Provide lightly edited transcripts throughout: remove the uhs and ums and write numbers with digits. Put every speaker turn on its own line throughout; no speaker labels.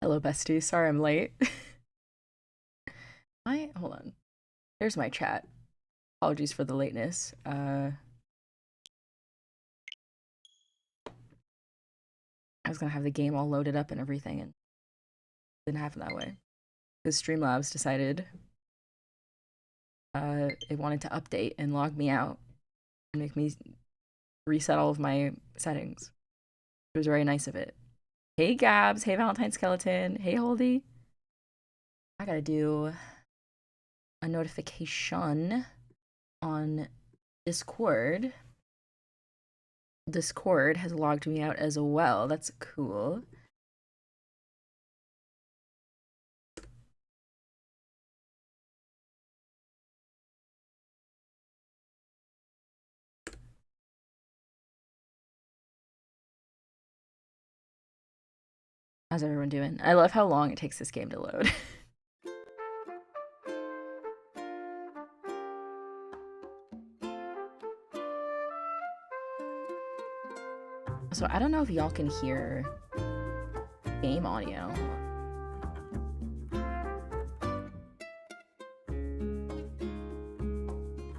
Hello, bestie. Sorry I'm late. Hold on. There's my chat. Apologies for the lateness. I was gonna have the game all loaded up and everything, and it didn't happen that way. Because Streamlabs decided it wanted to update and log me out and make me reset all of my settings. It was very nice of it. Hey Gabs, hey Valentine Skeleton, hey Holdy. I gotta do a notification on Discord. Discord has logged me out as well. That's cool. How's everyone doing? I love how long it takes this game to load. So I don't know if y'all can hear game audio.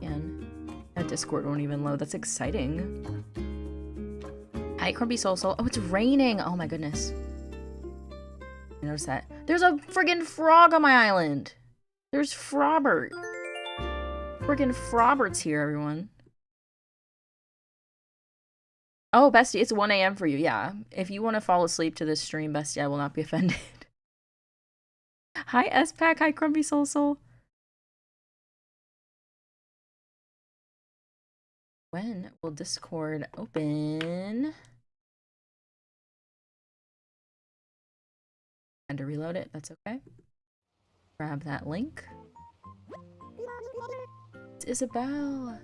And that Discord won't even load. That's exciting. Hi, Crumpy Soul Soul. Oh, it's raining. Oh my goodness. I noticed that. There's a friggin' frog on my island. There's Frobert. Friggin' Frobert's here, everyone. Oh, bestie, it's 1 a.m. for you. Yeah. If you want to fall asleep to this stream, bestie, I will not be offended. Hi, S-Pack. Hi, Crumpy Soul Soul. When will Discord open? And to reload it, that's okay. Grab that link. It's Isabel.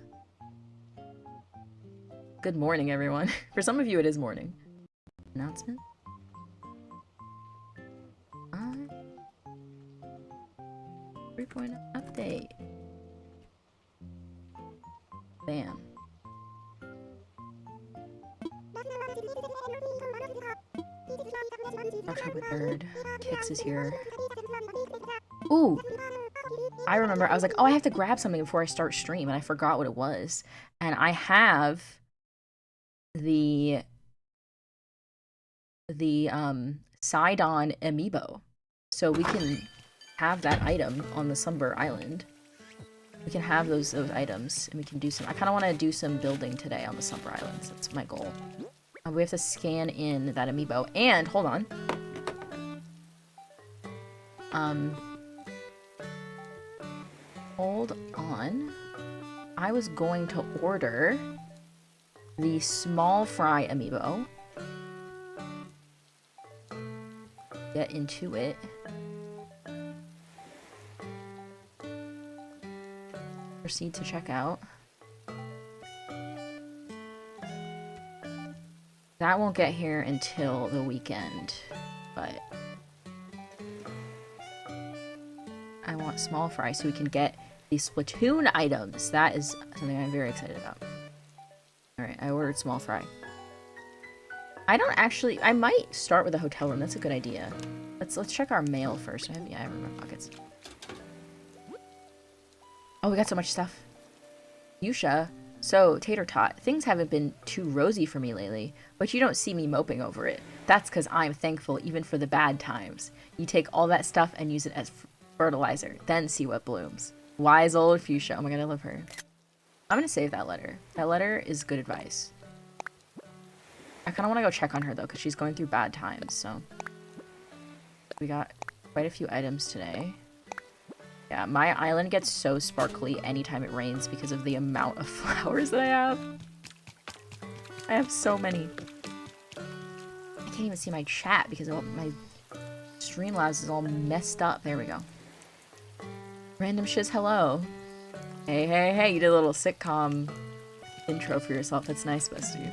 Good morning, everyone. For some of you, it is morning. Announcement. 3.0 update. Bam. October 3rd. Kix is here. Ooh! I remember, I was like, oh, I have to grab something before I start stream, and I forgot what it was. And I have the Sidon Amiibo. So we can have that item on the Slumber Island. We can have those items, and we can do some... I kind of want to do some building today on the Slumber Islands. That's my goal. We have to scan in that Amiibo. And, hold on. Hold on. I was going to order the small fry Amiibo. Get into it. Proceed to check out. That won't get here until the weekend, but I want small fry so we can get these Splatoon items. That is something I'm very excited about. Alright, I ordered small fry. I might start with a hotel room. That's a good idea. Let's check our mail first. Yeah, I have my pockets. Oh, we got so much stuff. Fuchsia. So, Tater Tot, things haven't been too rosy for me lately, but you don't see me moping over it. That's because I'm thankful even for the bad times. You take all that stuff and use it as fertilizer, then see what blooms. Wise old Fuchsia. Oh my god, I love her. I'm gonna save that letter. That letter is good advice. I kind of want to go check on her, though, because she's going through bad times, so... We got quite a few items today. Yeah, my island gets so sparkly anytime it rains because of the amount of flowers that I have. I have so many. I can't even see my chat because my Streamlabs is all messed up. There we go. Random shiz, hello. Hey, hey, hey, you did a little sitcom intro for yourself. That's nice, bestie.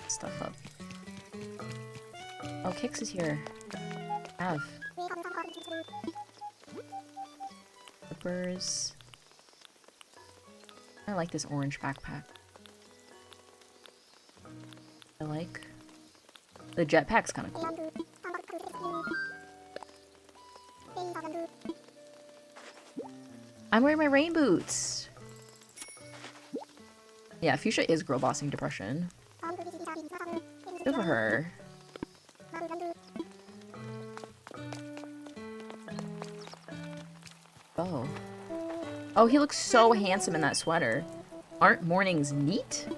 Stuff up. Oh, Kix is here. Have. Slippers. I like this orange backpack. I like The jetpack's kind of cool. I'm wearing my rain boots. Yeah, Fuchsia is girl bossing depression. Good for her. Oh. Oh, he looks so handsome in that sweater. Aren't mornings neat?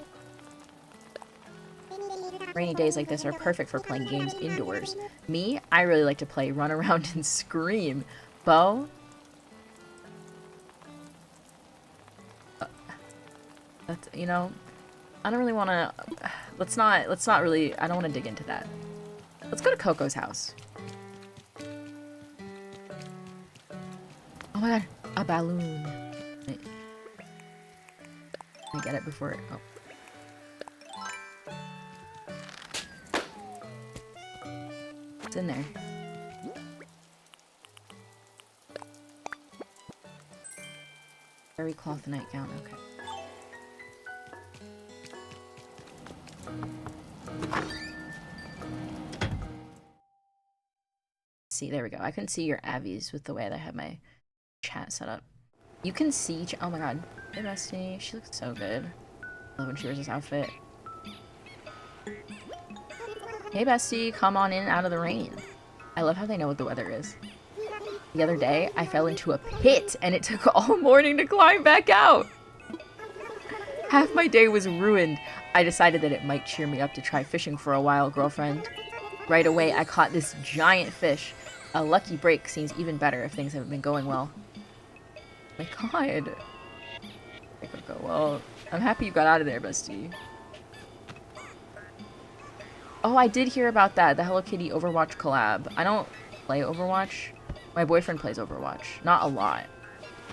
Rainy days like this are perfect for playing games indoors. Me, I really like to play run around and scream. Bo? That's, you know, I don't really want to, let's not really, I don't want to dig into that. Let's go to Coco's house. Oh my god, a balloon. Wait. Let me get it before, oh. It's in there. Fairy cloth nightgown, okay. See, there we go. I couldn't see your Abby's with the way that I had my chat set up. You can see, oh my god. Hey bestie, she looks so good. I love when she wears this outfit. Hey bestie, come on in out of the rain. I love how they know what the weather is. The other day, I fell into a pit and it took all morning to climb back out. Half my day was ruined. I decided that it might cheer me up to try fishing for a while, girlfriend. Right away, I caught this giant fish. A lucky break seems even better if things haven't been going well. My god. Well, I'm happy you got out of there, bestie. Oh, I did hear about that, the Hello Kitty Overwatch collab. I don't play Overwatch. My boyfriend plays Overwatch. Not a lot.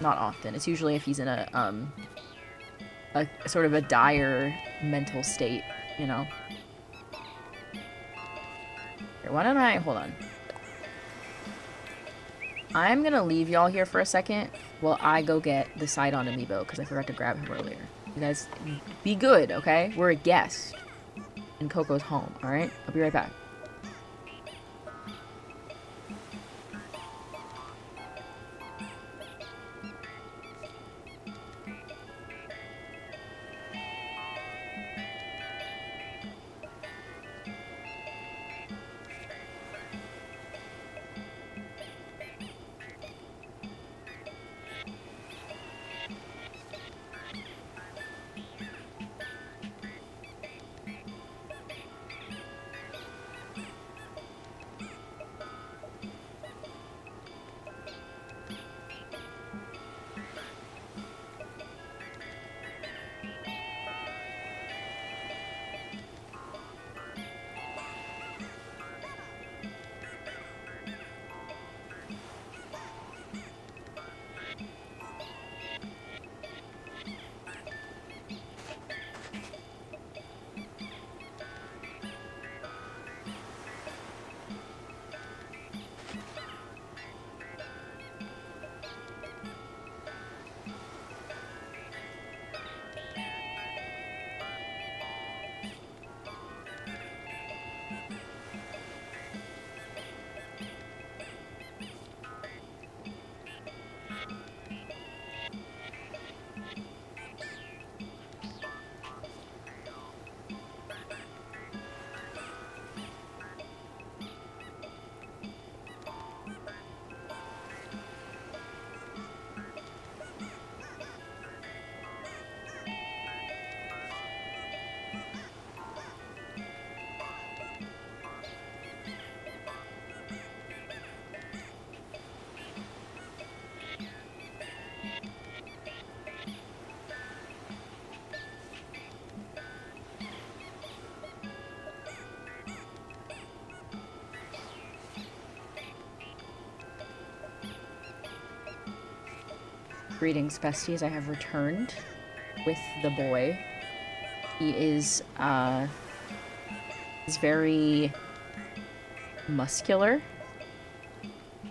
Not often. It's usually if he's in a sort of a dire mental state, you know? Here, why don't I... Hold on. I'm gonna leave y'all here for a second while I go get the Sidon Amiibo, because I forgot to grab him earlier. You guys, be good, okay? We're a guest. And Coco's home, alright? I'll be right back. Greetings, besties. I have returned with the boy. He is, he's very muscular.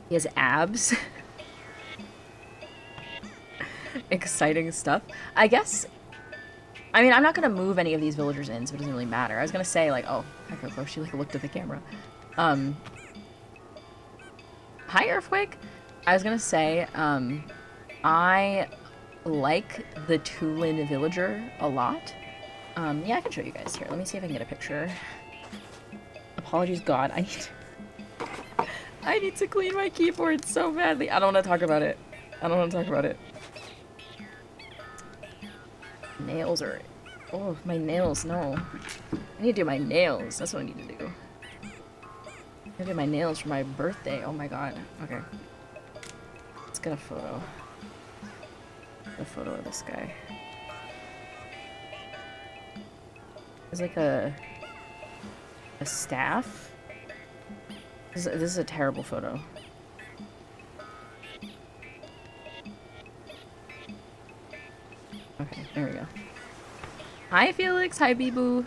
He has abs. Exciting stuff. I guess I mean, I'm not gonna move any of these villagers in, so it doesn't really matter. I was gonna say, like, oh, hi Coco, she, like, looked at the camera. Hi, Earthquake! I was gonna say, I like the Tulin villager a lot. Yeah, I can show you guys here. Let me see if I can get a picture. Apologies, God. I need to clean my keyboard so badly. I don't want to talk about it. I don't want to talk about it. Nails are... Oh, my nails, no. I need to do my nails. That's what I need to do. I need to do my nails for my birthday. Oh my god. Okay. Let's get a photo. A photo of this guy. There's like a staff. This is a terrible photo. Okay, there we go. Hi Felix, hi Bibu.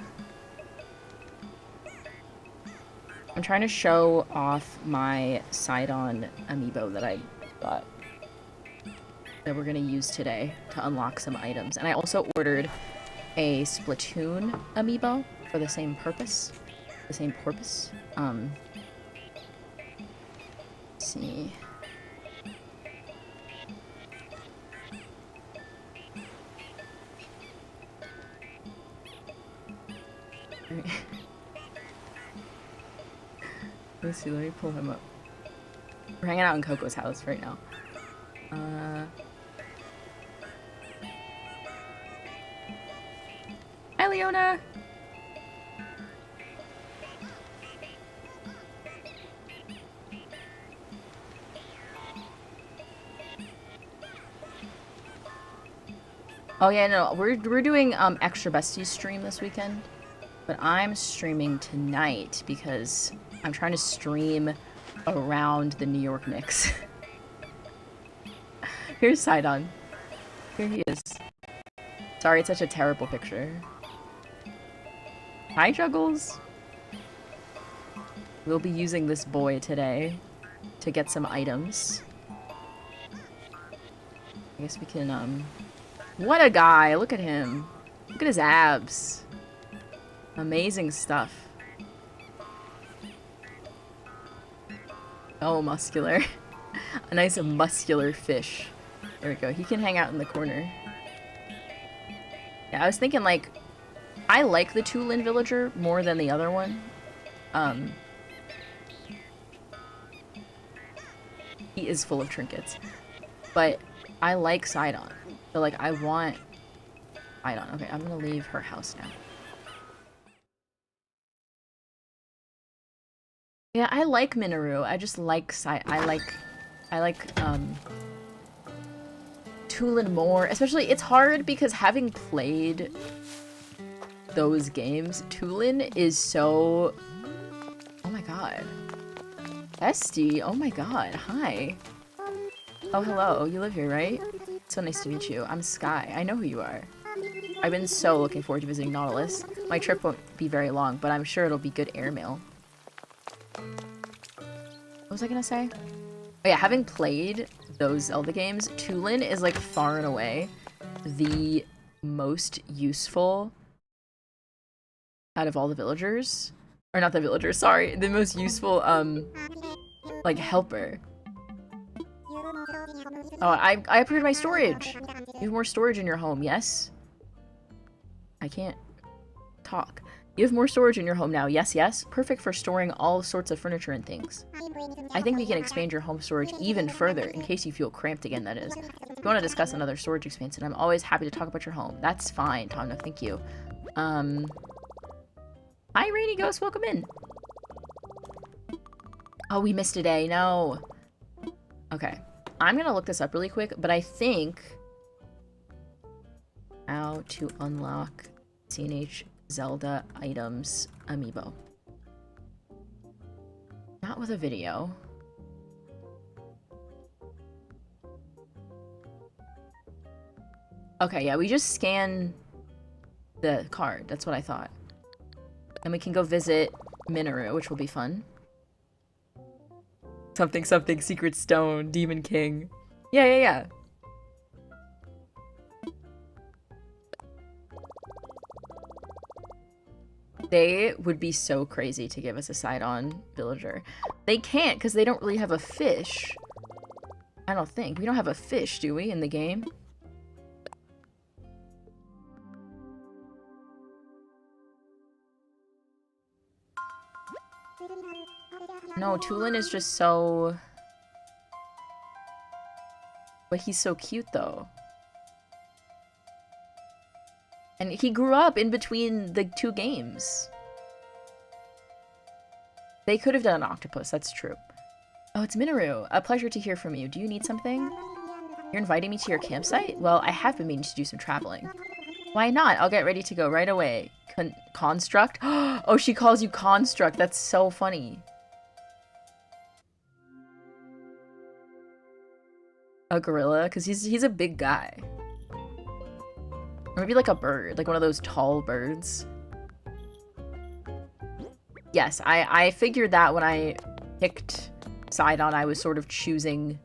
I'm trying to show off my side-on amiibo that I got. That we're gonna use today to unlock some items. And I also ordered a Splatoon amiibo for the same purpose. Let's see. Let's see, let me pull him up. We're hanging out in Coco's house right now. Hi, Leona! Oh yeah, no, we're doing extra besties stream this weekend, but I'm streaming tonight because I'm trying to stream around the New York Knicks. Here's Sidon. Here he is. Sorry, it's such a terrible picture. Hi, Juggles. We'll be using this boy today to get some items. I guess we can, What a guy! Look at him. Look at his abs. Amazing stuff. Oh, muscular. A nice muscular fish. There we go. He can hang out in the corner. Yeah, I was thinking, like, I like the Tulin villager more than the other one. He is full of trinkets. But I like Sidon. So, like, I want Sidon. Okay, I'm gonna leave her house now. Yeah, I like Minoru. I just like I like Tulin more. Especially, it's hard because having played those games, Tulin is so... Oh my god. Bestie, oh my god, hi. Oh, hello, you live here, right? So nice to meet you. I'm Sky. I know who you are. I've been so looking forward to visiting Nautilus. My trip won't be very long, but I'm sure it'll be good airmail. What was I gonna say? Oh yeah, having played those Zelda games, Tulin is like far and away the most useful out of all the villagers. Or not the villagers, sorry. The most useful, like, helper. Oh, I upgraded my storage! You have more storage in your home, yes? I can't talk. You have more storage in your home now, yes, yes? Perfect for storing all sorts of furniture and things. I think we can expand your home storage even further, in case you feel cramped again, that is. If you want to discuss another storage expansion, I'm always happy to talk about your home. That's fine, Tom, no, thank you. Hi, Rainy Ghost, welcome in. Oh, we missed a day, no. Okay, I'm gonna look this up really quick, but I think how to unlock CNH Zelda items amiibo. Not with a video. Okay, yeah, we just scan the card. That's what I thought. And we can go visit Minoru, which will be fun. Something, something, Secret Stone, Demon King. Yeah, yeah, yeah. They would be so crazy to give us a side-on villager. They can't because they don't really have a fish. I don't think. We don't have a fish, do we, in the game? No, Tulin is just so... But he's so cute, though. And he grew up in between the two games. They could have done an octopus, that's true. Oh, it's Minoru. A pleasure to hear from you. Do you need something? You're inviting me to your campsite? Well, I have been meaning to do some traveling. Why not? I'll get ready to go right away. Construct? Oh, she calls you Construct. That's so funny. A gorilla? Because he's a big guy. Or maybe like a bird. Like one of those tall birds. Yes, I figured that when I picked Sidon, I was sort of choosing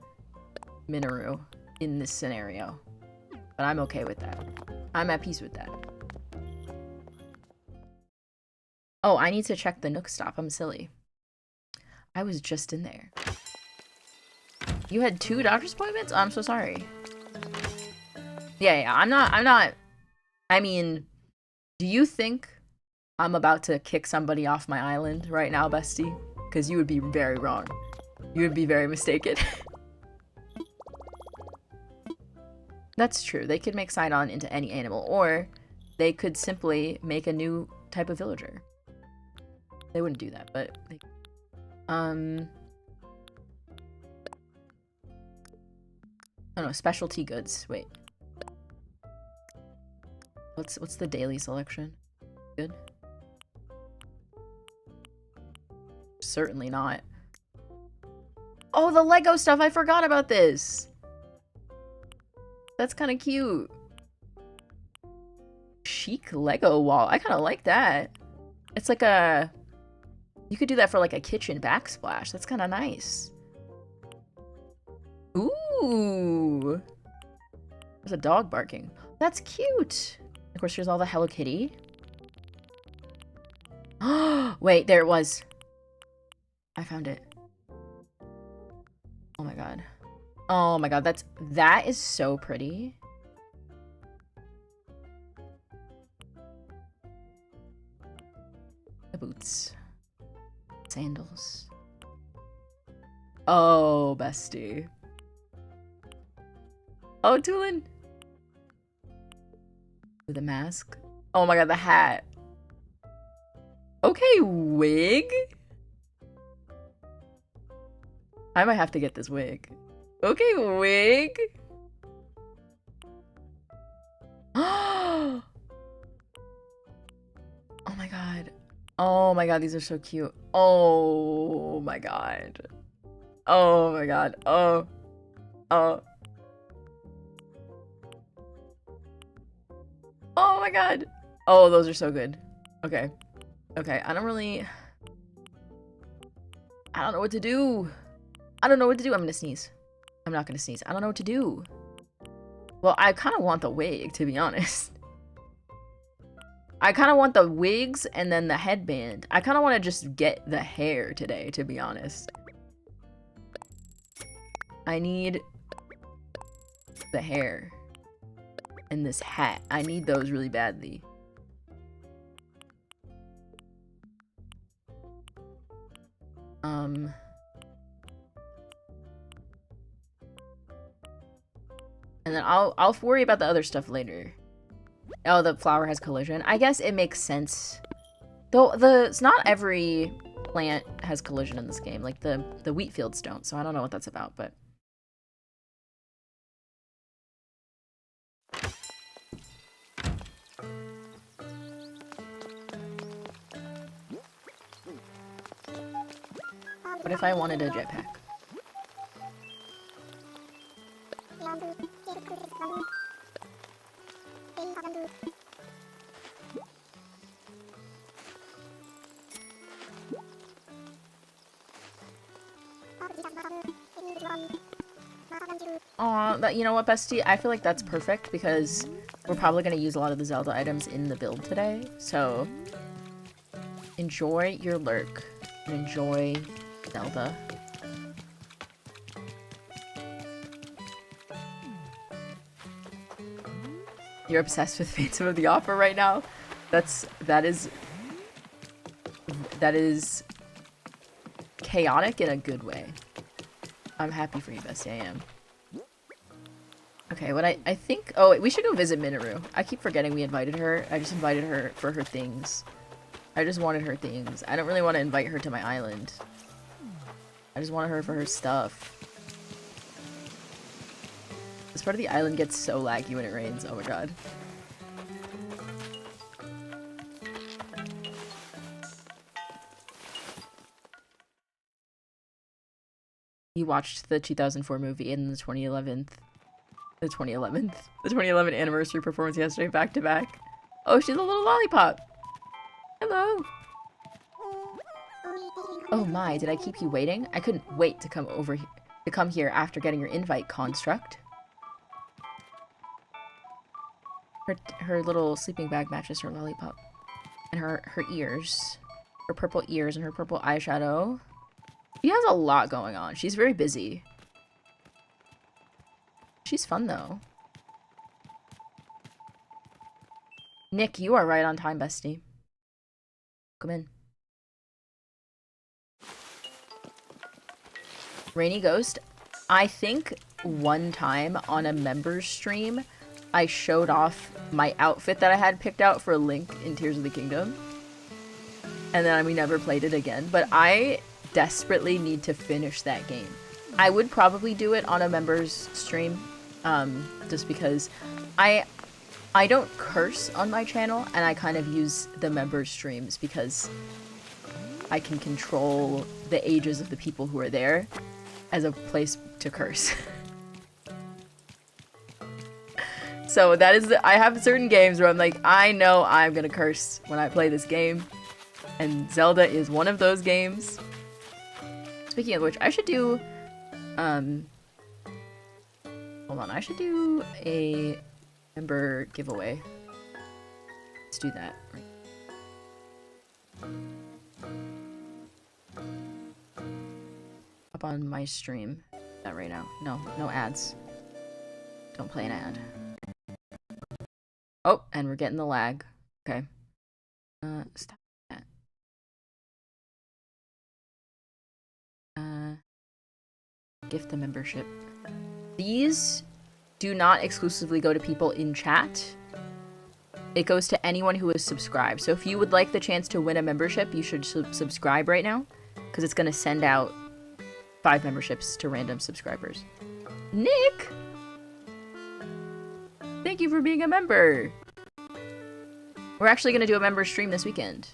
Minoru in this scenario. But I'm okay with that. I'm at peace with that. Oh, I need to check the Nook stop. I'm silly. I was just in there. You had 2 doctor's appointments? Oh, I'm so sorry. Yeah, I'm not... I mean, do you think I'm about to kick somebody off my island right now, bestie? Because you would be very wrong. You would be very mistaken. That's true. They could make Sidon into any animal, or they could simply make a new type of villager. They wouldn't do that, but they... I don't know, specialty goods. Wait. What's the daily selection? Good? Certainly not. Oh, the Lego stuff! I forgot about this! That's kind of cute. Chic Lego wall. I kind of like that. It's like a... You could do that for like a kitchen backsplash. That's kind of nice. Ooh! There's a dog barking. That's cute! Of course, here's all the Hello Kitty. Wait, there it was. I found it. Oh my god. Oh my god, that is so pretty. The boots. Sandals. Oh, bestie. Oh, Tulin. With a mask. Oh my god, the hat. Okay, wig. I might have to get this wig. Okay, wig. Oh my god. Oh my god, these are so cute. Oh my god. Oh my god. Oh. Oh. Oh my god. Oh, those are so good. Okay. Okay, I don't know what to do. I don't know what to do. I'm gonna sneeze. I'm not gonna sneeze. I don't know what to do. Well, I kind of want the wig, to be honest. I kind of want the wigs and then the headband. I kind of want to just get the hair today, to be honest. I need the hair and this hat. I need those really badly. And then I'll worry about the other stuff later. Oh, the flower has collision. I guess it makes sense. Though it's not every plant has collision in this game. Like the wheat fields don't, so I don't know what that's about, but what if I wanted a jetpack? Aw, you know what, bestie? I feel like that's perfect because we're probably going to use a lot of the Zelda items in the build today, so Enjoy your lurk. And enjoy Zelda. You're obsessed with Phantom of the Opera right now? That is chaotic in a good way. I'm happy for you, Bestie, I am. Okay, what I think... Oh, wait, we should go visit Minoru. I keep forgetting we invited her. I just invited her for her things. I just wanted her things. I don't really want to invite her to my island. I just wanted her for her stuff. This part of the island gets so laggy when it rains. Oh my god. You watched the 2004 movie and the 2011 anniversary performance yesterday back to back. Oh, she's a little lollipop. Hello. Oh my, did I keep you waiting? I couldn't wait to come here after getting your invite, construct. Her little sleeping bag matches her lollipop. And her ears. Her purple ears and her purple eyeshadow. She has a lot going on. She's very busy. She's fun though. Nick, you are right on time, bestie. Come in. Rainy Ghost. I think one time on a member's stream, I showed off my outfit that I had picked out for Link in Tears of the Kingdom. And then we never played it again. But I desperately need to finish that game. I would probably do it on a member's stream. Just because I don't curse on my channel, and I kind of use the members' streams because I can control the ages of the people who are there as a place to curse. So that is I have certain games where I'm like, I know I'm gonna curse when I play this game, and Zelda is one of those games. Speaking of which, I should do hold on, I should do a member giveaway. Let's do that. Up on my stream. Not right now. No ads. Don't play an ad. Oh, and we're getting the lag. Okay. Stop that. Gift the membership. These do not exclusively go to people in chat. It goes to anyone who is subscribed. So if you would like the chance to win a membership, you should subscribe right now, because it's going to send out 5 memberships to random subscribers. Nick! Thank you for being a member! We're actually going to do a member stream this weekend.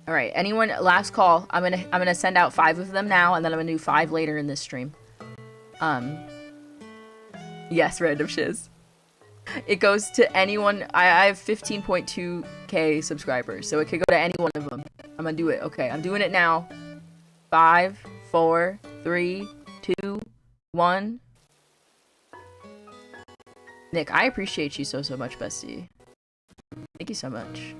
Alright, anyone, last call. I'm gonna send out 5 of them now, and then I'm gonna do 5 later in this stream. Yes, random shiz. It goes to anyone. I have 15.2k subscribers, so it could go to any one of them. I'm gonna do it. Okay, I'm doing it now. 5, 4, 3, 2, 1. Nick, I appreciate you so much, bestie. Thank you so much.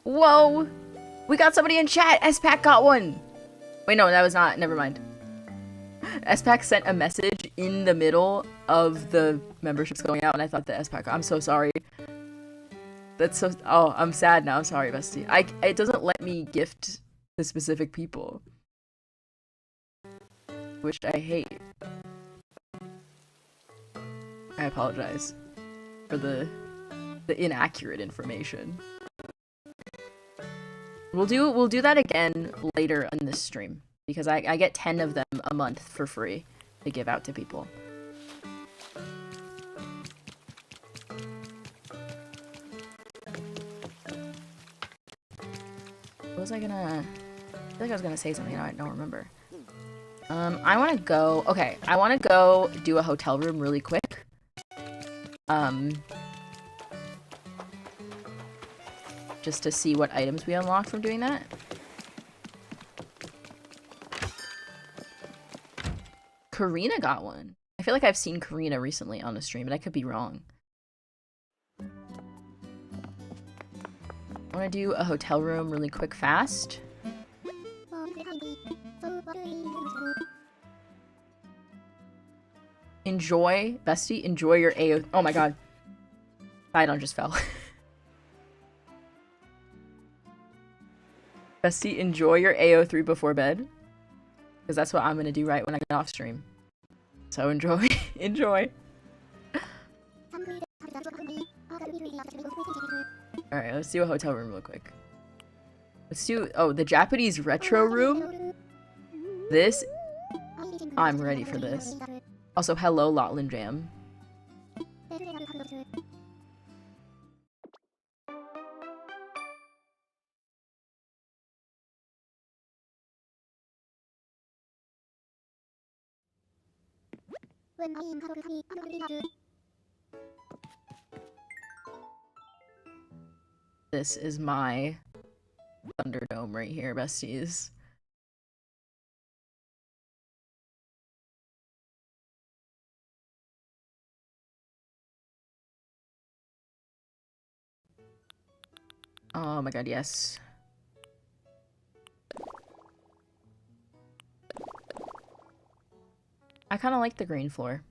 Whoa! We got somebody in chat! S-Pack got one! Wait, no, that was not. Never mind. S-Pack sent a message in the middle of the memberships going out, and I thought that S-Pack... I'm so sorry. That's so... Oh, I'm sad now. I'm sorry, bestie. It doesn't let me gift to specific people. Which I hate. I apologize for the inaccurate information. We'll do that again later in this stream, because I get 10 of them a month for free to give out to people. What was I gonna... I feel like I was gonna say something, I don't remember. I wanna go... Okay, I wanna go do a hotel room really quick. Just to see what items we unlock from doing that. Karina got one. I feel like I've seen Karina recently on the stream, but I could be wrong. I want to do a hotel room really quick, fast. Enjoy, bestie, enjoy your AO. Oh my god. Sidon just fell. Bestie, enjoy your AO3 before bed. Because that's what I'm going to do right when I get off stream. So enjoy. Enjoy. Alright, let's do a hotel room real quick. Let's do... Oh, the Japanese retro room? This... I'm ready for this. Also, hello, Lotland Jam. This is my Thunderdome right here, besties. Oh my god, yes. I kind of like the green floor.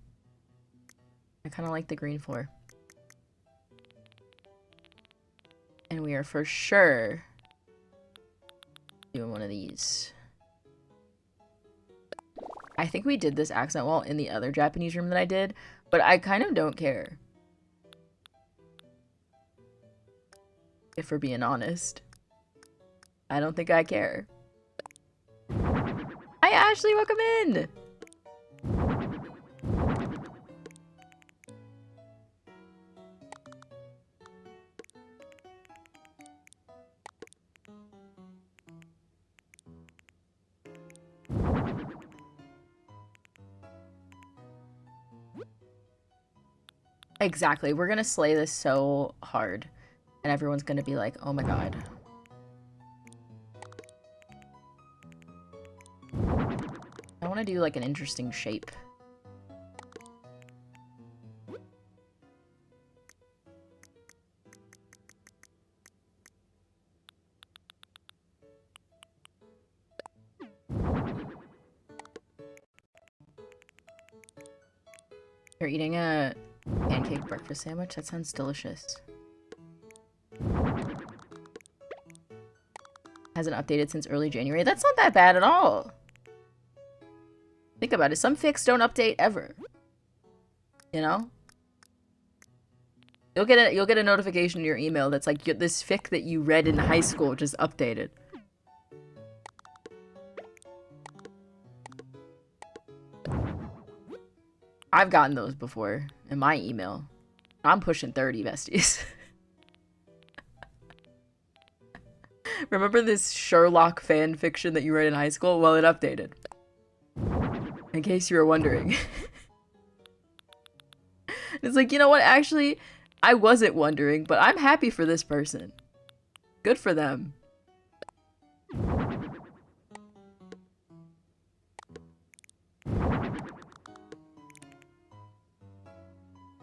And we are for sure doing one of these. I think we did this accent wall in the other Japanese room that I did, but I kind of don't care. If we're being honest. I don't think I care. Hi Ashley, welcome in! Exactly, we're gonna slay this so hard. And everyone's gonna be like, oh my god. I wanna do like an interesting shape. You're eating a pancake breakfast sandwich? That sounds delicious. Hasn't updated since early January. That's not that bad at all. Think about it. Some fics don't update ever. You know? You'll get a notification in your email that's like, this fic that you read in high school just updated. I've gotten those before in my email. I'm pushing 30, besties. Remember this Sherlock fan fiction that you read in high school? Well, it updated. In case you were wondering. It's like, you know what? Actually, I wasn't wondering, but I'm happy for this person. Good for them.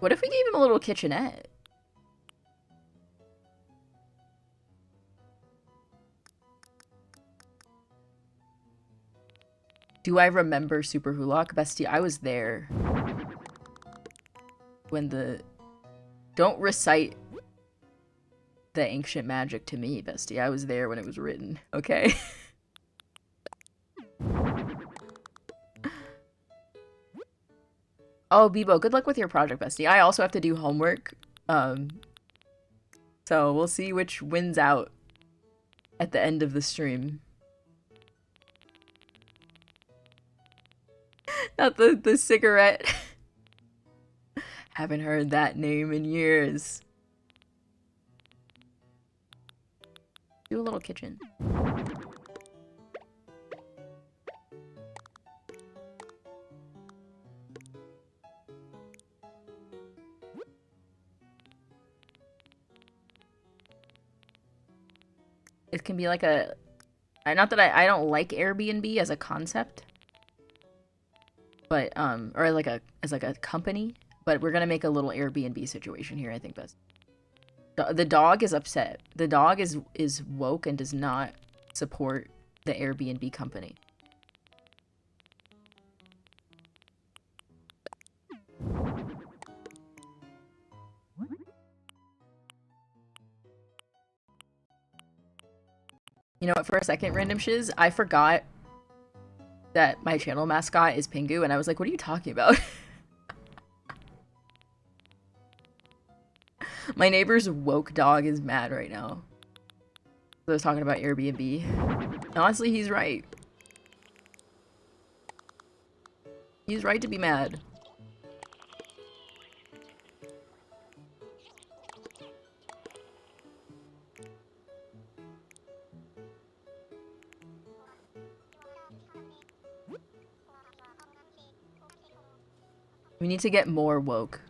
What if we gave him a little kitchenette? Do I remember Super Hulock? Bestie, I was there. When the... Don't recite the ancient magic to me, bestie. I was there when it was written, okay? Oh, Bibo, good luck with your project, bestie. I also have to do homework. So we'll see which wins out at the end of the stream. Not the cigarette. Haven't heard that name in years. Do a little kitchen. It can be like a... Not that I don't like Airbnb as a concept. But, or like as like a company. But we're gonna make a little Airbnb situation here, I think, best. The dog is upset. The dog is woke and does not support the Airbnb company. You know what, for a second, Random Shiz, I forgot that my channel mascot is Pingu, and I was like, what are you talking about? My neighbor's woke dog is mad right now. I was talking about Airbnb. Honestly, he's right. He's right to be mad. We need to get more woke.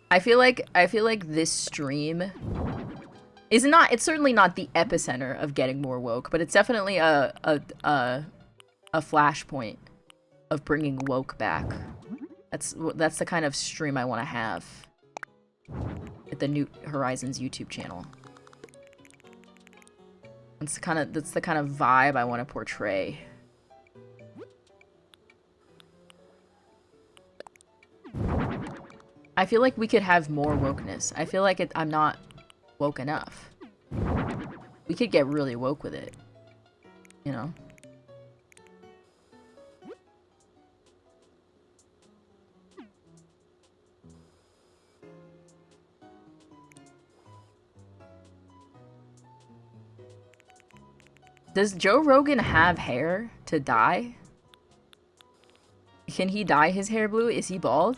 I feel like this stream is not, it's certainly not the epicenter of getting more woke, but it's definitely a flashpoint of bringing woke back. That's the kind of stream I want to have at the New Horizons YouTube channel. That's the kind of vibe I want to portray. I feel like we could have more wokeness. I feel like I'm not woke enough. We could get really woke with it, you know? Does Joe Rogan have hair to dye? Can he dye his hair blue? Is he bald?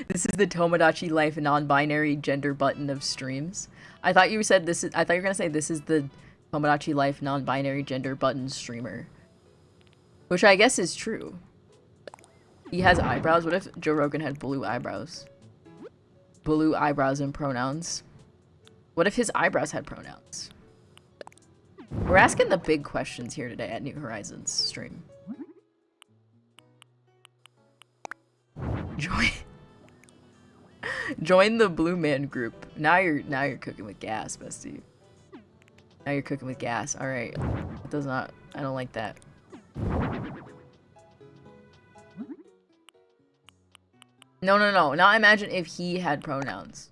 This is the Tomodachi Life non-binary gender button of streams. I thought you said this is. I thought you were gonna say this is the Tomodachi Life non-binary gender button streamer, which I guess is true. He has eyebrows. What if Joe Rogan had blue eyebrows? Blue eyebrows and pronouns. What if his eyebrows had pronouns? We're asking the big questions here today at New Horizons stream. Join the Blue Man group. Now you're cooking with gas, bestie. Now you're cooking with gas. All right. That does not. I don't like that. No. Now imagine if he had pronouns.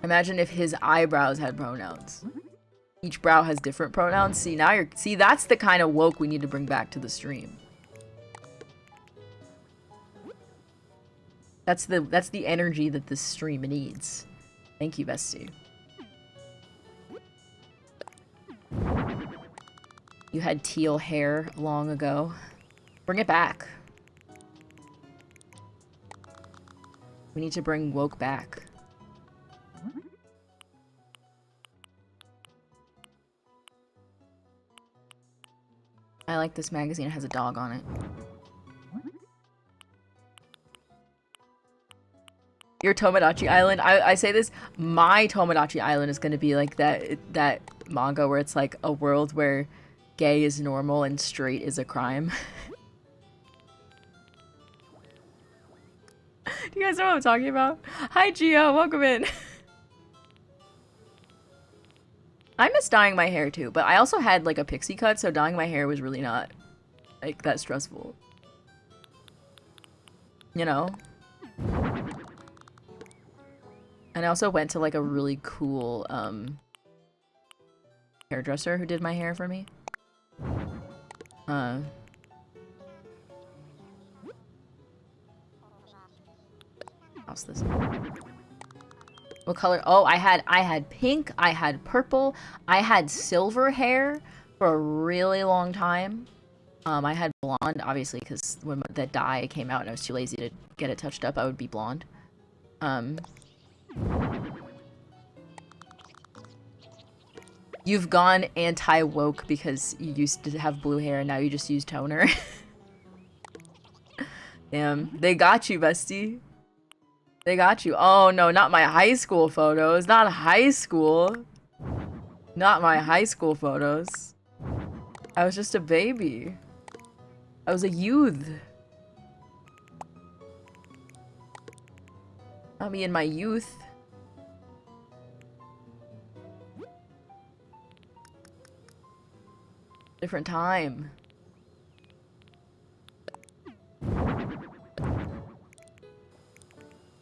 Imagine if his eyebrows had pronouns. Each brow has different pronouns. See, that's the kind of woke we need to bring back to the stream. That's the energy that this stream needs. Thank you, bestie. You had teal hair long ago. Bring it back. We need to bring woke back. I like this magazine. It has a dog on it. Your Tomodachi Island. I say this. My Tomodachi Island is going to be like that manga where it's like a world where gay is normal and straight is a crime. Do you guys know what I'm talking about? Hi, Gio. Welcome in. I miss dyeing my hair too, but I also had like a pixie cut, so dyeing my hair was really not like that stressful. You know? And I also went to like a really cool hairdresser who did my hair for me. How's this? What color? Oh, I had pink, I had purple, I had silver hair for a really long time. I had blonde, obviously, because when the dye came out and I was too lazy to get it touched up, I would be blonde. You've gone anti-woke because you used to have blue hair and now you just use toner. Damn, they got you, bestie. They got you. Oh no, not my high school photos. Not high school. Not my high school photos. I was just a baby. I was a youth. Not me in my youth. Different time.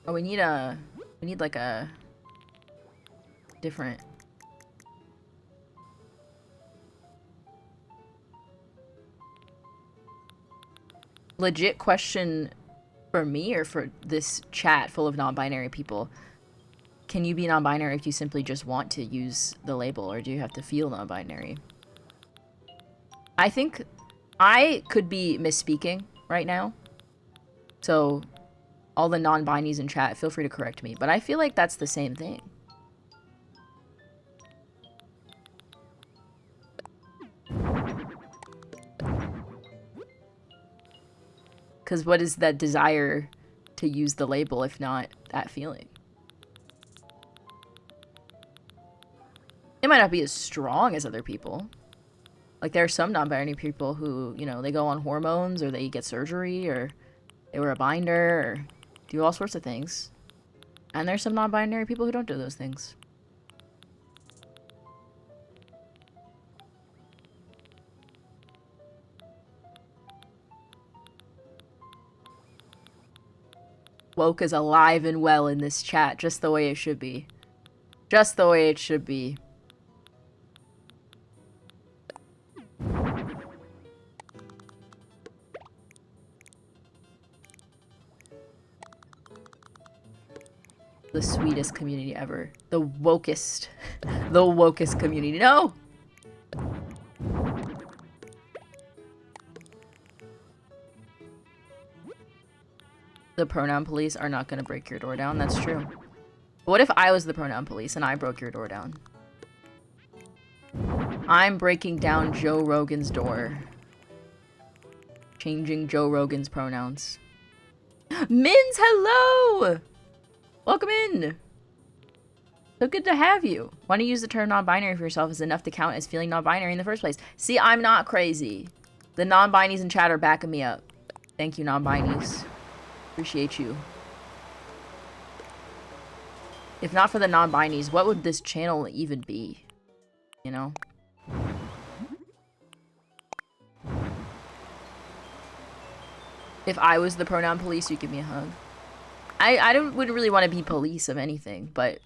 Oh, we need like a different. Legit question for me or for this chat full of non-binary people. Can you be non-binary if you simply just want to use the label, or do you have to feel non-binary? I think I could be misspeaking right now. So all the non-binies in chat, feel free to correct me, but I feel like that's the same thing. Because what is that desire to use the label if not that feeling? It might not be as strong as other people. Like, there are some non-binary people who, you know, they go on hormones, or they get surgery, or they wear a binder, or do all sorts of things. And there's some non-binary people who don't do those things. Woke is alive and well in this chat, just the way it should be. Just the way it should be. The sweetest community ever. The wokest. The wokest community. No! The pronoun police are not gonna break your door down. That's true. But what if I was the pronoun police and I broke your door down? I'm breaking down Joe Rogan's door. Changing Joe Rogan's pronouns. Mins, hello! Welcome in! So good to have you. Why don't you use the term non-binary for yourself is enough to count as feeling non-binary in the first place? See, I'm not crazy. The non-binies in chat are backing me up. Thank you, non-binies. Appreciate you. If not for the non-binies, what would this channel even be? You know? If I was the pronoun police, you'd give me a hug. I wouldn't really want to be police of anything, but...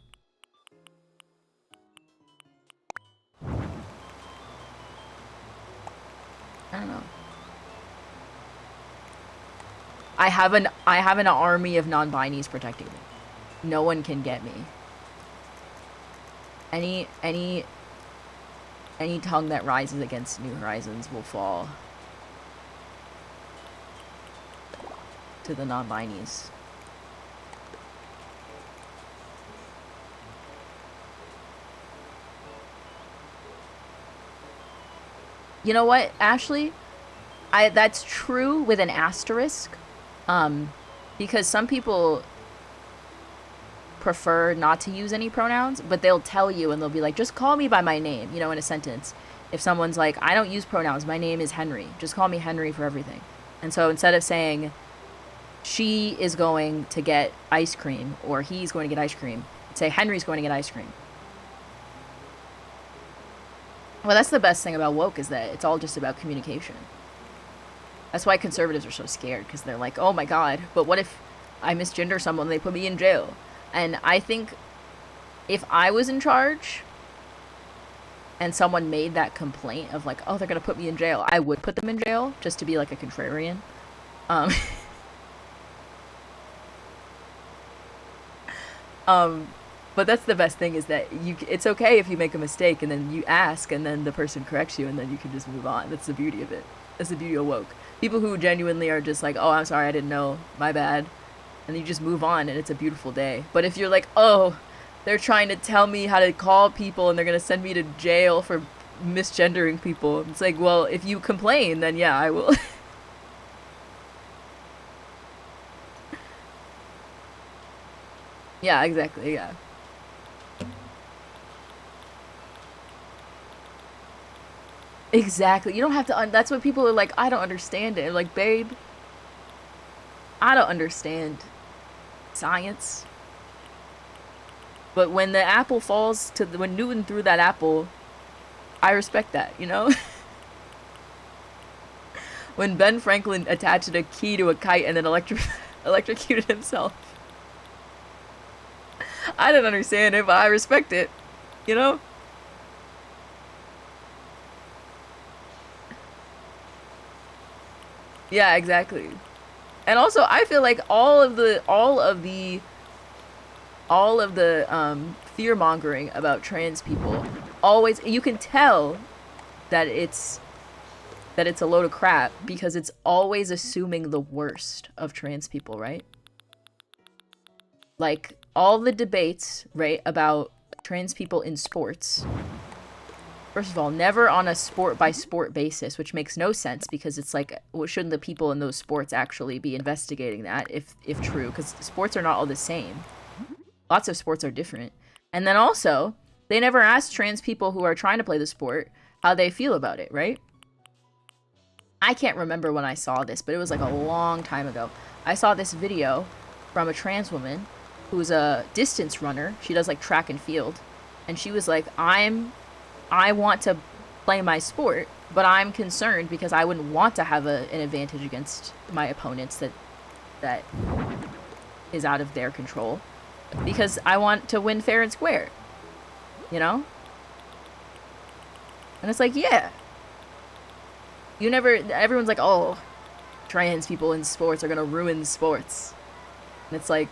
I don't know. I have an army of non-binies protecting me. No one can get me. Any tongue that rises against New Horizons will fall to the non-binies. You know what, Ashley? That's true with an asterisk. Because some people prefer not to use any pronouns, but they'll tell you and they'll be like, just call me by my name, you know, in a sentence. If someone's like, I don't use pronouns, my name is Henry, just call me Henry for everything. And so instead of saying, she is going to get ice cream, or he's going to get ice cream, say, Henry's going to get ice cream. Well, that's the best thing about woke, is that it's all just about communication. That's why conservatives are so scared, because they're like, oh my god, but what if I misgender someone and they put me in jail? And I think if I was in charge and someone made that complaint of like, oh, they're going to put me in jail, I would put them in jail just to be like a contrarian. But that's the best thing, is that it's okay if you make a mistake and then you ask and then the person corrects you and then you can just move on. That's the beauty of it. That's the beauty of woke. People who genuinely are just like, oh, I'm sorry, I didn't know, my bad. And you just move on and it's a beautiful day. But if you're like, oh, they're trying to tell me how to call people and they're going to send me to jail for misgendering people. It's like, well, if you complain, then yeah, I will. Yeah, exactly, yeah. Exactly. You don't have to. That's what people are like. I don't understand it. Like, babe, I don't understand science. But when the apple falls to when Newton threw that apple, I respect that. You know. When Ben Franklin attached a key to a kite and then electrocuted himself. I didn't understand it, but I respect it. You know. Yeah, exactly. And also, I feel like all of the fear mongering about trans people always, you can tell that it's a load of crap because it's always assuming the worst of trans people, right? Like all the debates, right, about trans people in sports. First of all, never on a sport by sport basis, which makes no sense because it's like, well, shouldn't the people in those sports actually be investigating that if true? Because sports are not all the same. Lots of sports are different. And then also, they never asked trans people who are trying to play the sport how they feel about it, right? I can't remember when I saw this, but it was like a long time ago. I saw this video from a trans woman who's a distance runner. She does like track and field. And she was like, I want to play my sport, but I'm concerned because I wouldn't want to have an advantage against my opponents that is out of their control because I want to win fair and square, you know? And it's like, yeah. Everyone's like, oh, trans people in sports are gonna ruin sports. And it's like,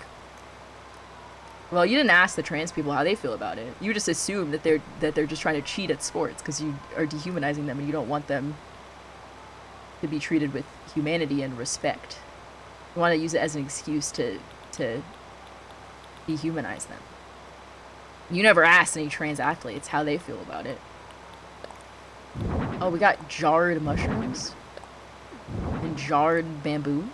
well, you didn't ask the trans people how they feel about it. You just assume that they're just trying to cheat at sports because you are dehumanizing them and you don't want them to be treated with humanity and respect. You want to use it as an excuse to dehumanize them. You never asked any trans athletes how they feel about it. Oh, we got jarred mushrooms and jarred bamboo.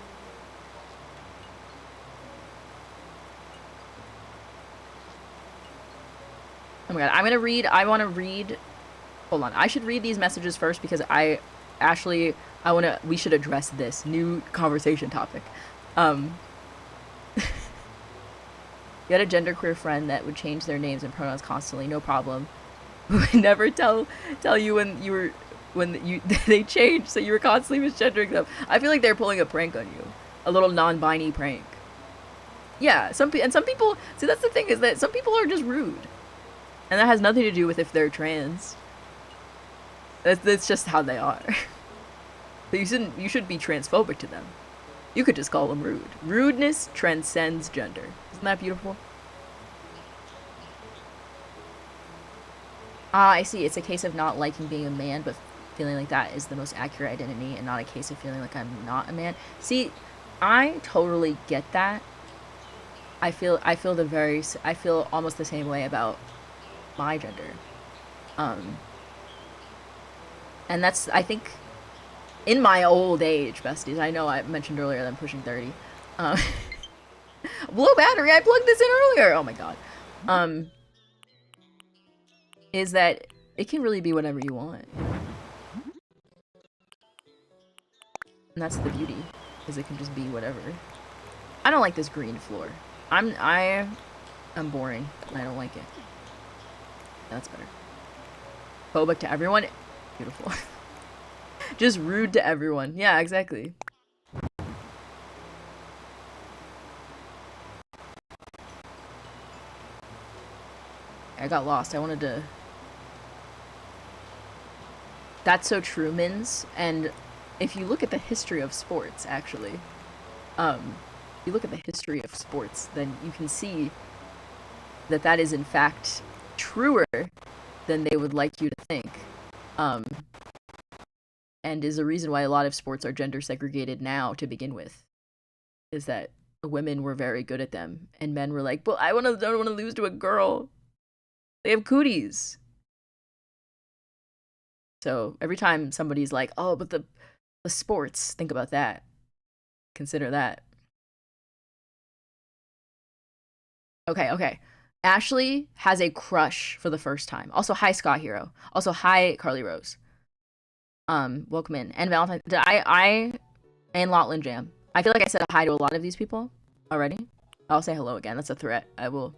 Oh my god, I want to read, hold on, I should read these messages first because we should address this new conversation topic. You had a genderqueer friend that would change their names and pronouns constantly, no problem. Would never tell you when they changed, so you were constantly misgendering them. I feel like they're pulling a prank on you, a little non-binary prank. Yeah, some people. See, that's the thing, is that some people are just rude, and that has nothing to do with if they're trans. That's just how they are. So you shouldn't be transphobic to them. You could just call them rude. Rudeness transcends gender. Isn't that beautiful? Ah, I see. It's a case of not liking being a man, but feeling like that is the most accurate identity, and not a case of feeling like I'm not a man. See, I totally get that. I feel almost the same way about my gender. Um, and that's, I think, in my old age, besties. I know I mentioned earlier that I'm pushing 30. Um, low battery. I plugged this in earlier. Oh my god. Is that it can really be whatever you want, you know? And that's the beauty, is it can just be whatever. I don't like this green floor. I am boring, and I don't like it. That's better. Phobic to everyone? Beautiful. Just rude to everyone. Yeah, exactly. I got lost. I wanted to... That's so true, Mins. And if you look at the history of sports, actually, you look at the history of sports, then you can see that that is in fact truer than they would like you to think. And is a reason why a lot of sports are gender segregated now to begin with. Is that women were very good at them, and men were like, "Well, don't want to lose to a girl. They have cooties." So every time somebody's like, "Oh, but the sports," think about that. Consider that. Okay. Ashley has a crush for the first time. Also, hi Scott Hero. Also, hi Carly Rose. Welcome in. And Valentine's. And Lotland Jam. I feel like I said hi to a lot of these people already. I'll say hello again. That's a threat. I will.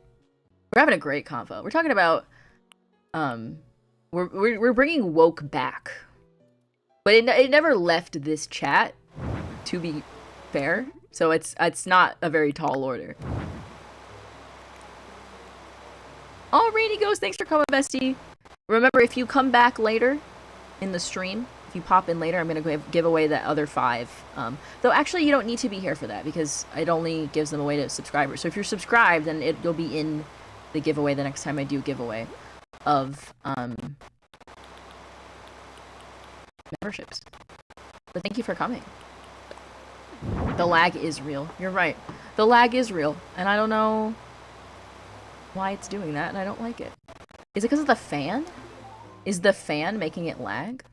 We're having a great convo. We're talking about, we're bringing woke back. But it never left this chat, to be fair. So it's not a very tall order. Oh, Rainy Ghost, thanks for coming, bestie. Remember, if you come back later in the stream, if you pop in later, I'm going to give away the other 5. Though, actually, you don't need to be here for that, because it only gives them away to subscribers. So if you're subscribed, then you'll be in the giveaway the next time I do giveaway of memberships. But thank you for coming. The lag is real. You're right. The lag is real, and I don't know why it's doing that, and I don't like it. Is it because of the fan? Is the fan making it lag?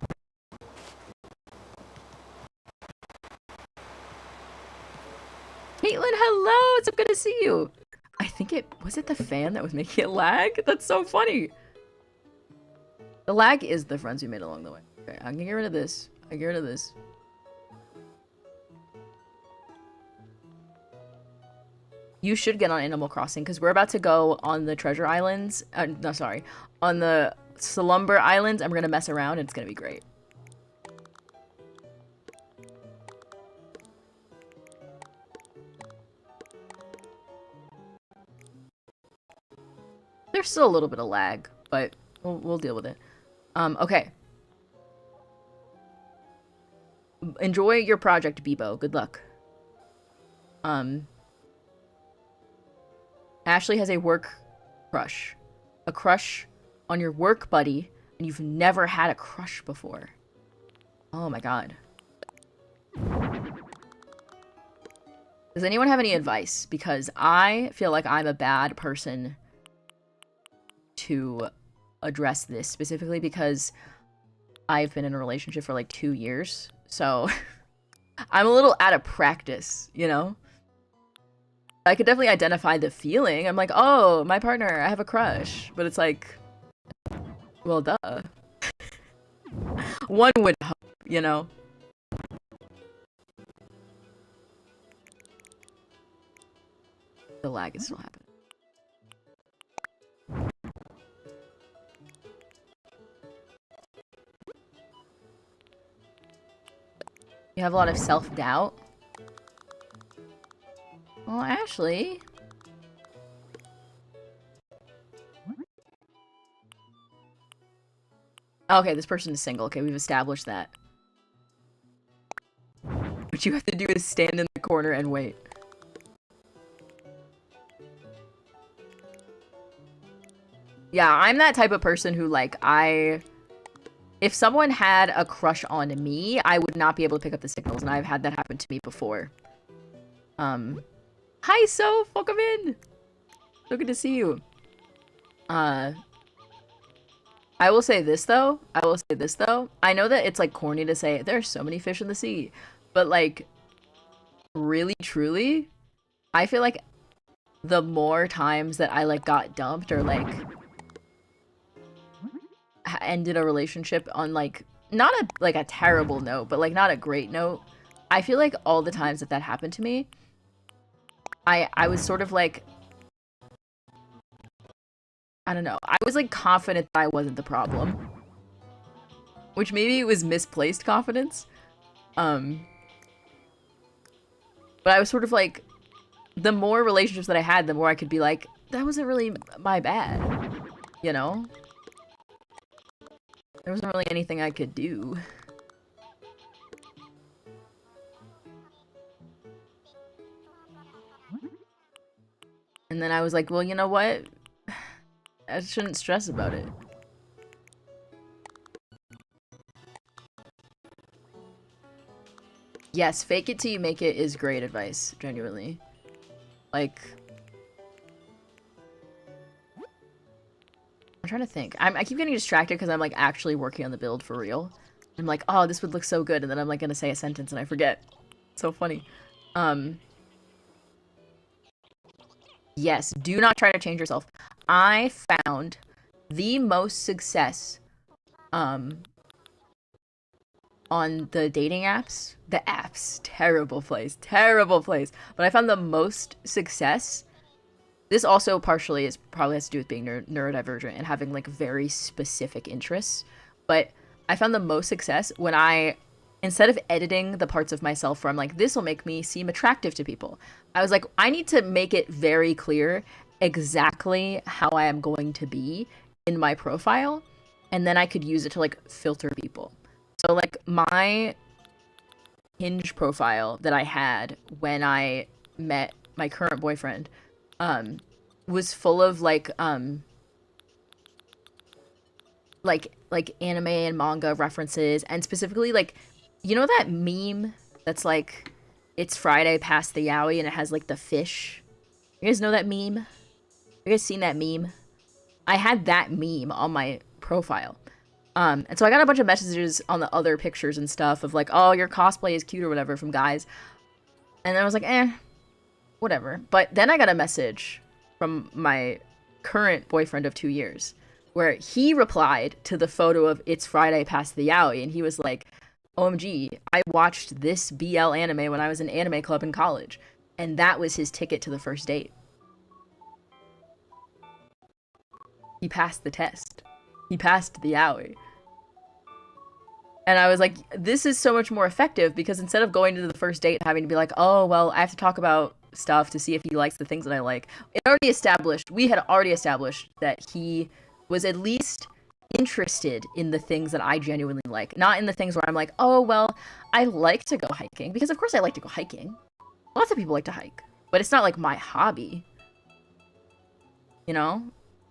Caitlin, hello! It's so good to see you! I think was it the fan that was making it lag? That's so funny! The lag is the friends we made along the way. Okay, I'm gonna get rid of this. I get rid of this. You should get on Animal Crossing, because we're about to go on the Treasure Islands. No, sorry. On the Slumber Islands, and we're going to mess around, and it's going to be great. There's still a little bit of lag, but we'll deal with it. Okay. Enjoy your project, Bebo. Good luck. Ashley has a work crush. A crush on your work buddy, and you've never had a crush before. Oh my god. Does anyone have any advice? Because I feel like I'm a bad person to address this, specifically because I've been in a relationship for like 2 years. So I'm a little out of practice, you know? I could definitely identify the feeling. I'm like, oh, my partner, I have a crush. But it's like, well, duh. One would hope, you know? The lag is still happening. You have a lot of self-doubt. Well, Ashley. Okay, this person is single. Okay, we've established that. What you have to do is stand in the corner and wait. Yeah, I'm that type of person who, like, if someone had a crush on me, I would not be able to pick up the signals, and I've had that happen to me before. Hi, Soph! Welcome in! So good to see you. I will say this, though. I know that it's, like, corny to say, there's so many fish in the sea. But, like, really, truly, I feel like the more times that I, like, got dumped or, like, ended a relationship on, like, not a terrible note, but, like, not a great note, I feel like all the times that happened to me, I was sort of, like, I don't know. I was, like, confident that I wasn't the problem. Which maybe it was misplaced confidence. But I was sort of, like, the more relationships that I had, the more I could be like, that wasn't really my bad. You know? There wasn't really anything I could do. And then I was like, well, you know what? I shouldn't stress about it. Yes, fake it till you make it is great advice, genuinely. Like, I'm trying to think. I keep getting distracted because I'm, like, actually working on the build for real. I'm like, oh, this would look so good, and then I'm, like, gonna say a sentence and I forget. It's so funny. Yes, do not try to change yourself. I found the most success, on the dating apps. The apps, terrible place. But I found the most success. This also partially probably has to do with being neurodivergent and having like very specific interests. But I found the most success when I, instead of editing the parts of myself where I'm like, this will make me seem attractive to people, I was like, I need to make it very clear exactly how I am going to be in my profile. And then I could use it to like filter people. So like my Hinge profile that I had when I met my current boyfriend was full of like anime and manga references, and specifically like, you know that meme that's like, it's Friday past the yaoi and it has like the fish. You guys know that meme? You guys seen that meme? I had that meme on my profile. And so I got a bunch of messages on the other pictures and stuff of like, oh, your cosplay is cute or whatever from guys. And then I was like, whatever. But then I got a message from my current boyfriend of 2 years where he replied to the photo of It's Friday Past the Yaoi, and he was like, OMG, I watched this BL anime when I was in anime club in college. And that was his ticket to the first date. He passed the test. He passed the yaoi. And I was like, this is so much more effective, because instead of going to the first date and having to be like, oh, well, I have to talk about stuff to see if he likes the things that I like. We had already established that he was at least interested in the things that I genuinely like. Not in the things where I'm like, oh, well, I like to go hiking. Because of course I like to go hiking. Lots of people like to hike. But it's not like my hobby. You know?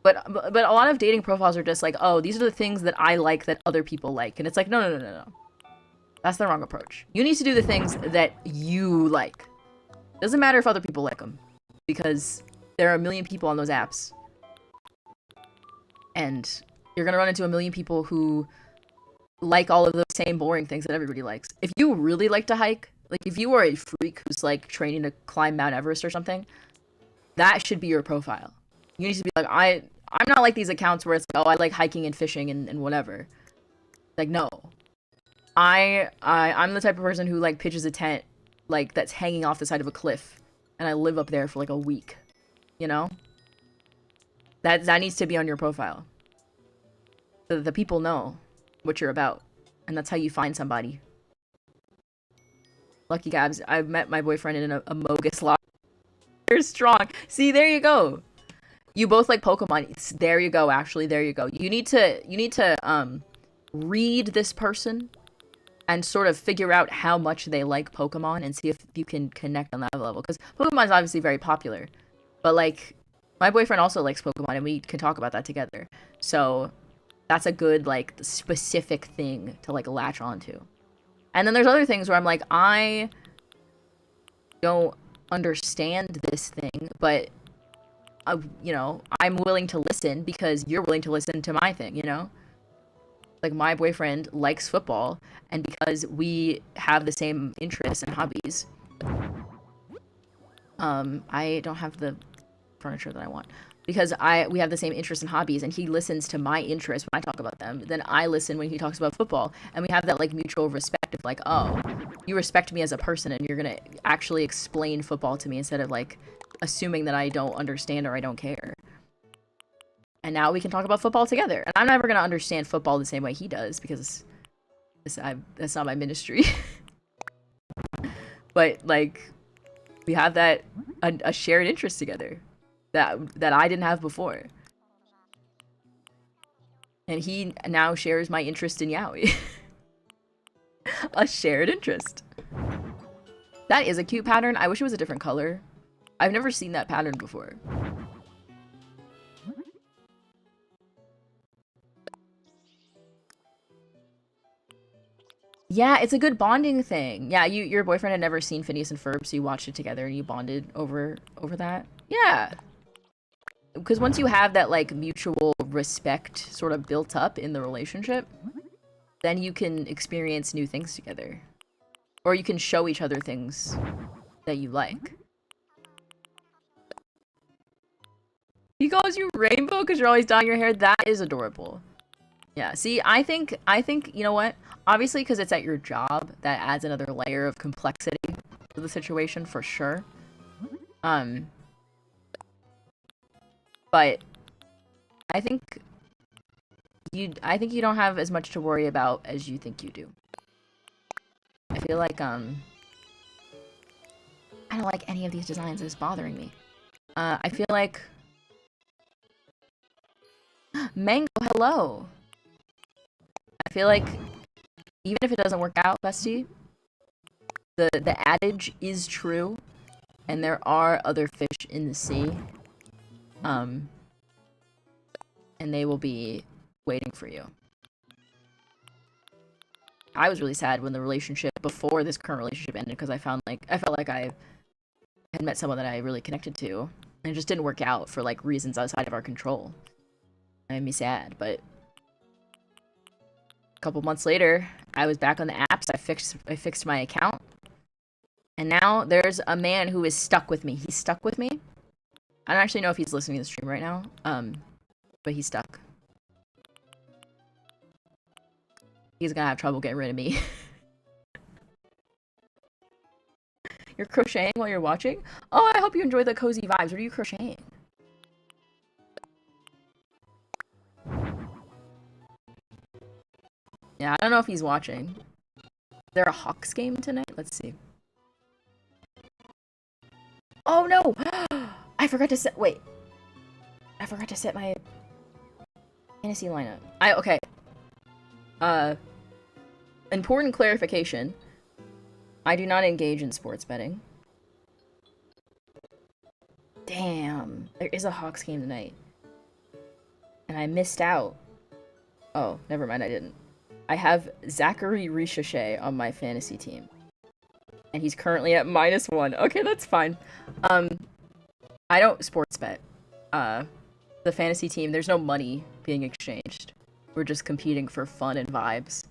But a lot of dating profiles are just like, oh, these are the things that I like that other people like. And it's like, no. That's the wrong approach. You need to do the things that you like. Doesn't matter if other people like them. Because there are a million people on those apps. And you're going to run into a million people who like all of those same boring things that everybody likes. If you really like to hike, like if you are a freak who's like training to climb Mount Everest or something, that should be your profile. You need to be like, I'm not like these accounts where it's like, oh, I like hiking and fishing and whatever. Like, no. I'm the type of person who like pitches a tent like that's hanging off the side of a cliff, and I live up there for like a week. You know? That needs to be on your profile. So that the people know what you're about. And that's how you find somebody. Lucky Gabs, I met my boyfriend in a Mogus locker. You're strong. See, there you go. You both like Pokemon. There you go, actually. There you go. You need to read this person and sort of figure out how much they like Pokemon and see if you can connect on that level. Because Pokemon is obviously very popular. But, like, my boyfriend also likes Pokemon, and we can talk about that together. So, that's a good, like, specific thing to, like, latch onto. And then there's other things where I'm like, I don't understand this thing, but you know, I'm willing to listen because you're willing to listen to my thing, you know? Like, my boyfriend likes football, and because we have the same interests and hobbies, I don't have the furniture that I want. Because we have the same interests and hobbies, and he listens to my interests when I talk about them. Then I listen when he talks about football, and we have that, like, mutual respect of, like, oh, you respect me as a person, and you're gonna actually explain football to me instead of, like, assuming that I don't understand or I don't care. And now we can talk about football together. And I'm never going to understand football the same way he does, because that's not my ministry. But, like, we have that, a shared interest together that I didn't have before. And he now shares my interest in yaoi. A shared interest. That is a cute pattern. I wish it was a different color. I've never seen that pattern before. Yeah, it's a good bonding thing. Yeah, your boyfriend had never seen Phineas and Ferb, so you watched it together and you bonded over that. Yeah. Because once you have that, like, mutual respect sort of built up in the relationship, then you can experience new things together. Or you can show each other things that you like. He calls you Rainbow because you're always dyeing your hair. That is adorable. Yeah, see, I think, you know what? Obviously, because it's at your job, that adds another layer of complexity to the situation for sure. Um, but I think I think you don't have as much to worry about as you think you do. I feel like, I don't like any of these designs. It's bothering me. I feel like, Mango, hello. I feel like even if it doesn't work out, bestie, the adage is true, and there are other fish in the sea. Um, and they will be waiting for you. I was really sad when the relationship before this current relationship ended because I felt like I had met someone that I really connected to, and it just didn't work out for like reasons outside of our control. It made me sad, but a couple months later, I was back on the apps. I fixed my account, and now there's a man who is stuck with me. He's stuck with me. I don't actually know if he's listening to the stream right now, but he's stuck. He's gonna have trouble getting rid of me. You're crocheting while you're watching? Oh, I hope you enjoy the cozy vibes. What are you crocheting? Yeah, I don't know if he's watching. Is there a Hawks game tonight? Let's see. Oh no! I forgot to set- wait. I forgot to set my fantasy lineup. Okay. Important clarification. I do not engage in sports betting. Damn. There is a Hawks game tonight. And I missed out. Oh, never mind, I didn't. I have Zachary Richechet on my fantasy team. And he's currently at -1. Okay, that's fine. I don't sports bet. The fantasy team, there's no money being exchanged. We're just competing for fun and vibes.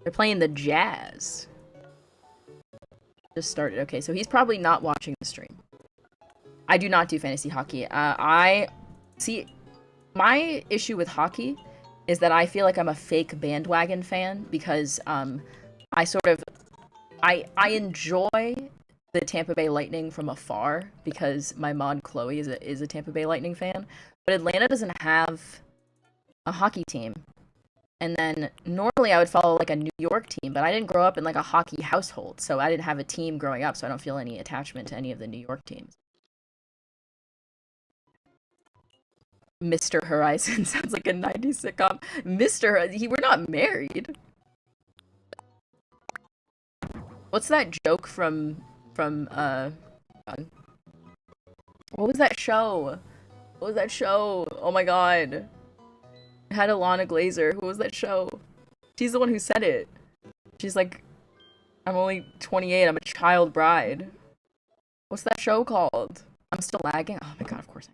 They're playing the Jazz. Just started. Okay, so he's probably not watching the stream. I do not do fantasy hockey. See, my issue with hockey is that I feel like I'm a fake bandwagon fan because I enjoy the Tampa Bay Lightning from afar because my mod Chloe is a Tampa Bay Lightning fan, but Atlanta doesn't have a hockey team. And then normally I would follow like a New York team, but I didn't grow up in like a hockey household, so I didn't have a team growing up, so I don't feel any attachment to any of the New York teams. Mr. Horizon sounds like a 90s sitcom. We're not married. What's that joke from what was that show? What was that show? Oh my god. It had Alana Glazer. Who was that show? She's the one who said it. She's like, I'm only 28, I'm a child bride. What's that show called? I'm still lagging? Oh my god, of course.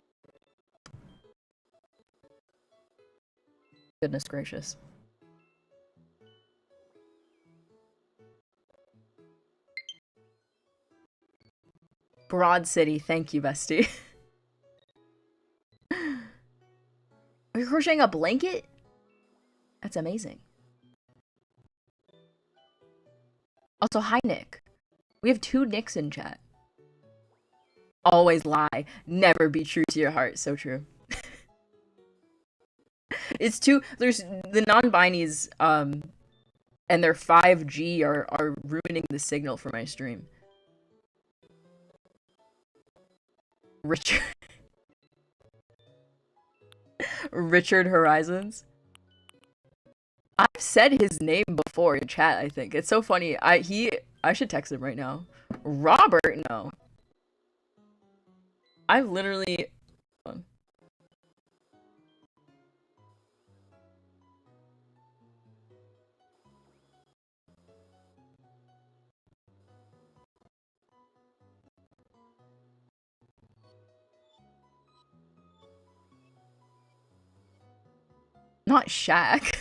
Goodness gracious. Broad City, thank you, bestie. Are you crocheting a blanket? That's amazing. Also, hi, Nick. We have 2 Nicks in chat. Always lie. Never be true to your heart. So true. It's too... There's... The non-binies, and their 5G are ruining the signal for my stream. Richard Horizons. I've said his name before in chat, I think. It's so funny. I should text him right now. Robert, no. I've literally... Not Shaq.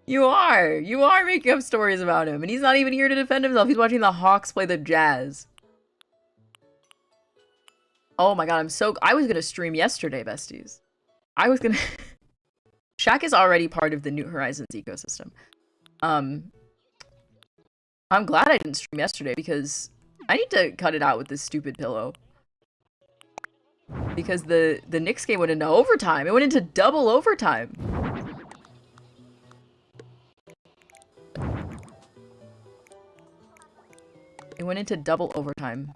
You are making up stories about him, and he's not even here to defend himself. He's watching the Hawks play the Jazz. Oh my god, I was gonna stream yesterday, besties. I was gonna... Shaq is already part of the New Horizons ecosystem. I'm glad I didn't stream yesterday because I need to cut it out with this stupid pillow. Because the Knicks game went into overtime. It went into double overtime. It went into double overtime.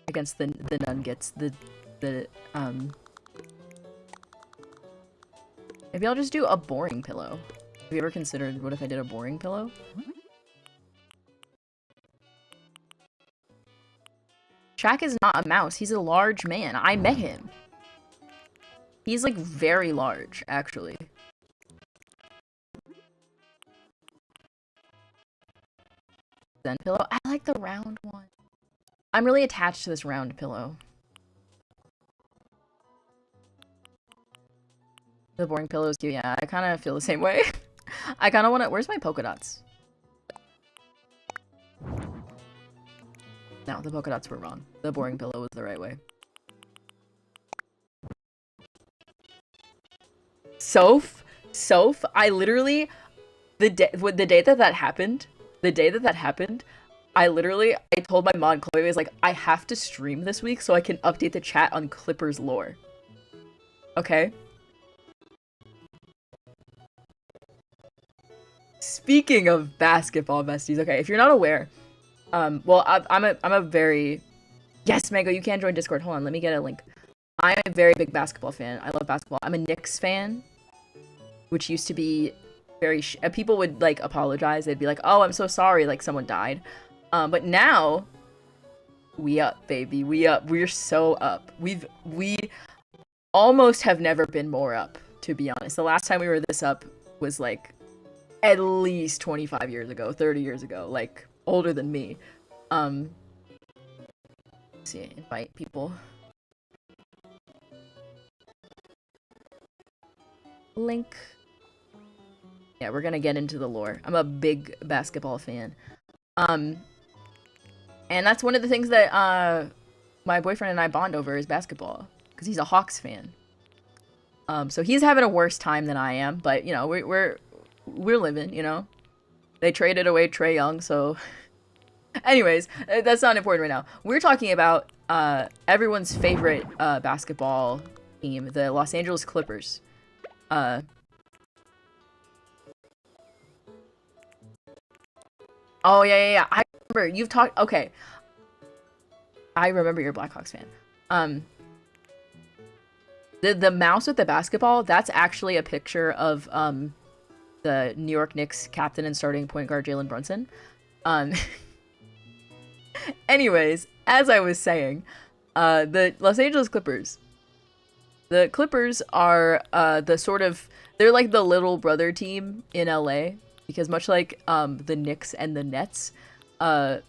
Against the Nuggets, maybe I'll just do a boring pillow. Have you ever considered what if I did a boring pillow? Shaq is not a mouse, he's a large man. I met him. He's like very large, actually. Zen pillow? I like the round one. I'm really attached to this round pillow. The boring pillow is cute. Yeah, I kind of feel the same way. I kind of want to... Where's my polka dots? No, the polka dots were wrong. The boring pillow was the right way. Soph, I literally... the day that happened, I told my mod, Chloe, I was like, I have to stream this week so I can update the chat on Clippers lore. Okay? Speaking of basketball, besties, okay, if you're not aware, well, I'm a very... Yes, Mango, you can join Discord. Hold on, let me get a link. I'm a very big basketball fan. I love basketball. I'm a Knicks fan, which used to be very... people would, like, apologize. They'd be like, oh, I'm so sorry, like, someone died. But now, we up, baby. We up. We're so up. We almost have never been more up, to be honest. The last time we were this up was, like, at least 25 years ago, 30 years ago, like, older than me. Let's see, invite people. Link. Yeah, we're gonna get into the lore. I'm a big basketball fan. And that's one of the things that, my boyfriend and I bond over is basketball. Because he's a Hawks fan. So he's having a worse time than I am, but, you know, we're living, you know? They traded away Trae Young, so... Anyways, that's not important right now. We're talking about, everyone's favorite, basketball team, the Los Angeles Clippers. Oh, yeah. I remember, you've talked... Okay. I remember you're a Blackhawks fan. The mouse with the basketball, that's actually a picture of, the New York Knicks captain and starting point guard Jalen Brunson. Anyways, as I was saying, the Los Angeles Clippers. The Clippers are, the sort of... They're like the little brother team in LA. Because much like the Knicks and the Nets, the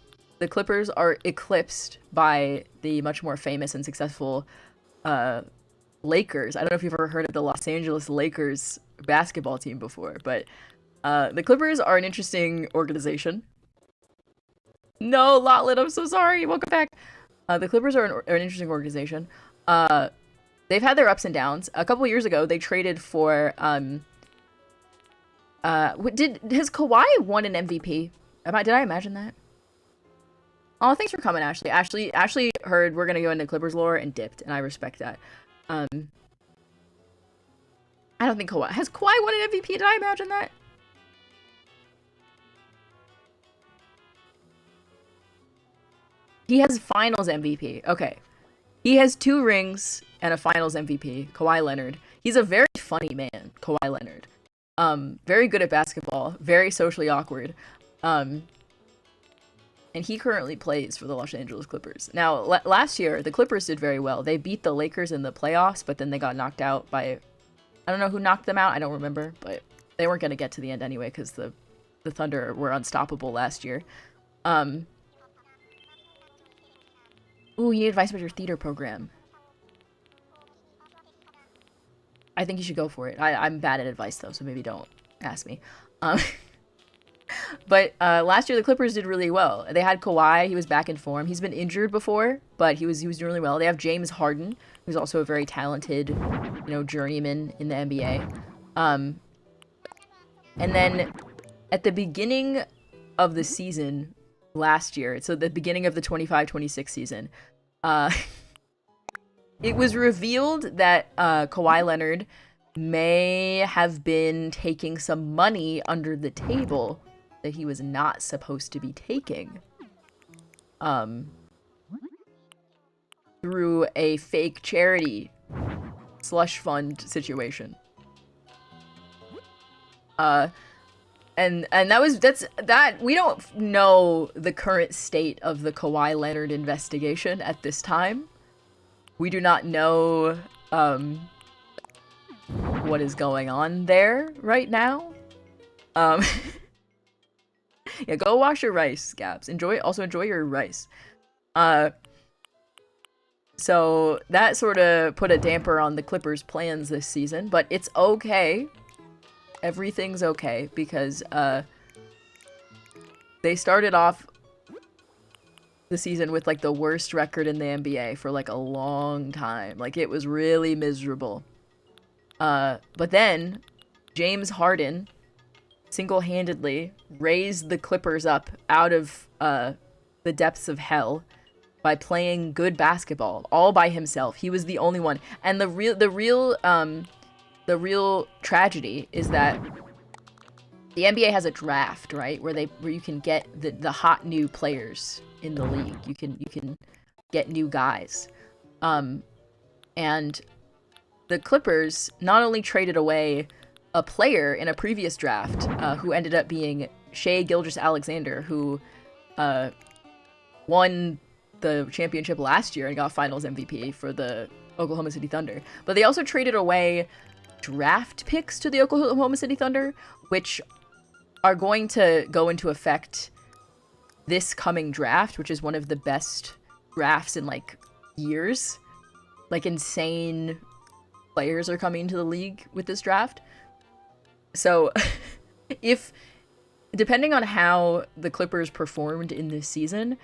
Clippers are eclipsed by the much more famous and successful Lakers. I don't know if you've ever heard of the Los Angeles Lakers basketball team before, but the Clippers are an interesting organization. No, Lotlet, I'm so sorry. Welcome back. The Clippers are an interesting organization. They've had their ups and downs. A couple years ago, they traded for... has Kawhi won an MVP? Did I imagine that? Oh, thanks for coming, Ashley. Ashley heard we're gonna go into Clippers lore and dipped, and I respect that. I don't think has Kawhi won an MVP? Did I imagine that? He has Finals MVP. Okay. He has 2 rings and a Finals MVP. Kawhi Leonard. He's a very funny man, Kawhi Leonard. Very good at basketball, very socially awkward, and he currently plays for the Los Angeles Clippers. Now, last year, the Clippers did very well. They beat the Lakers in the playoffs, but then they got knocked out by, I don't know who knocked them out, I don't remember, but they weren't going to get to the end anyway, because the Thunder were unstoppable last year. Ooh, you need advice about your theater program. I think you should go for it. I'm bad at advice though, so maybe don't ask me. But last year the Clippers did really well. They had Kawhi. He was back in form. He's been injured before, but he was doing really well. They have James Harden, who's also a very talented, journeyman in the NBA. And then at the beginning of the season last year, so the beginning of the 25-26 season, it was revealed that Kawhi Leonard may have been taking some money under the table that he was not supposed to be taking through a fake charity slush fund situation. And that we don't know the current state of the Kawhi Leonard investigation at this time. We do not know what is going on there right now. Yeah, go wash your rice, Gabs. Enjoy your rice. So that sort of put a damper on the Clippers' plans this season, but it's okay. Everything's okay because they started off the season with like the worst record in the NBA for like a long time. Like it was really miserable. But then James Harden single-handedly raised the Clippers up out of the depths of hell by playing good basketball all by himself. He was the only one. And the real tragedy is that the NBA has a draft, right? Where you can get the hot new players in the league. You can get new guys. And the Clippers not only traded away a player in a previous draft who ended up being Shai Gilgeous-Alexander, who won the championship last year and got Finals MVP for the Oklahoma City Thunder. But they also traded away draft picks to the Oklahoma City Thunder, which are going to go into effect this coming draft, which is one of the best drafts in like years. Like insane players are coming into the league with this draft. So if depending on how the Clippers performed in this season,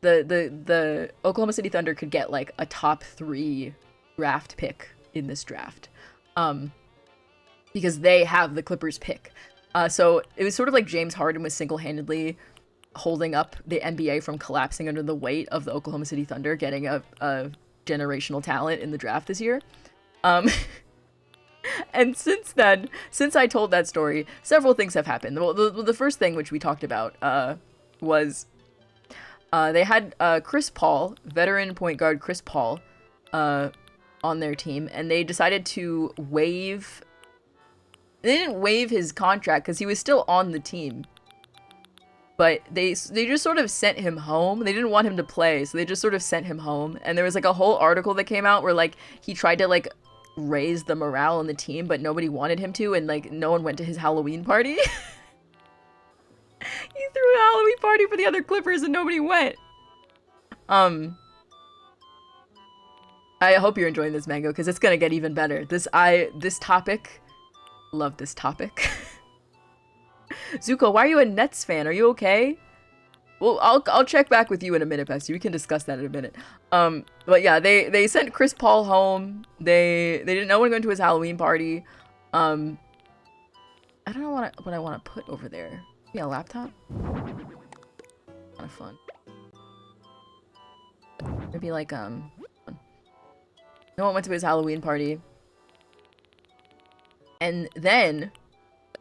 the Oklahoma City Thunder could get like a top 3 draft pick in this draft. Because they have the Clippers pick. So it was sort of like James Harden was single-handedly holding up the NBA from collapsing under the weight of the Oklahoma City Thunder getting a generational talent in the draft this year. And since I told that story, several things have happened. Well, the first thing, which we talked about, was they had Chris Paul, veteran point guard Chris Paul, on their team, and they decided to waive... They didn't waive his contract because he was still on the team. But they just sort of sent him home. They didn't want him to play, so they just sort of sent him home. And there was like a whole article that came out where like he tried to like raise the morale on the team, but nobody wanted him to, and like no one went to his Halloween party. He threw a Halloween party for the other Clippers and nobody went. I hope you're enjoying this, Mango, because it's gonna get even better. This topic, love this topic. Zuko, why are you a Nets fan? Are you okay? Well, I'll check back with you in a minute, Bessie. We can discuss that in a minute. But yeah, they sent Chris Paul home. They didn't know when going to his Halloween party. I don't know what I want to put over there. Yeah, a laptop. Kind of fun. Maybe like no one went to his Halloween party. And then,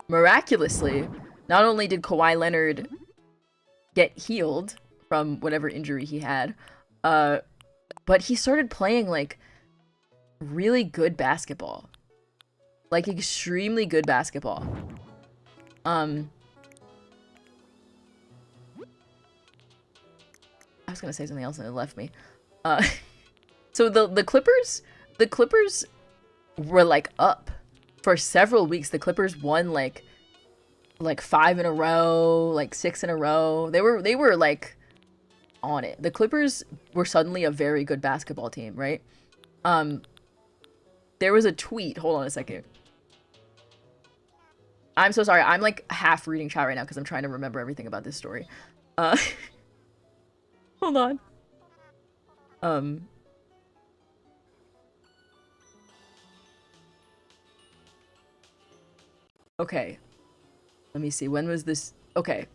miraculously, not only did Kawhi Leonard get healed from whatever injury he had, but he started playing like really good basketball. Like extremely good basketball. I was gonna say something else and it left me. So the Clippers were like up for several weeks. The Clippers won like 5 in a row, like 6 in a row. They were like on it. The The Clippers were suddenly a very good basketball team, right? The there was a tweet. Hold on a second. I'm so sorry. I'm like half reading chat right now because I'm trying to remember everything about this story. Hold on. Okay. Let me see. When was this? Okay.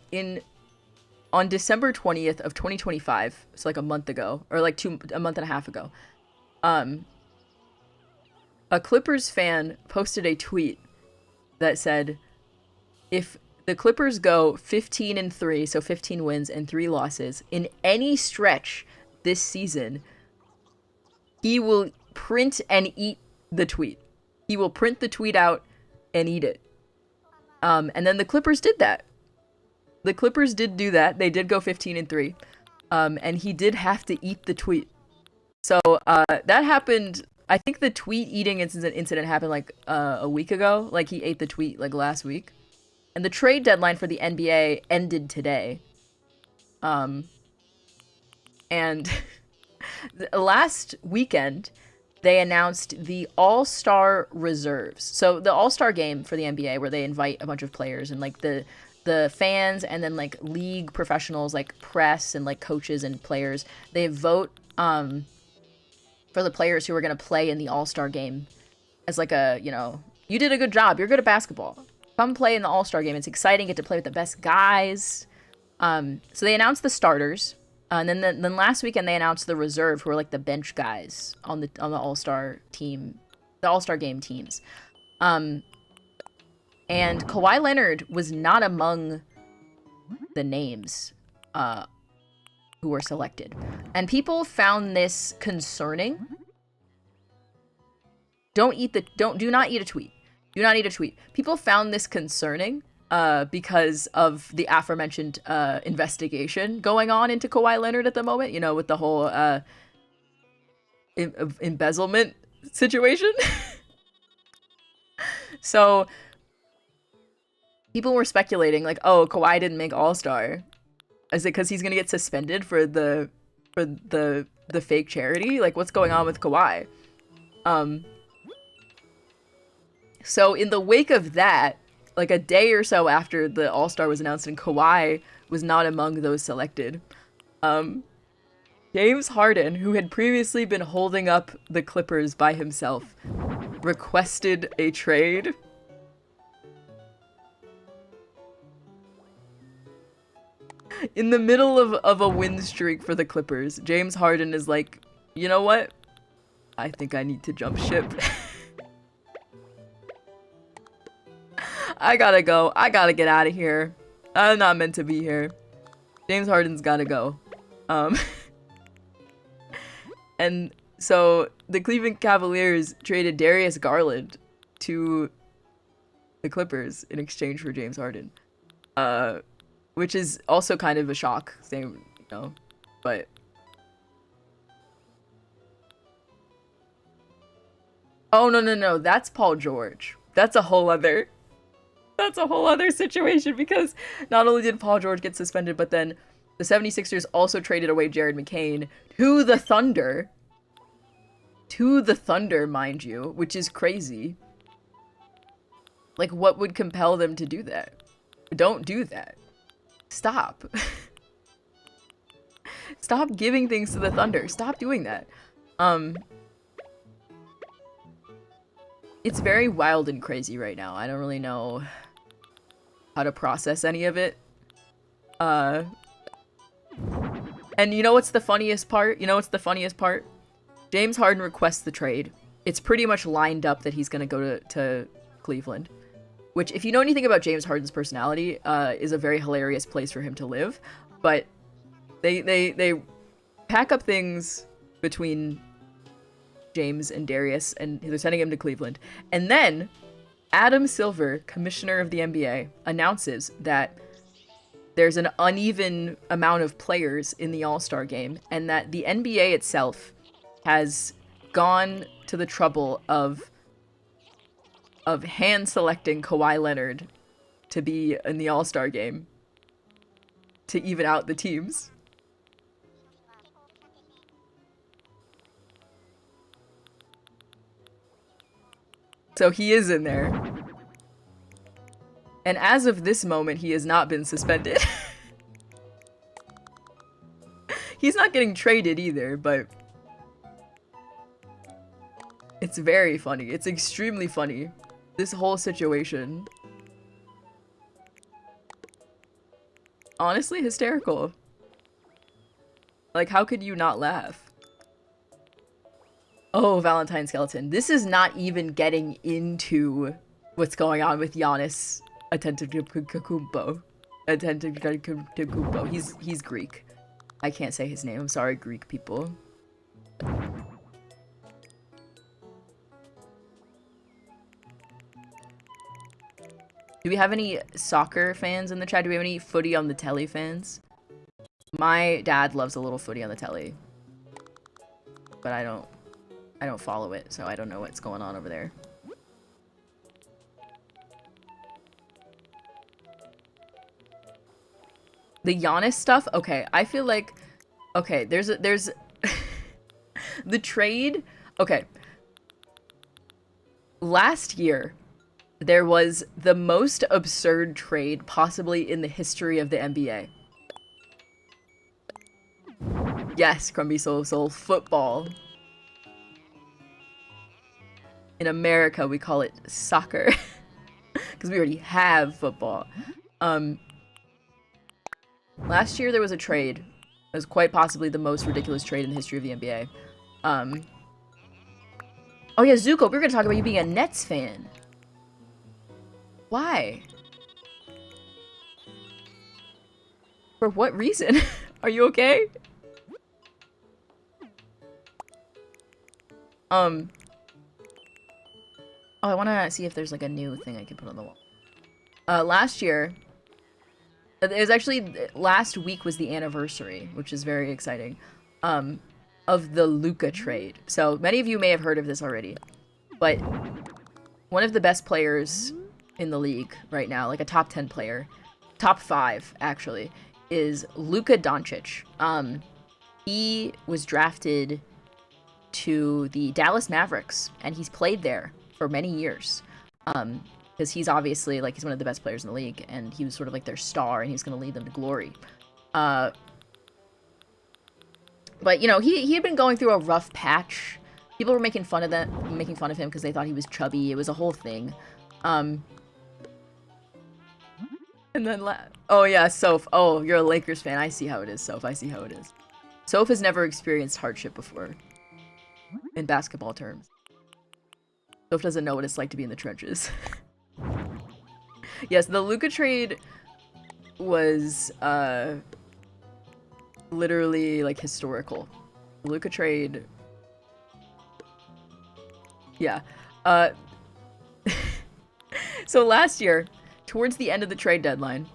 On December 20th of 2025, so like a month ago, or like a month and a half ago, a Clippers fan posted a tweet that said, if the Clippers go 15-3, so 15 wins and 3 losses in any stretch this season, he will print and eat the tweet. He will print the tweet out and eat it. And then the Clippers did that. The Clippers did do that. They did go 15-3. And he did have to eat the tweet. So that happened. I think the tweet eating incident happened like a week ago. Like he ate the tweet like last week. And the trade deadline for the NBA ended today. And last weekend, they announced the All-Star Reserves. So the All-Star game for the NBA, where they invite a bunch of players and like the fans and then like league professionals, like press and like coaches and players, they vote for the players who are going to play in the All-Star game as like a, you know, you did a good job. You're good at basketball. Come play in the All-Star game. It's exciting. Get to play with the best guys. So they announced the starters. And then last weekend they announced the reserve, who are like the bench guys on the All-Star team, the All-Star game teams. And Kawhi Leonard was not among the names who were selected. And people found this concerning. Do not eat a tweet. Do not eat a tweet. People found this concerning because of the aforementioned investigation going on into Kawhi Leonard at the moment, you know, with the whole embezzlement situation. So people were speculating like, oh, Kawhi didn't make All-Star. Is it because he's gonna get suspended for the fake charity? Like, what's going on with Kawhi? So in the wake of that, like a day or so after the All-Star was announced and Kawhi was not among those selected, James Harden, who had previously been holding up the Clippers by himself, requested a trade. In the middle of a win streak for the Clippers, James Harden is like, you know what? I think I need to jump ship. I gotta go. I gotta get out of here. I'm not meant to be here. James Harden's gotta go. And so the Cleveland Cavaliers traded Darius Garland to the Clippers in exchange for James Harden. Which is also kind of a shock, same, you know, but... Oh, no, that's Paul George. That's a whole other situation, because not only did Paul George get suspended, but then the 76ers also traded away Jared McCain to the Thunder. To the Thunder, mind you, which is crazy. Like, what would compel them to do that? Don't do that. Stop. Stop giving things to the Thunder. Stop doing that. It's very wild and crazy right now. I don't really know how to process any of it. And you know what's the funniest part? James Harden requests the trade. It's pretty much lined up that he's gonna go to Cleveland. Which, if you know anything about James Harden's personality, is a very hilarious place for him to live. But they pack up things between James and Darius, and they're sending him to Cleveland. And then Adam Silver, commissioner of the NBA, announces that there's an uneven amount of players in the All-Star game, and that the NBA itself has gone to the trouble of hand-selecting Kawhi Leonard to be in the All-Star game to even out the teams. So he is in there. And as of this moment, he has not been suspended. He's not getting traded either, but it's very funny. It's extremely funny. This whole situation. Honestly, hysterical. Like, how could you not laugh? Oh, Valentine Skeleton. This is not even getting into what's going on with Giannis Antetokounmpo. He's Greek. I can't say his name. I'm sorry, Greek people. Do we have any soccer fans in the chat? Do we have any footy on the telly fans? My dad loves a little footy on the telly. But I don't follow it, so I don't know what's going on over there. The Giannis stuff? Okay, I feel like... Okay, there's... the trade... Okay. Last year, there was the most absurd trade possibly in the history of the NBA. Yes, Crumby Soul, football. In America, we call it soccer. Because we already have football. Last year, there was a trade. It was quite possibly the most ridiculous trade in the history of the NBA. Oh yeah, Zuko, we were going to talk about you being a Nets fan. Why? For what reason? Are you okay? Oh, I want to see if there's like a new thing I can put on the wall. Last year, it was actually, last week was the anniversary, which is very exciting, of the Luka trade. So many of you may have heard of this already, but one of the best players in the league right now, like a top 10 player, top 5 actually, is Luka Doncic. He was drafted to the Dallas Mavericks, and he's played there for many years. Because he's obviously, like, he's one of the best players in the league, and he was sort of like their star, and he's going to lead them to glory. But, you know, he had been going through a rough patch. People were making fun of him because they thought he was chubby. It was a whole thing. And then, oh yeah, Soph. Oh, you're a Lakers fan. I see how it is, Soph. I see how it is. Soph has never experienced hardship before. In basketball terms. Soph doesn't know what it's like to be in the trenches. Yes, the Luka trade was, literally, like, historical. The Luka trade... Yeah. So last year, towards the end of the trade deadline,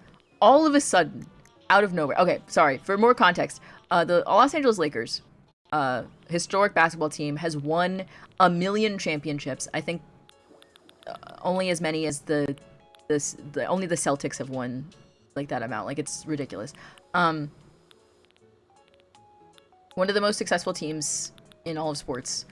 all of a sudden, out of nowhere... Okay, sorry, for more context, the Los Angeles Lakers, historic basketball team, has won 1 million championships. I think only as many as only the Celtics have won like that amount. Like, it's ridiculous. One of the most successful teams in all of sports.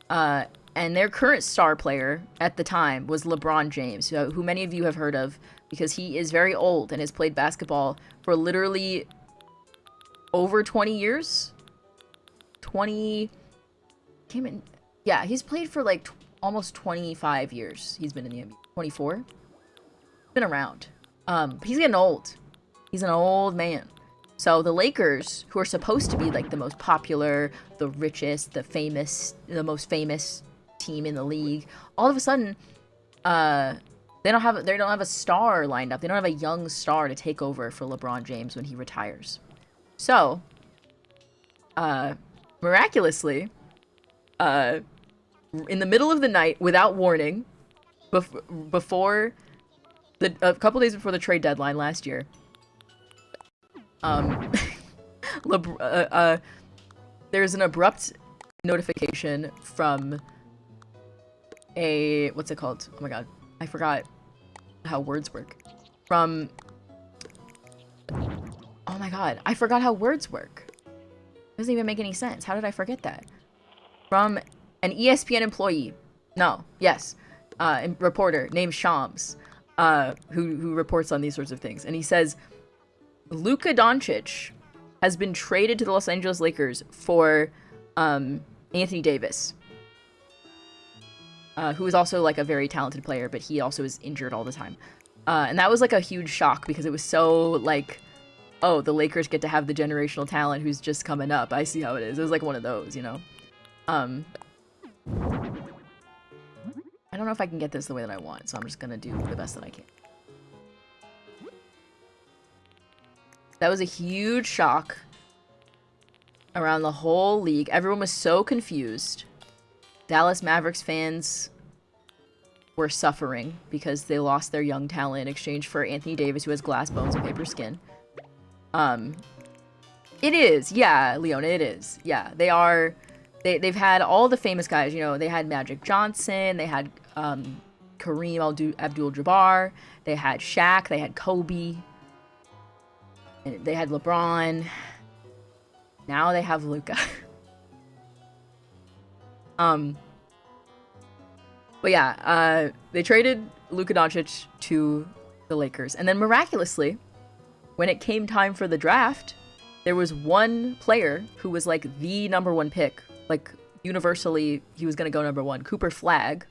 And their current star player at the time was LeBron James, who many of you have heard of because he is very old and has played basketball for literally over 20 years. 20... Came in... Yeah, he's played for like almost 25 years. He's been in the NBA. 24? Been around. He's getting old. He's an old man. So the Lakers, who are supposed to be like the most popular, the richest, the most famous team in the league, all of a sudden, they don't have a star lined up. They don't have a young star to take over for LeBron James when he retires. So, miraculously, in the middle of the night, without warning, before a couple days before the trade deadline last year, there's an abrupt notification from a, what's it called? Oh my god, I forgot how words work. Oh my god, I forgot how words work. It doesn't even make any sense. How did I forget that? From an ESPN employee. No, yes. reporter named Shams, who reports on these sorts of things, and he says Luka Doncic has been traded to the Los Angeles Lakers for Anthony Davis, who is also like a very talented player, but he also is injured all the time. And that was like a huge shock because it was so like, oh, the Lakers get to have the generational talent who's just coming up. I see how it is. It was like one of those, you know? I don't know if I can get this the way that I want, so I'm just gonna do the best that I can. That was a huge shock around the whole league. Everyone was so confused. Dallas Mavericks fans were suffering because they lost their young talent in exchange for Anthony Davis, who has glass bones and paper skin. It is, yeah, Leona, it is. Yeah, they are. They've had all the famous guys, you know, they had Magic Johnson, they had Kareem Abdul-Jabbar, they had Shaq, they had Kobe, and they had LeBron. Now they have Luka. But yeah, they traded Luka Doncic to the Lakers. And then miraculously, when it came time for the draft, there was one player who was like the #1 pick. Like, universally, he was going to go #1, Cooper Flagg.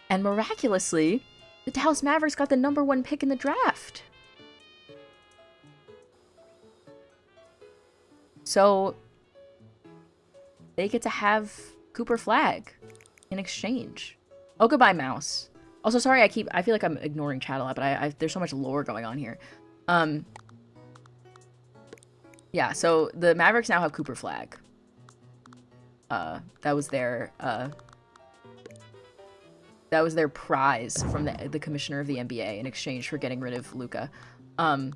And miraculously, the Dallas Mavericks got the #1 pick in the draft. So, they get to have Cooper Flagg in exchange. Oh, goodbye, mouse. Also, sorry, I feel like I'm ignoring chat a lot, but there's so much lore going on here. Yeah, so the Mavericks now have Cooper Flagg. That was their prize from the commissioner of the NBA in exchange for getting rid of Luka. I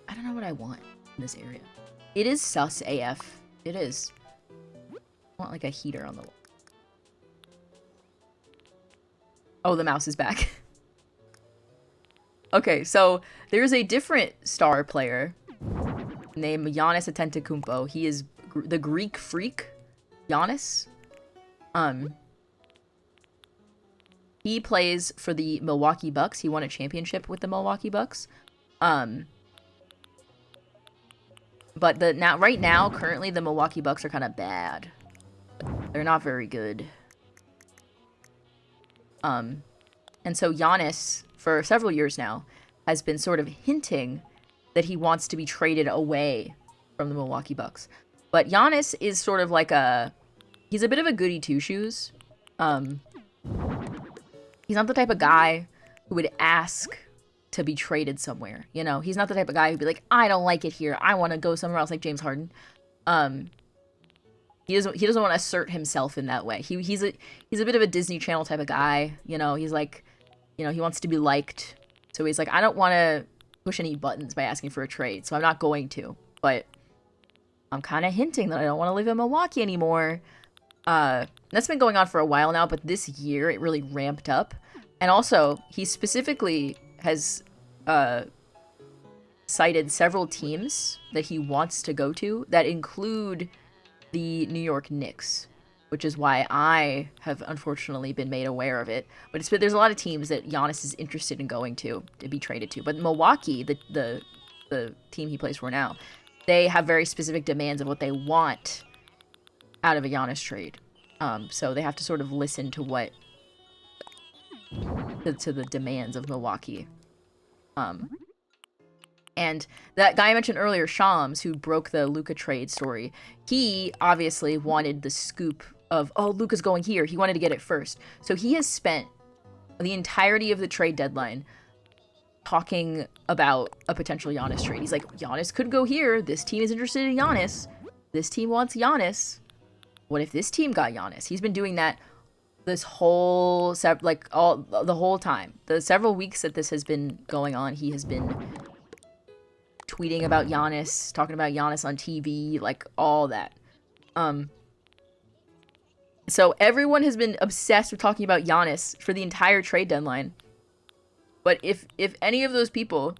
don't know what I want in this area. It is sus AF. It is. I want like a heater on the wall. Oh, the mouse is back. Okay, so there's a different star player named Giannis Antetokounmpo. He is the Greek freak, Giannis. He plays for the Milwaukee Bucks. He won a championship with the Milwaukee Bucks. But right now, currently, the Milwaukee Bucks are kind of bad. They're not very good. And so Giannis, for several years now, has been sort of hinting that he wants to be traded away from the Milwaukee Bucks. But Giannis is sort of like he's a bit of a goody two-shoes. He's not the type of guy who would ask to be traded somewhere. You know, he's not the type of guy who'd be like, I don't like it here, I want to go somewhere else, like James Harden. He doesn't want to assert himself in that way. He's a bit of a Disney Channel type of guy. You know, he's like, you know, he wants to be liked. So he's like, I don't want to push any buttons by asking for a trade, so I'm not going to. But I'm kind of hinting that I don't want to live in Milwaukee anymore. That's been going on for a while now, but this year it really ramped up. And also, he specifically has cited several teams that he wants to go to that include the New York Knicks, which is why I have unfortunately been made aware of it. But there's a lot of teams that Giannis is interested in going to be traded to. But Milwaukee, the team he plays for now, they have very specific demands of what they want out of a Giannis trade. So they have to sort of listen to the demands of Milwaukee. And that guy I mentioned earlier, Shams, who broke the Luka trade story, he obviously wanted the scoop of, oh, Luka's going here. He wanted to get it first. So he has spent the entirety of the trade deadline talking about a potential Giannis trade. He's like, Giannis could go here. This team is interested in Giannis. This team wants Giannis. What if this team got Giannis? He's been doing that this whole, the whole time. The several weeks that this has been going on, he has been tweeting about Giannis, talking about Giannis on TV, like all that. So everyone has been obsessed with talking about Giannis for the entire trade deadline. But if any of those people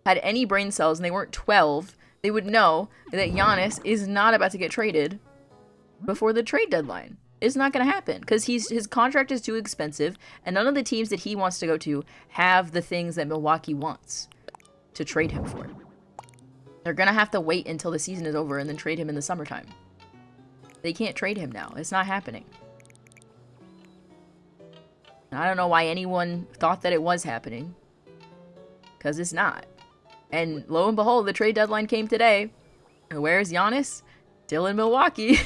had any brain cells and they weren't 12, they would know that Giannis is not about to get traded before the trade deadline. It's not going to happen because his contract is too expensive, and none of the teams that he wants to go to have the things that Milwaukee wants to trade him for. They're going to have to wait until the season is over and then trade him in the summertime. They can't trade him now. It's not happening. And I don't know why anyone thought that it was happening. Because it's not. And lo and behold, the trade deadline came today. And where's Giannis? Still in Milwaukee.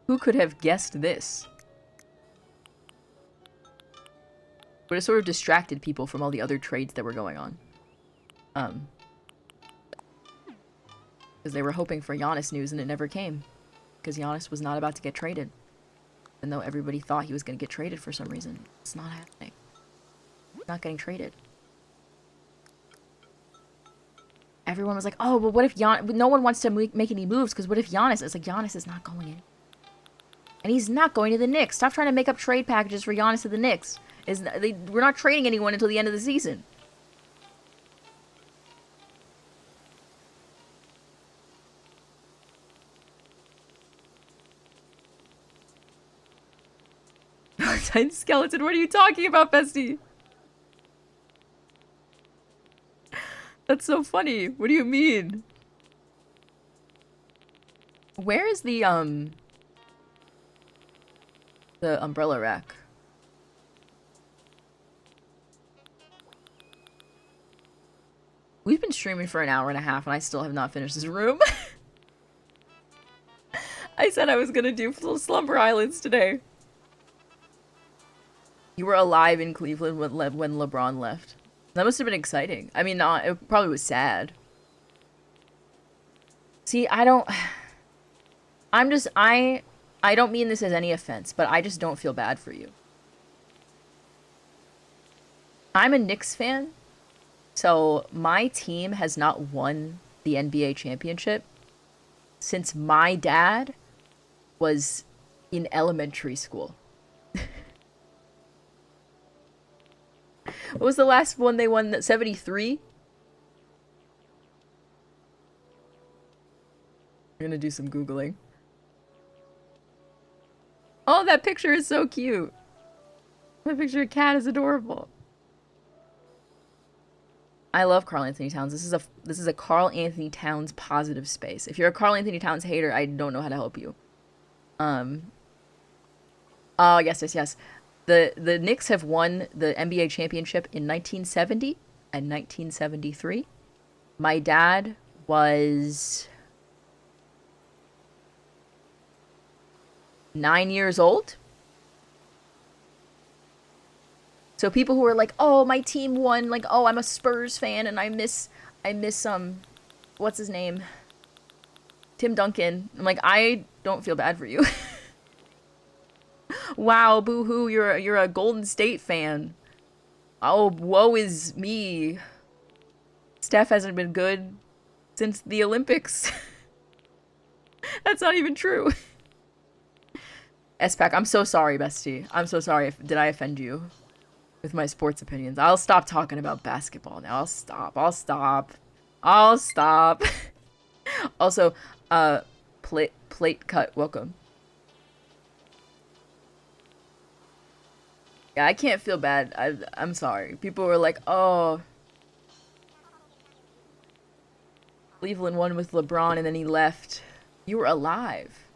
Who could have guessed this? But it sort of distracted people from all the other trades that were going on. Because they were hoping for Giannis news and it never came. Because Giannis was not about to get traded. Even though everybody thought he was going to get traded for some reason. It's not happening. He's not getting traded. Everyone was like, oh, but what if Giannis... No one wants to make any moves because what if Giannis... It's like, Giannis is not going in. And he's not going to the Knicks. Stop trying to make up trade packages for Giannis to the Knicks. We're not trading anyone until the end of the season. Tiny skeleton, what are you talking about, bestie? That's so funny. What do you mean? Where is the umbrella rack? We've been streaming for an hour and a half and I still have not finished this room. I said I was gonna do Slumber Islands today. You were alive in Cleveland when LeBron left. That must have been exciting. I mean, it probably was sad. See, I don't mean this as any offense, but I just don't feel bad for you. I'm a Knicks fan, so my team has not won the NBA championship since my dad was in elementary school. What was the last one they won? 73? I'm gonna do some Googling. Oh, that picture is so cute. That picture of cat is adorable. I love Karl Anthony Towns. This is a Karl Anthony Towns positive space. If you're a Karl Anthony Towns hater, I don't know how to help you. Oh, yes. The Knicks have won the NBA championship in 1970 and 1973. My dad was 9 years old. So people who are like, oh, my team won, like, oh, I'm a Spurs fan and I miss what's his name? Tim Duncan. I'm like, I don't feel bad for you. Wow, boo-hoo, you're a Golden State fan. Oh, woe is me. Steph hasn't been good since the Olympics. That's not even true. S-Pack, I'm so sorry, bestie. I'm so sorry. Did I offend you with my sports opinions? I'll stop talking about basketball now. I'll stop. Also, plate cut, welcome. Yeah, I can't feel bad. I'm sorry. People were like, oh, Cleveland won with LeBron and then he left. You were alive.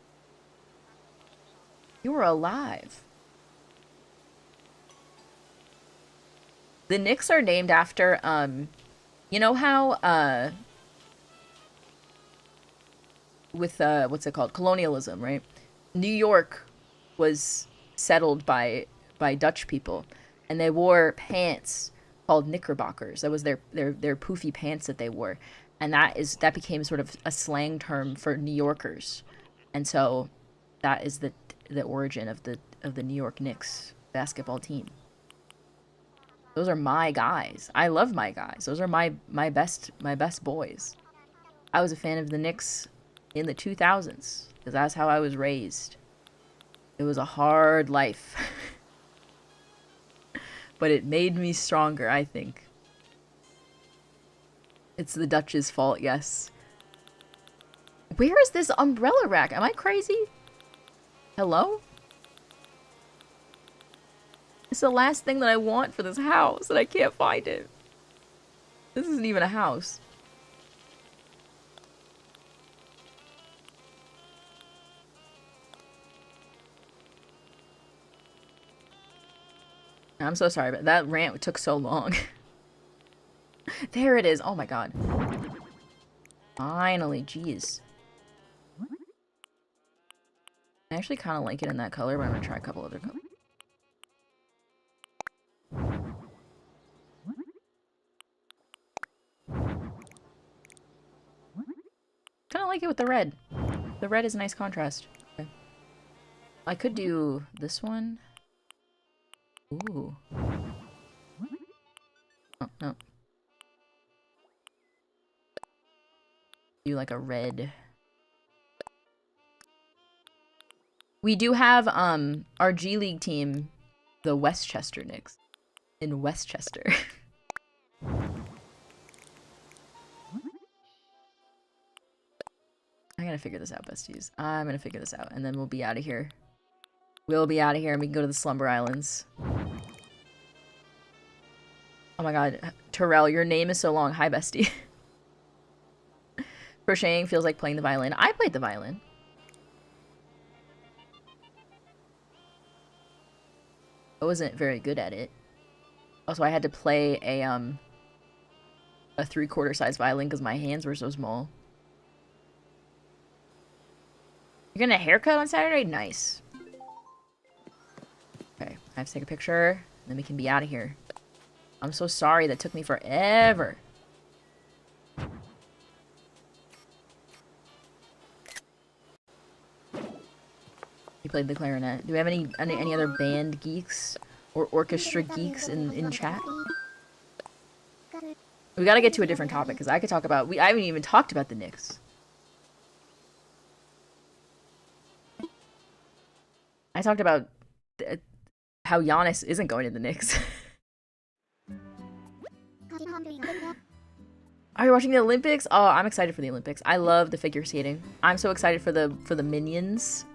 You were alive. The Knicks are named after, you know how, with, what's it called? Colonialism, right? New York was settled by Dutch people, and they wore pants called knickerbockers. That was their poofy pants that they wore, and that became sort of a slang term for New Yorkers, and so that is the origin of the New York Knicks basketball team. Those are my guys. I love my guys. Those are my best boys. I was a fan of the Knicks in the 2000s because that's how I was raised. It was a hard life. But it made me stronger, I think. It's the Dutch's fault, yes. Where is this umbrella rack? Am I crazy? Hello? It's the last thing that I want for this house, and I can't find it. This isn't even a house. I'm so sorry, but that rant took so long. There it is. Oh my god. Finally, jeez. I actually kind of like it in that color, but I'm gonna try a couple other colors. Kind of like it with the red. The red is a nice contrast. Okay. I could do this one. Ooh. Oh, no. Do like a red. We do have, our G League team, the Westchester Knicks. In Westchester. I gotta figure this out, besties. I'm gonna figure this out, and then we'll be out of here. We'll be out of here, and we can go to the Slumber Islands. Oh my god. Terrell, your name is so long. Hi, bestie. Crocheting feels like playing the violin. I played the violin. I wasn't very good at it. Also, I had to play a 3/4 size violin because my hands were so small. You're getting a haircut on Saturday? Nice. Okay, I have to take a picture, and then we can be out of here. I'm so sorry, that took me forever. You played the clarinet. Do we have any other band geeks or orchestra geeks in chat? We gotta get to a different topic, because I could talk about... I haven't even talked about the Knicks. I talked about how Giannis isn't going to the Knicks. Are you watching the Olympics? Oh, I'm excited for the Olympics. I love the figure skating. I'm so excited for the Minions.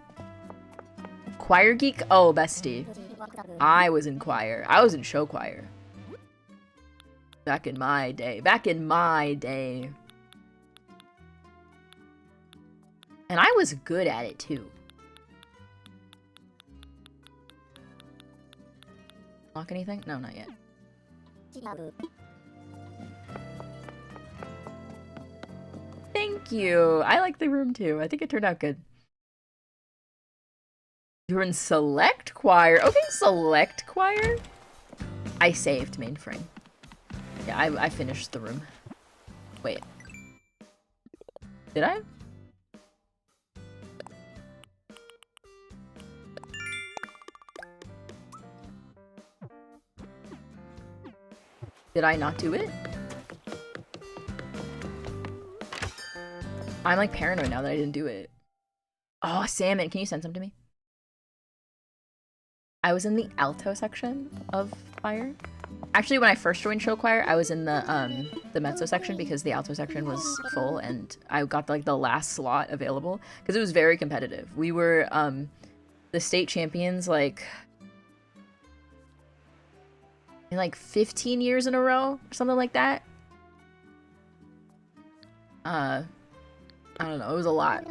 Choir geek? Oh, bestie. I was in choir. I was in show choir. Back in my day. Back in my day. And I was good at it too. Lock anything? No, not yet. Thank you. I like the room too. I think it turned out good. You're in select choir. Okay, select choir. I saved mainframe. Yeah, I finished the room. Wait. Did I? Did I not do it? I'm like paranoid now that I didn't do it. Oh, salmon. Can you send some to me? I was in the alto section of choir. Actually, when I first joined show choir, I was in the mezzo section because the alto section was full, and I got like the last slot available because it was very competitive. We were the state champions like in like 15 years in a row or something like that. I don't know. It was a lot.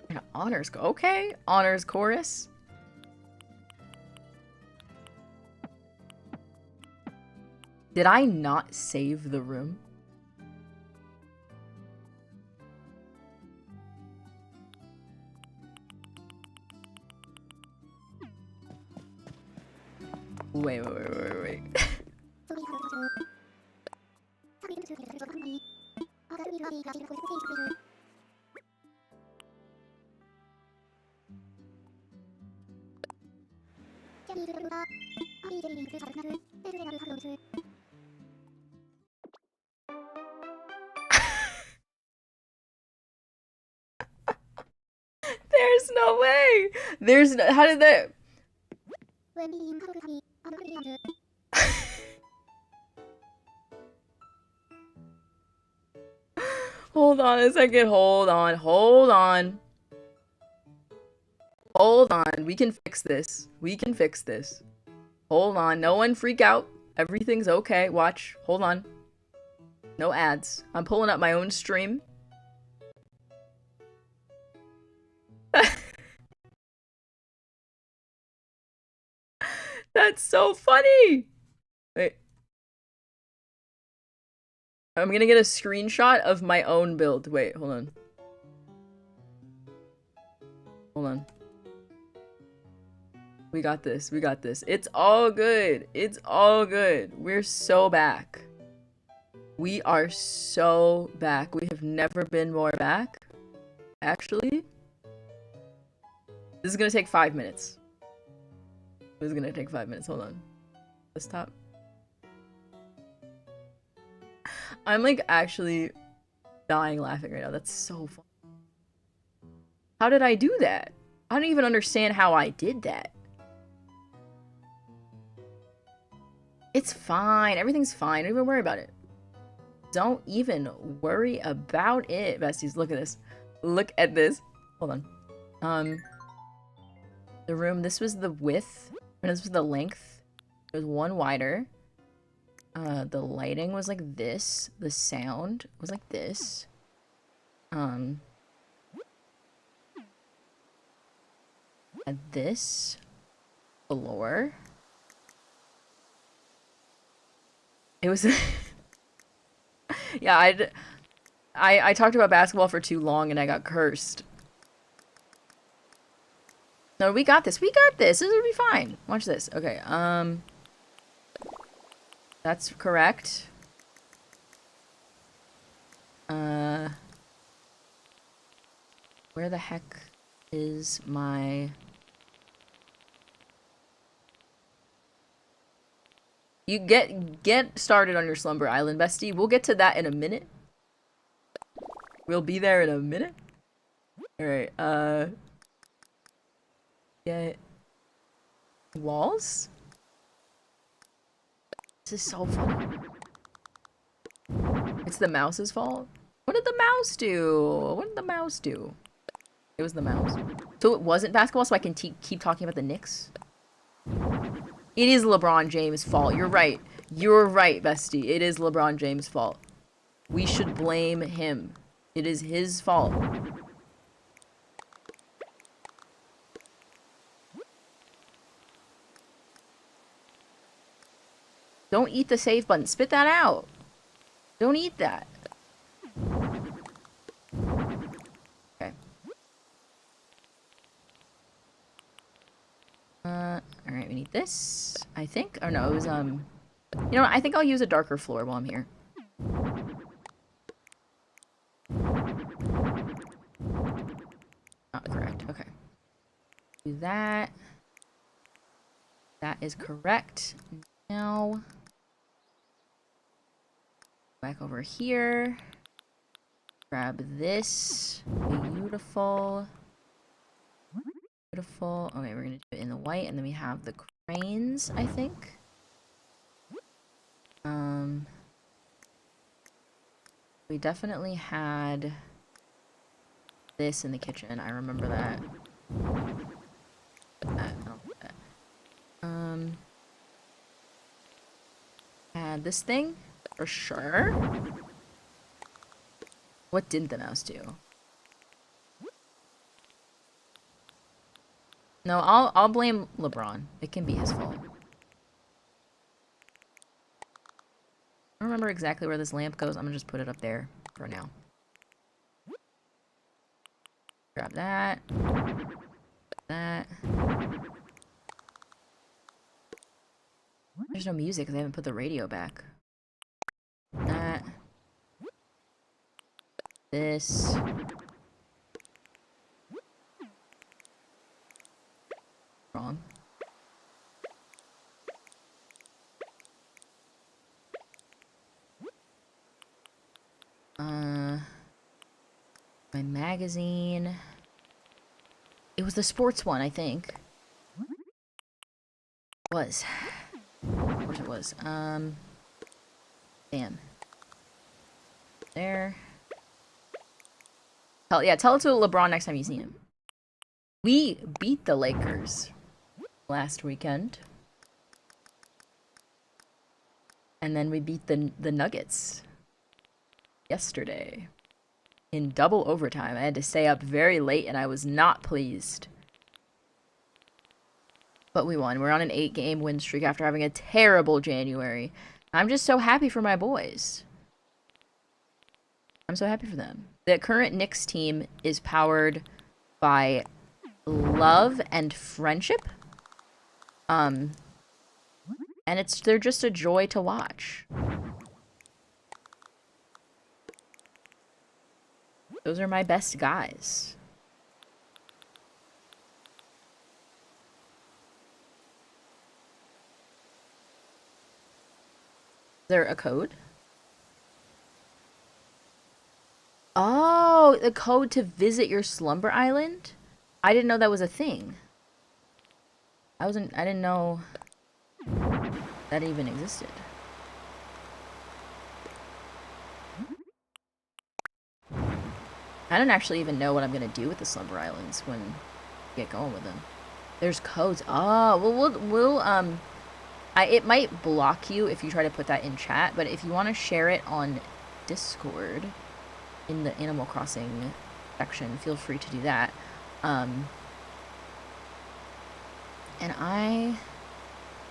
And honors, okay. Honors chorus. Did I not save the room? Wait. There's no way. There's no, how did that? Hold on a second. Hold on. Hold on. Hold on. We can fix this. We can fix this. Hold on. No one freak out. Everything's okay. Watch. Hold on. No ads. I'm pulling up my own stream. That's so funny. Wait. I'm gonna get a screenshot of my own build. Wait, hold on. Hold on. We got this. We got this. It's all good. It's all good. We're so back. We are so back. We have never been more back. Actually, this is gonna take 5 minutes. This is gonna take 5 minutes. Hold on. Desktop. I'm like actually dying laughing right now. That's so fun. How did I do that? I don't even understand how I did that. It's fine. Everything's fine. Don't even worry about it. Don't even worry about it, besties. Look at this. Look at this. Hold on. The room, this was the width, and this was the length. It was one wider. The lighting was like this. The sound was like this. And this floor. It was yeah, I talked about basketball for too long and I got cursed. No, we got this. We got this. This will be fine. Watch this. Okay, that's correct. Where the heck is my... You get started on your Slumber Island, bestie. We'll get to that in a minute. We'll be there in a minute. Alright, get walls? This is so fun. It's the mouse's fault? What did the mouse do? What did the mouse do? It was the mouse. So it wasn't basketball, so I can keep talking about the Knicks? It is LeBron James' fault. You're right. You're right, bestie. It is LeBron James' fault. We should blame him. It is his fault. Don't eat the save button. Spit that out. Don't eat that. Okay. Alright, we need this, I think. Or no, it was, you know what? I think I'll use a darker floor while I'm here. Not correct. Okay. Do that. That is correct. Now, back over here. Grab this. Beautiful. Beautiful. Okay, we're gonna do it in the white, and then we have the cranes, I think. We definitely had this in the kitchen. I remember that. Had this thing for sure. What didn't the mouse do? No, I'll blame LeBron. It can be his fault. I don't remember exactly where this lamp goes. I'm gonna just put it up there for now. Grab that. That. There's no music because I haven't put the radio back. That. This. Wrong. My magazine. It was the sports one, I think. Was. Of course it was. Bam. There. Tell it to LeBron next time you see him. We beat the Lakers last weekend. And then we beat the Nuggets yesterday in double overtime. I had to stay up very late and I was not pleased. But we won. We're on an 8-game win streak after having a terrible January. I'm just so happy for my boys. I'm so happy for them. The current Knicks team is powered by love and friendship. And they're just a joy to watch. Those are my best guys. Is there a code? Oh, the code to visit your Slumber Island? I didn't know that was a thing. I didn't know that even existed. I don't actually even know what I'm gonna do with the Slumber Islands when we get going with them. There's codes. Oh, well, it might block you if you try to put that in chat, but if you want to share it on Discord in the Animal Crossing section, feel free to do that. And I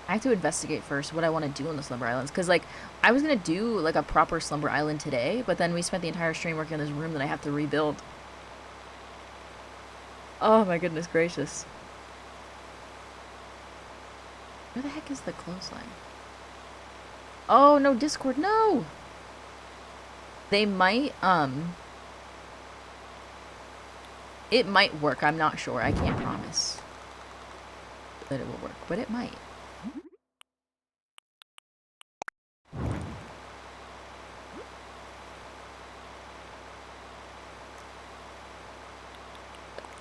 have to investigate first what I want to do on the Slumber Islands, because, like, I was going to do, like, a proper Slumber Island today, but then we spent the entire stream working on this room that I have to rebuild. Oh my goodness gracious. Where the heck is the clothesline? Oh, no, Discord, no! They might, it might work, I'm not sure, I can't promise that it will work, but it might.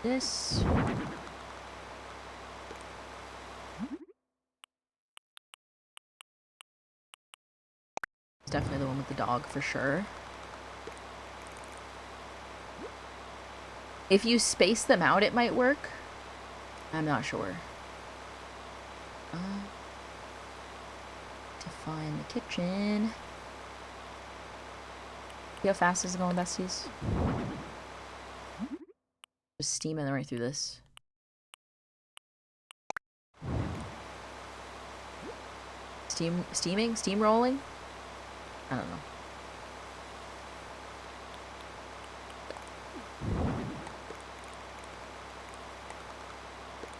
This. It's definitely the one with the dog for sure. If you space them out, it might work. I'm not sure. To find the kitchen. See how fast is it going, besties? Just steaming right through this. Steamrolling? I don't know.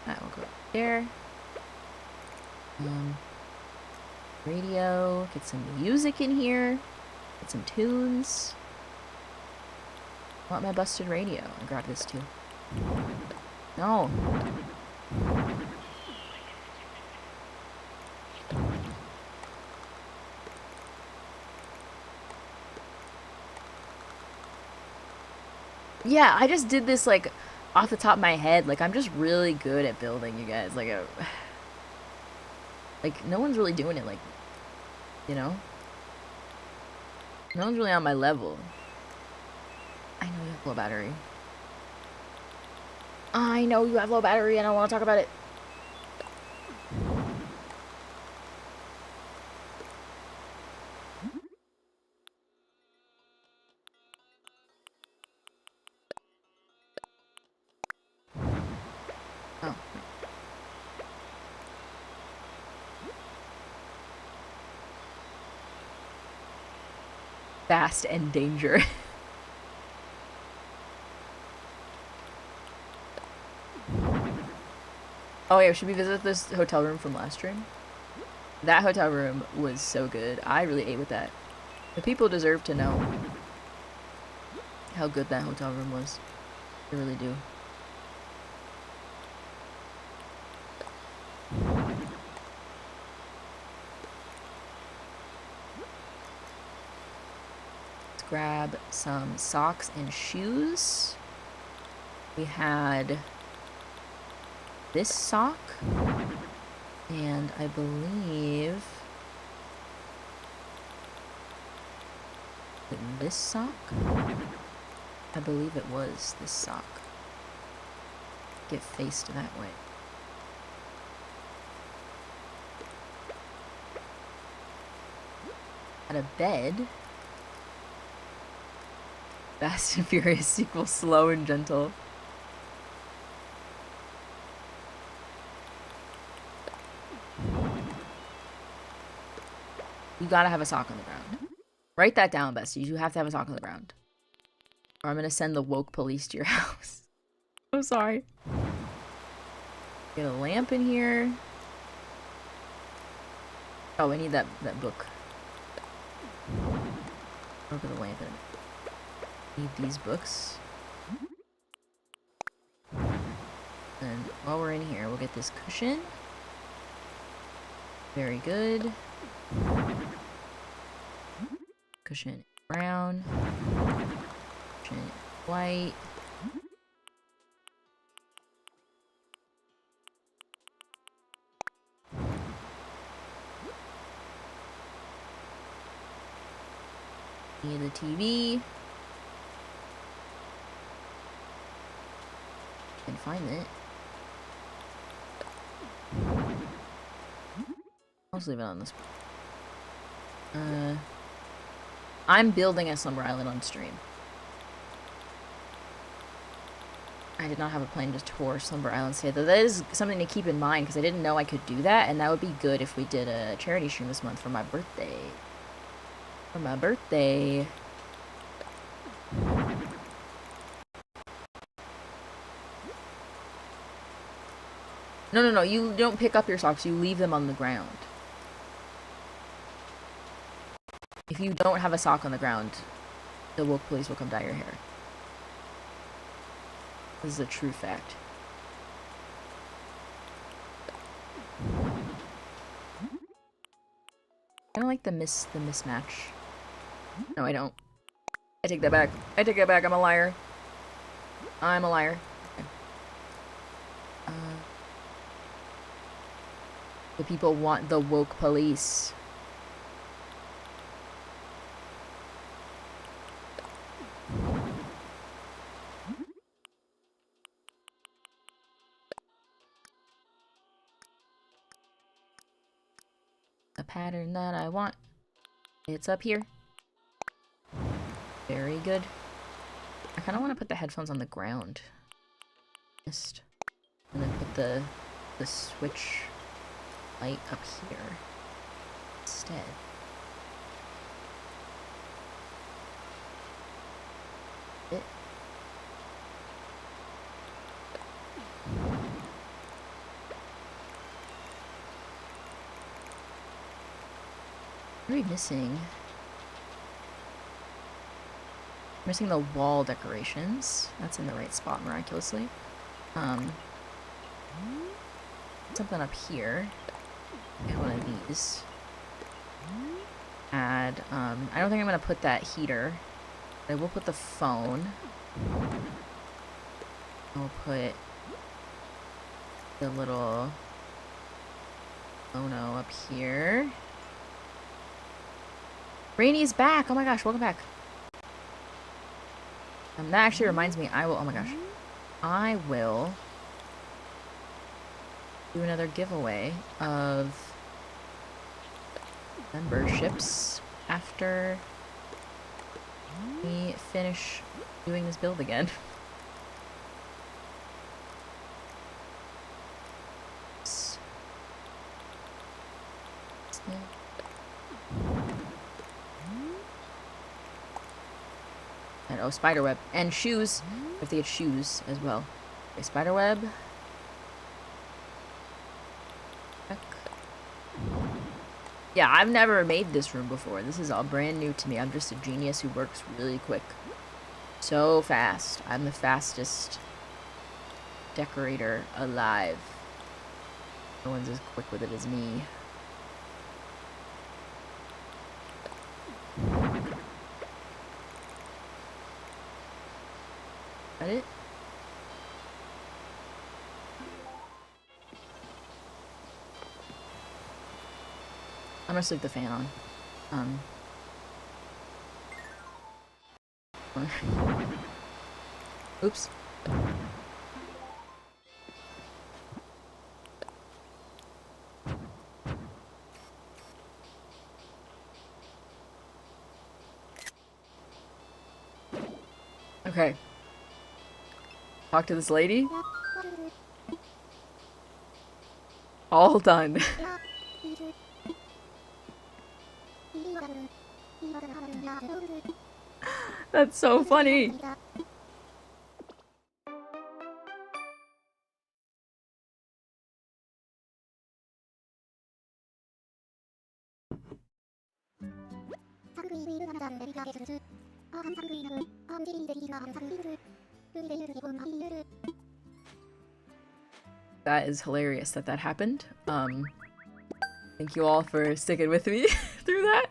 Alright, we'll go up there. Radio, get some music in here. Get some tunes. I want my busted radio. I grabbed this too. No. Yeah, I just did this, like, off the top of my head. Like, I'm just really good at building, you guys. Like, like, no one's really doing it, like, you know? No one's really on my level. I know you have low battery. I know you have low battery and I don't want to talk about it. Oh. Fast and danger. Oh yeah, should we visit this hotel room from last stream? That hotel room was so good. I really ate with that. The people deserve to know how good that hotel room was. They really do. Let's grab some socks and shoes. We had this sock, and I believe this sock. I believe it was this sock. Get faced that way. At a bed. Fast and Furious sequel, slow and gentle. You gotta have a sock on the ground. Write that down, besties. You have to have a sock on the ground. Or I'm gonna send the woke police to your house. I'm sorry. Get a lamp in here. Oh, I need that book. I'll put the lamp in. Need these books. And while we're in here, we'll get this cushion. Very good. Cushion brown. Cushion white. Need the TV. Can find it. I'll just leave it on this. I'm building a Slumber Island on stream. I did not have a plan to tour Slumber Island today, though that is something to keep in mind because I didn't know I could do that, and that would be good if we did a charity stream this month for my birthday. For my birthday. No, you don't pick up your socks, you leave them on the ground. If you don't have a sock on the ground, the woke police will come dye your hair. This is a true fact. I don't like the mismatch. No, I don't. I take that back. I take that back. I'm a liar. I'm a liar. Okay. The people want the woke police. A pattern that I want. It's up here. Very good. I kind of want to put the headphones on the ground. Just. And then put the switch light up here instead. It. What are we missing? Missing the wall decorations. That's in the right spot, miraculously. Something up here. Get one of these. Add, I don't think I'm gonna put that heater. I will put the phone. I'll put the little phono up here. Rainy's back! Oh my gosh, welcome back. That actually reminds me, oh my gosh. I will do another giveaway of memberships after we finish doing this build again. And oh, spiderweb. And shoes. If they get shoes as well. Okay, spiderweb. Yeah, I've never made this room before. This is all brand new to me. I'm just a genius who works really quick. So fast. I'm the fastest decorator alive. No one's as quick with it as me. That it? I'm gonna sleep the fan on. Oops. Okay. Talk to this lady. All done. That's so funny. That is hilarious that that happened. Thank you all for sticking with me through that.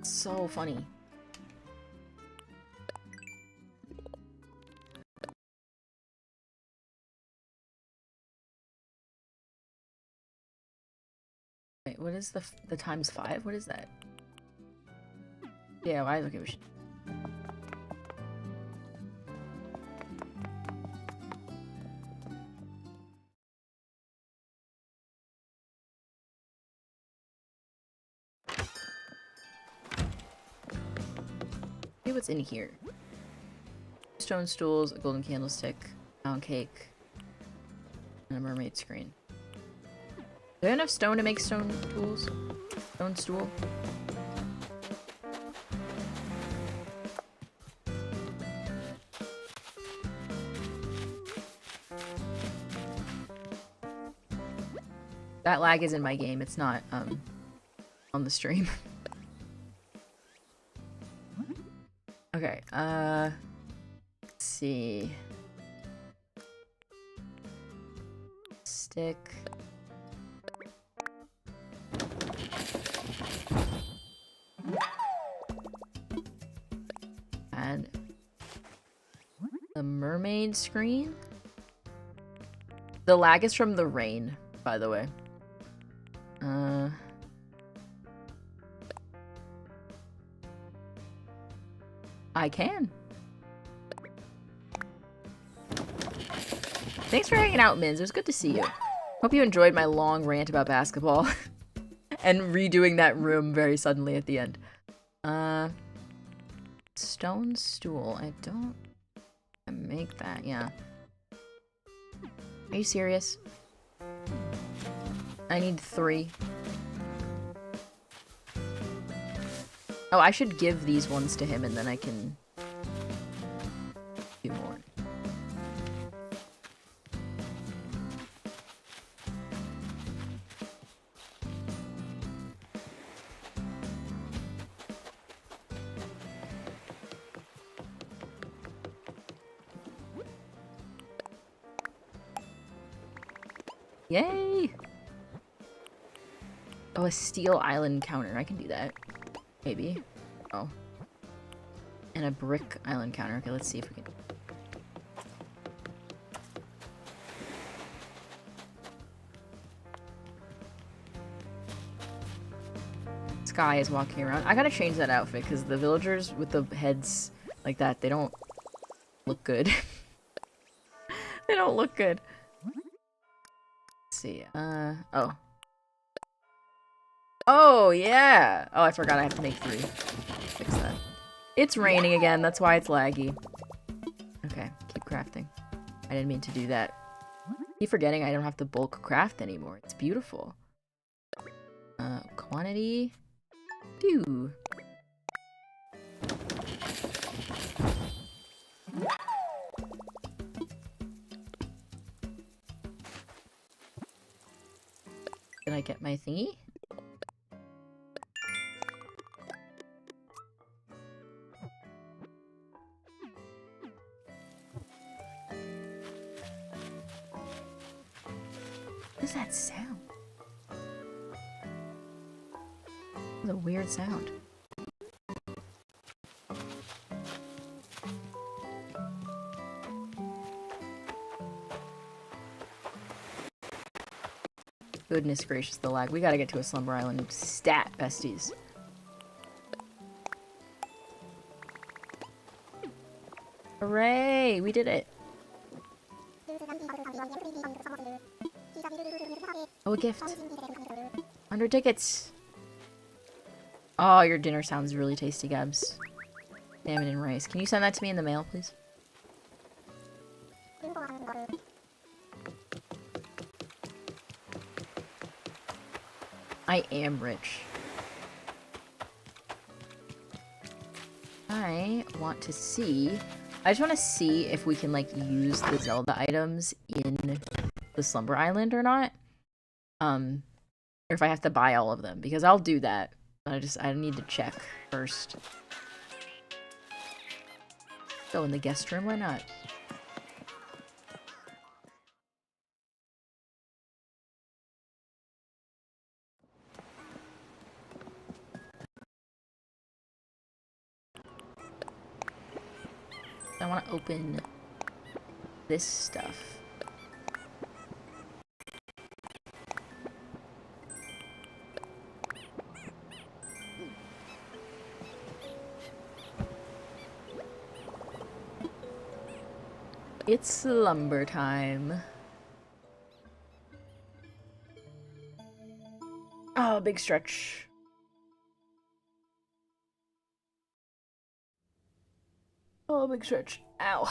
So funny. Wait, what is the times 5? What is that? Yeah, why? Okay, we should. See what's in here. Stone stools, a golden candlestick, pound cake, and a mermaid screen. Do I have enough stone to make stone tools? Stone stool? That lag is in my game, it's not, on the stream. Okay, let's see. Stick. And the mermaid screen. The lag is from the rain, by the way. I can. Thanks for hanging out, Minz. It was good to see you. Hope you enjoyed my long rant about basketball. And redoing that room very suddenly at the end. Stone stool. I don't make that, yeah. Are you serious? I need 3. Oh, I should give these ones to him and then I can do more. Yay! Oh, a steel island counter. I can do that. Maybe. Oh. And a brick island counter. Okay, let's see if we can... Sky is walking around. I gotta change that outfit, because the villagers with the heads like that, they don't look good. They don't look good. Let's see. Oh. Oh, yeah! Oh, I forgot I have to make 3. Fix that. It's raining again, that's why it's laggy. Okay, keep crafting. I didn't mean to do that. Keep forgetting I don't have to bulk craft anymore. It's beautiful. Quantity. Do. Did I get my thingy? What is that sound? It's a weird sound. Goodness gracious, the lag. We gotta get to a Slumber Island stat, besties. Hooray! We did it. Oh, a gift. 100 tickets. Oh, your dinner sounds really tasty, Gabs. Salmon and rice. Can you send that to me in the mail, please? I am rich. I want to see... I just want to see if we can, like, use the Zelda items in the Slumber Island or not. Or if I have to buy all of them, because I'll do that. I need to check first. Go in the guest room, why not? I want to open this stuff. It's slumber time. Oh, big stretch. Oh, big stretch. Ow.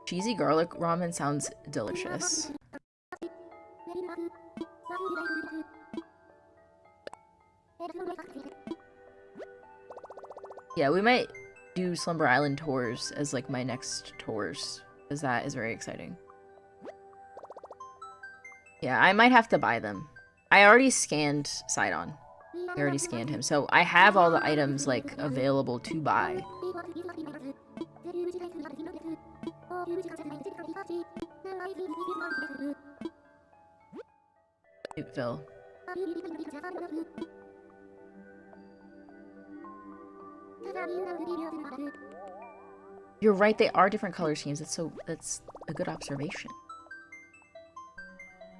Cheesy garlic ramen sounds delicious. Yeah, we might do Slumber Island tours as like my next tours, because that is very exciting. Yeah, I might have to buy them. I already scanned Sidon. I already scanned him, so I have all the items like available to buy. Newtville. You're right, they are different color schemes. That's a good observation.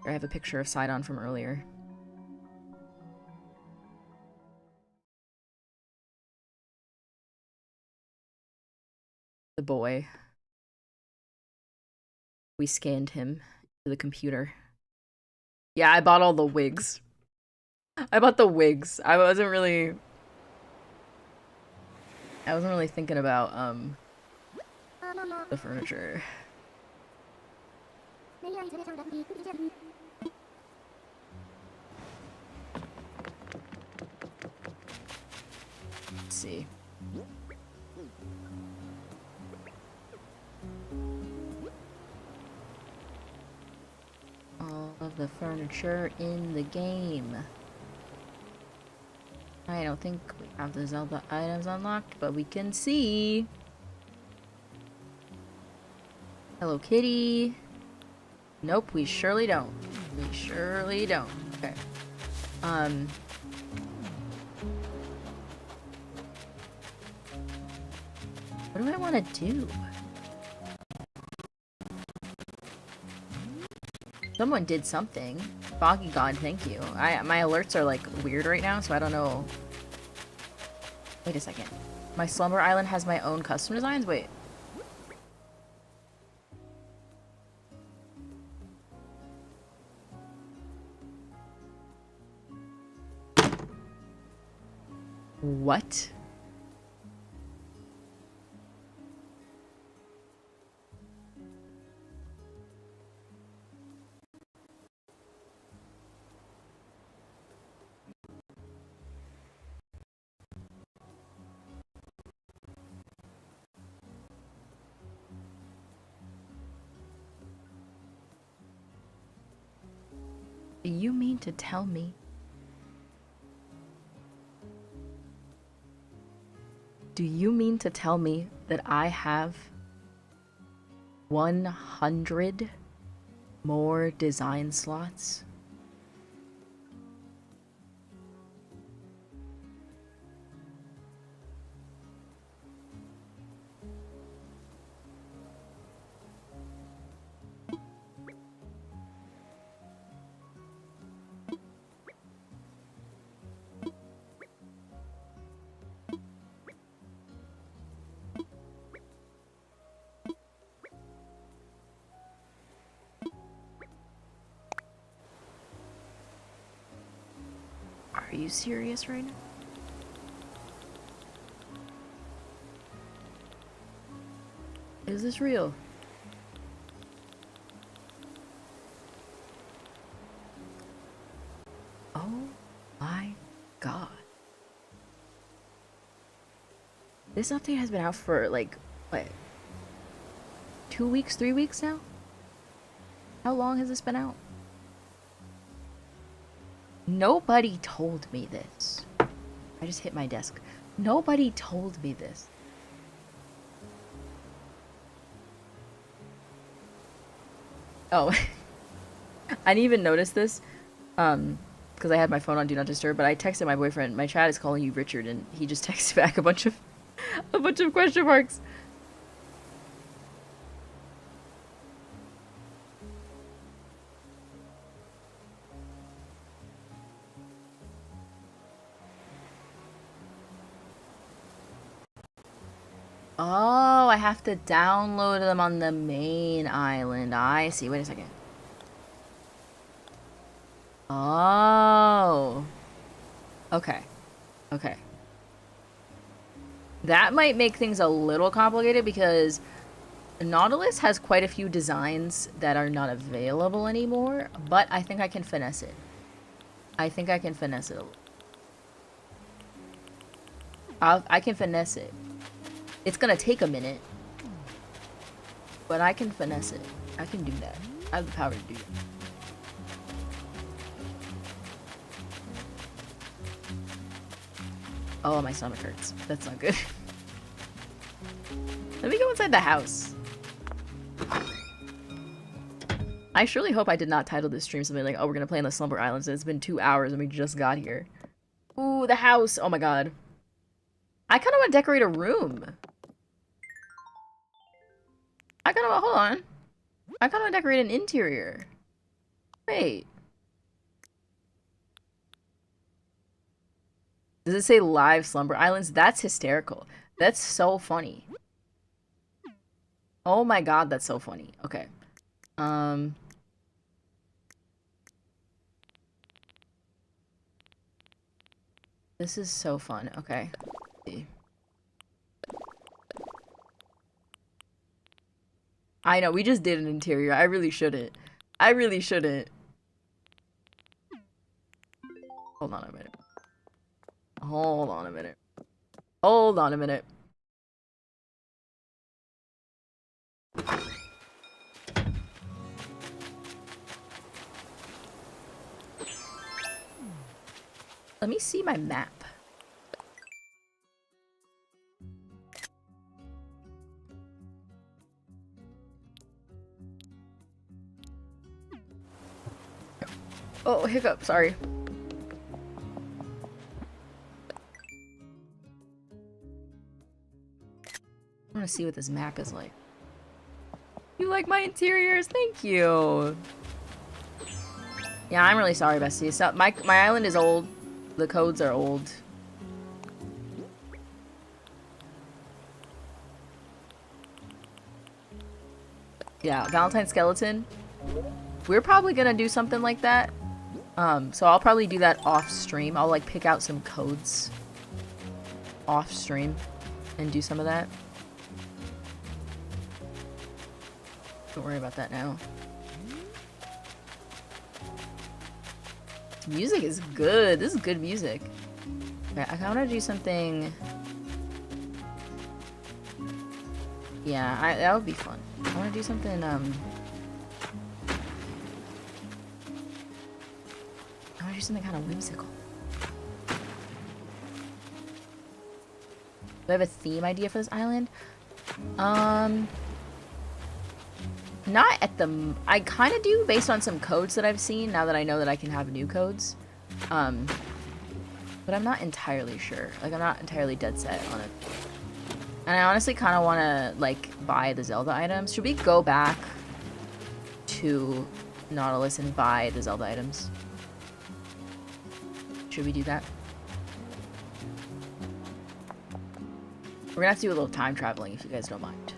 I have a picture of Sidon from earlier. The boy. We scanned him to the computer. Yeah, I bought all the wigs. I bought the wigs. I wasn't really thinking about the furniture. Let's see. All of the furniture in the game. I don't think we have the Zelda items unlocked, but we can see. Hello Kitty. Nope, we surely don't. We surely don't. Okay. What do I want to do? Someone did something. Foggy God, thank you. My alerts are like weird right now, so I don't know. Wait a second. My Slumber Island has my own custom designs? Wait. What? Do you mean to tell me? Do you mean to tell me that I have 100 more design slots? Are you serious right now? Is this real? Oh my god. This update has been out for like, what? 2 weeks, 3 weeks now? How long has this been out? Nobody told me this. I just hit my desk. Nobody told me this. Oh. I didn't even notice this. Because I had my phone on Do Not Disturb, but I texted my boyfriend, my chat is calling you Richard, and he just texted back a bunch of question marks. Oh, I have to download them on the main island. I see. Wait a second. Oh. Okay. Okay. That might make things a little complicated because Nautilus has quite a few designs that are not available anymore, but I think I can finesse it. I think I can finesse it. I can finesse it. It's gonna take a minute, but I can finesse it. I can do that. I have the power to do that. Oh, my stomach hurts. That's not good. Let me go inside the house. I surely hope I did not title this stream something like, oh, we're gonna play on the Slumber Islands. It's been 2 hours and we just got here. Ooh, the house. Oh my god. I kind of want to decorate a room. Hold on. I kind of want to decorate an interior. Wait. Does it say live Slumber Islands? That's hysterical. That's so funny. Oh my god, that's so funny. Okay. This is so fun. Okay. Let's see. I know, we just did an interior. I really shouldn't. I really shouldn't. Hold on a minute. Hold on a minute. Hold on a minute. Let me see my map. Oh, hiccup, sorry. I want to see what this map is like. You like my interiors? Thank you. Yeah, I'm really sorry, bestie. So my island is old. The codes are old. Yeah, Valentine Skeleton. We're probably gonna do something like that. So I'll probably do that off stream. I'll like pick out some codes off stream and do some of that. Don't worry about that now. Music is good. This is good music. Okay, I want to do something. Yeah, that would be fun. I want to do something, I want to do something kind of whimsical. Do I have a theme idea for this island? Not at the... I kind of do, based on some codes that I've seen, now that I know that I can have new codes. But I'm not entirely sure. Like, I'm not entirely dead set on it. And I honestly kind of want to, like, buy the Zelda items. Should we go back to Nautilus and buy the Zelda items? Should we do that? We're gonna have to do a little time traveling if you guys don't mind.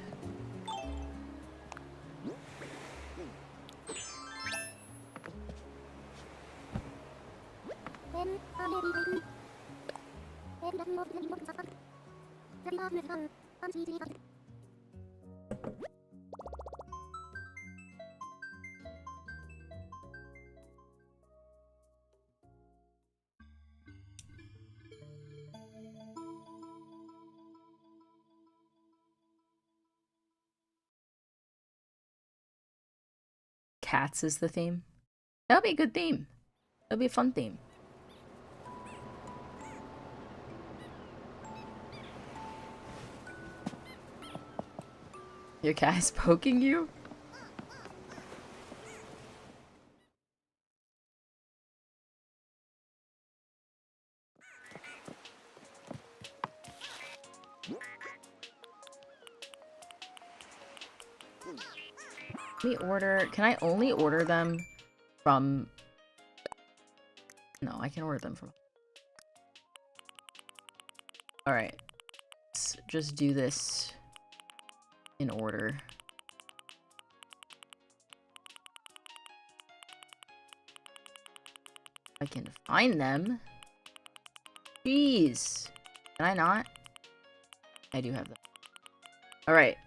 Cats is the theme. That'll be a good theme. That'll be a fun theme. Your cat is poking you? Can I only order them from... No, I can order them from... Alright. Let's just do this in order. I can find them. Jeez. Can I not? I do have them. Alright.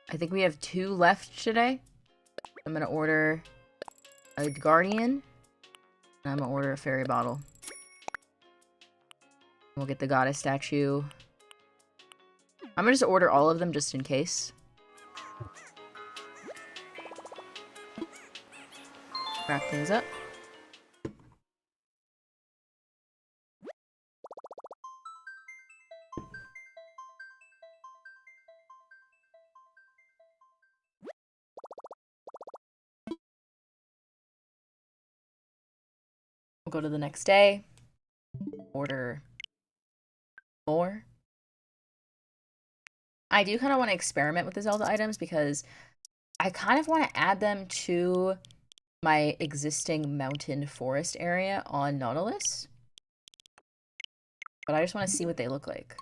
I think we have 2 left today. I'm gonna order a guardian. And I'm gonna order a fairy bottle. We'll get the goddess statue. I'm gonna just order all of them just in case. Wrap things up. We'll go to the next day. Order more. I do kind of want to experiment with the Zelda items because I kind of want to add them to my existing mountain forest area on Nautilus. But I just want to see what they look like.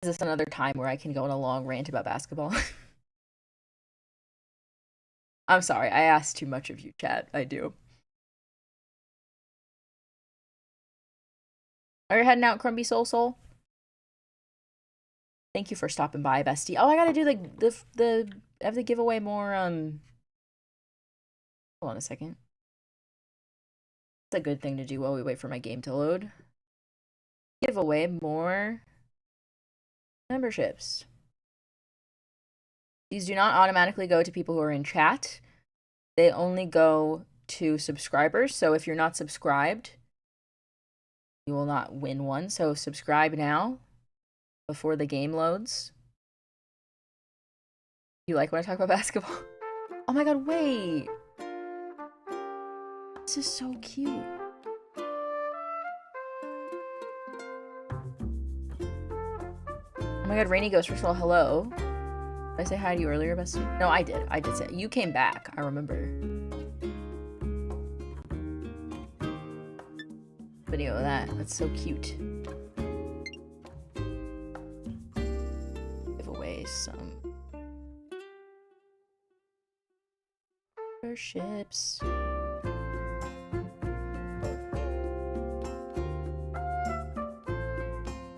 Is this another time where I can go on a long rant about basketball? I'm sorry, I asked too much of you, chat. I do. Are you heading out, Crumby Soul Soul? Thank you for stopping by, bestie. Oh, I gotta do I have to give away more, hold on a second. It's a good thing to do while we wait for my game to load. Give away more memberships. These do not automatically go to people who are in chat. They only go to subscribers. So if you're not subscribed, you will not win one. So subscribe now before the game loads. You like when I talk about basketball? Oh my god, wait. This is so cute. Oh my god, Rainy Ghost, first of all, hello. Did I say hi to you earlier, bestie? No, I did. I did say you came back. I remember. Video of that. That's so cute. Give away some memberships.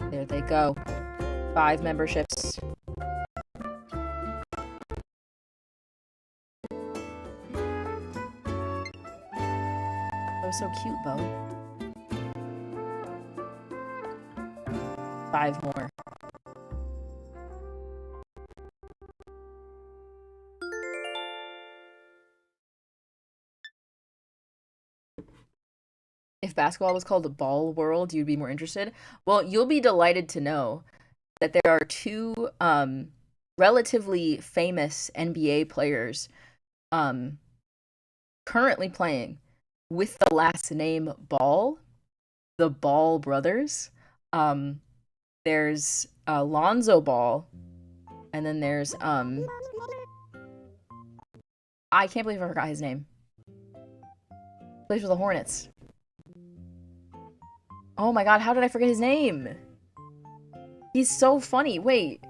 There they go. 5 memberships. That was so cute, Bo. 5 more. If basketball was called the Ball World, you'd be more interested. Well, you'll be delighted to know that there are 2 relatively famous NBA players currently playing with the last name Ball, the Ball brothers. There's Lonzo Ball, and then there's I can't believe I forgot his name. Plays for the Hornets. Oh my god, how did I forget his name? He's so funny. Wait.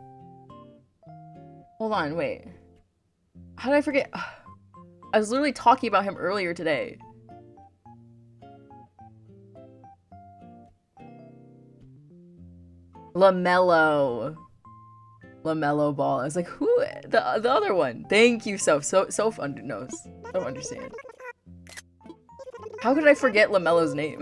Hold on, wait. How did I forget? I was literally talking about him earlier today. LaMelo. LaMelo Ball. I was like, who? The other one. Thank you, Soph. Soph knows. Soph understand. How could I forget LaMelo's name?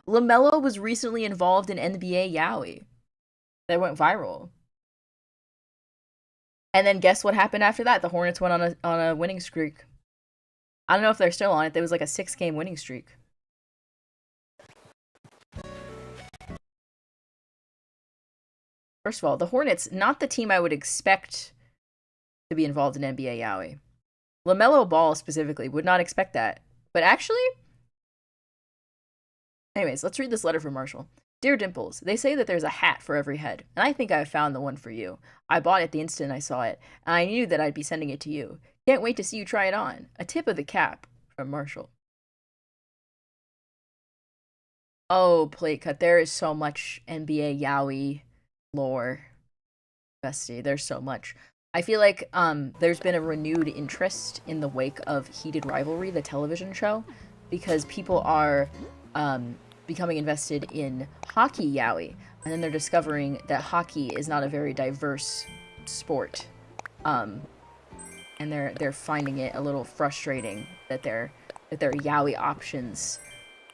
LaMelo was recently involved in NBA Yowie. That went viral. And then guess what happened after that? The Hornets went on a winning streak. I don't know if they're still on it. There was like a 6-game winning streak. First of all, the Hornets, not the team I would expect to be involved in NBA Yowie. LaMelo Ball specifically, would not expect that. But actually... Anyways, let's read this letter from Marshall. Dear Dimples, they say that there's a hat for every head, and I think I've found the one for you. I bought it the instant I saw it, and I knew that I'd be sending it to you. Can't wait to see you try it on. A tip of the cap from Marshall. Oh, plate cut. There is so much NBA Yowie lore. Bestie, there's so much. I feel like there's been a renewed interest in the wake of Heated Rivalry, the television show, because people are becoming invested in hockey Yowie, and then they're discovering that hockey is not a very diverse sport, and they're finding it a little frustrating that their Yowie options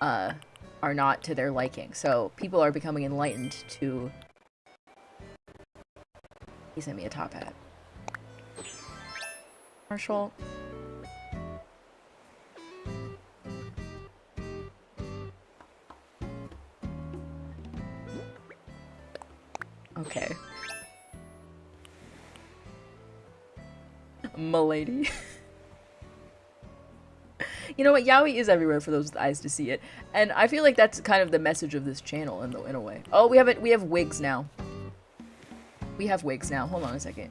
are not to their liking. So people are becoming enlightened to... He sent me a top hat. Marshall. Okay. M'lady. You know what? Yowie is everywhere for those with eyes to see it. And I feel like that's kind of the message of this channel in a way. Oh, we have wigs now. We have wigs now. Hold on a second.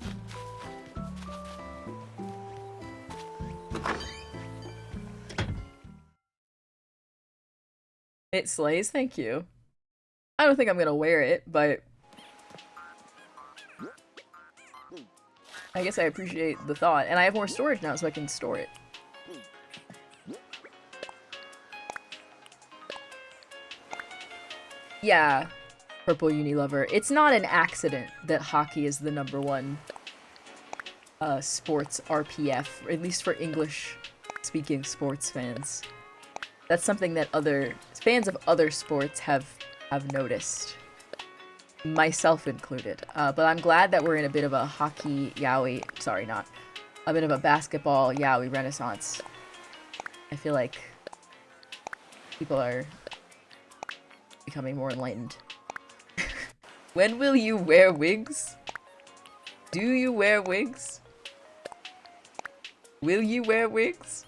It slays, thank you. I don't think I'm gonna wear it, but I guess I appreciate the thought. And I have more storage now, so I can store it. Yeah, Purple Unilover. It's not an accident that hockey is the #1 sports RPF, or at least for English-speaking sports fans. That's something that other fans of other sports have noticed, myself included. But I'm glad that we're in a bit of a hockey Yowie, sorry, not a bit of a basketball Yowie renaissance. I feel like people are becoming more enlightened. When will you wear wigs? Do you wear wigs? Will you wear wigs?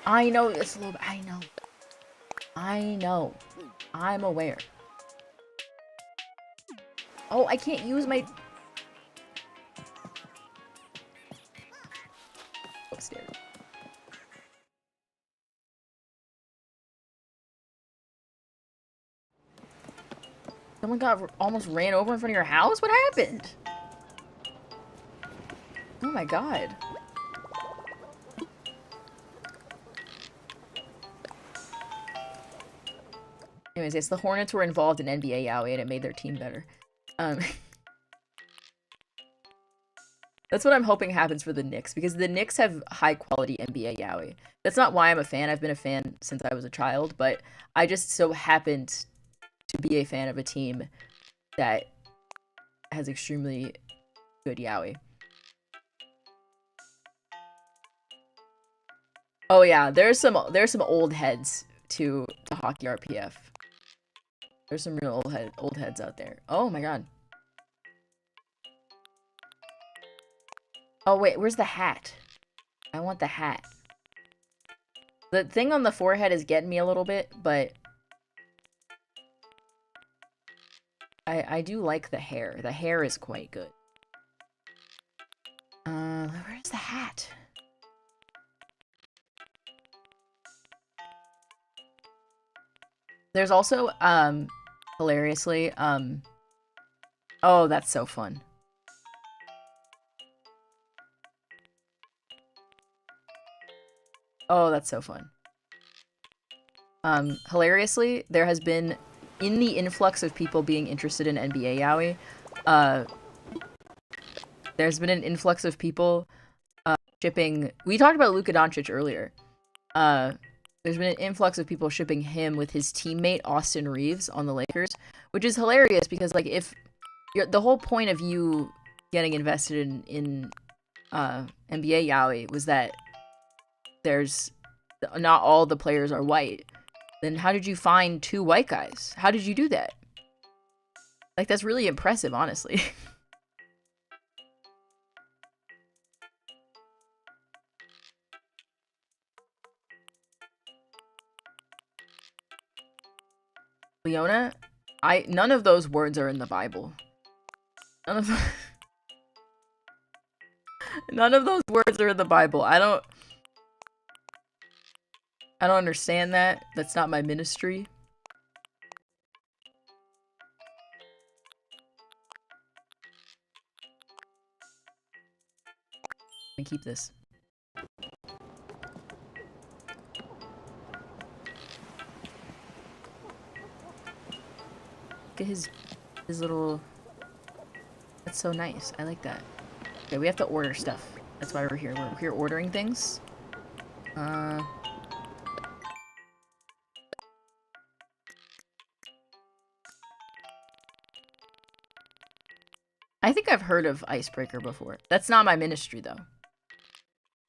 I know it's a little bit, I know. I'm aware. Oh, I can't use my... Upstairs. Someone almost ran over in front of your house? What happened? Oh my god. Anyways, yes, the Hornets were involved in NBA Yowie and it made their team better. That's what I'm hoping happens for the Knicks, because the Knicks have high-quality NBA Yowie. That's not why I'm a fan. I've been a fan since I was a child, but I just so happened to be a fan of a team that has extremely good Yowie. Oh yeah, there's some old heads to hockey RPF. There's some real old heads out there. Oh my god. Oh wait, where's the hat? I want the hat. The thing on the forehead is getting me a little bit, but I do like the hair. The hair is quite good. Where's the hat? There's also hilariously, oh, that's so fun. Oh, that's so fun. Hilariously, there has been, in the influx of people being interested in NBA yaoi, there's been an influx of people shipping. We talked about Luka Doncic earlier. There's been an influx of people shipping him with his teammate Austin Reeves on the Lakers, which is hilarious because like if the whole point of you getting invested in NBA yaoi was that there's not all the players are white. Then how did you find 2 white guys? How did you do that? Like that's really impressive, honestly. Leona, none of those words are in the Bible. None of none of those words are in the Bible. I don't understand that. That's not my ministry. Let me keep this. Look at his little... That's so nice. I like that. Okay, we have to order stuff. That's why we're here. We're here ordering things. I think I've heard of Icebreaker before. That's not my ministry, though.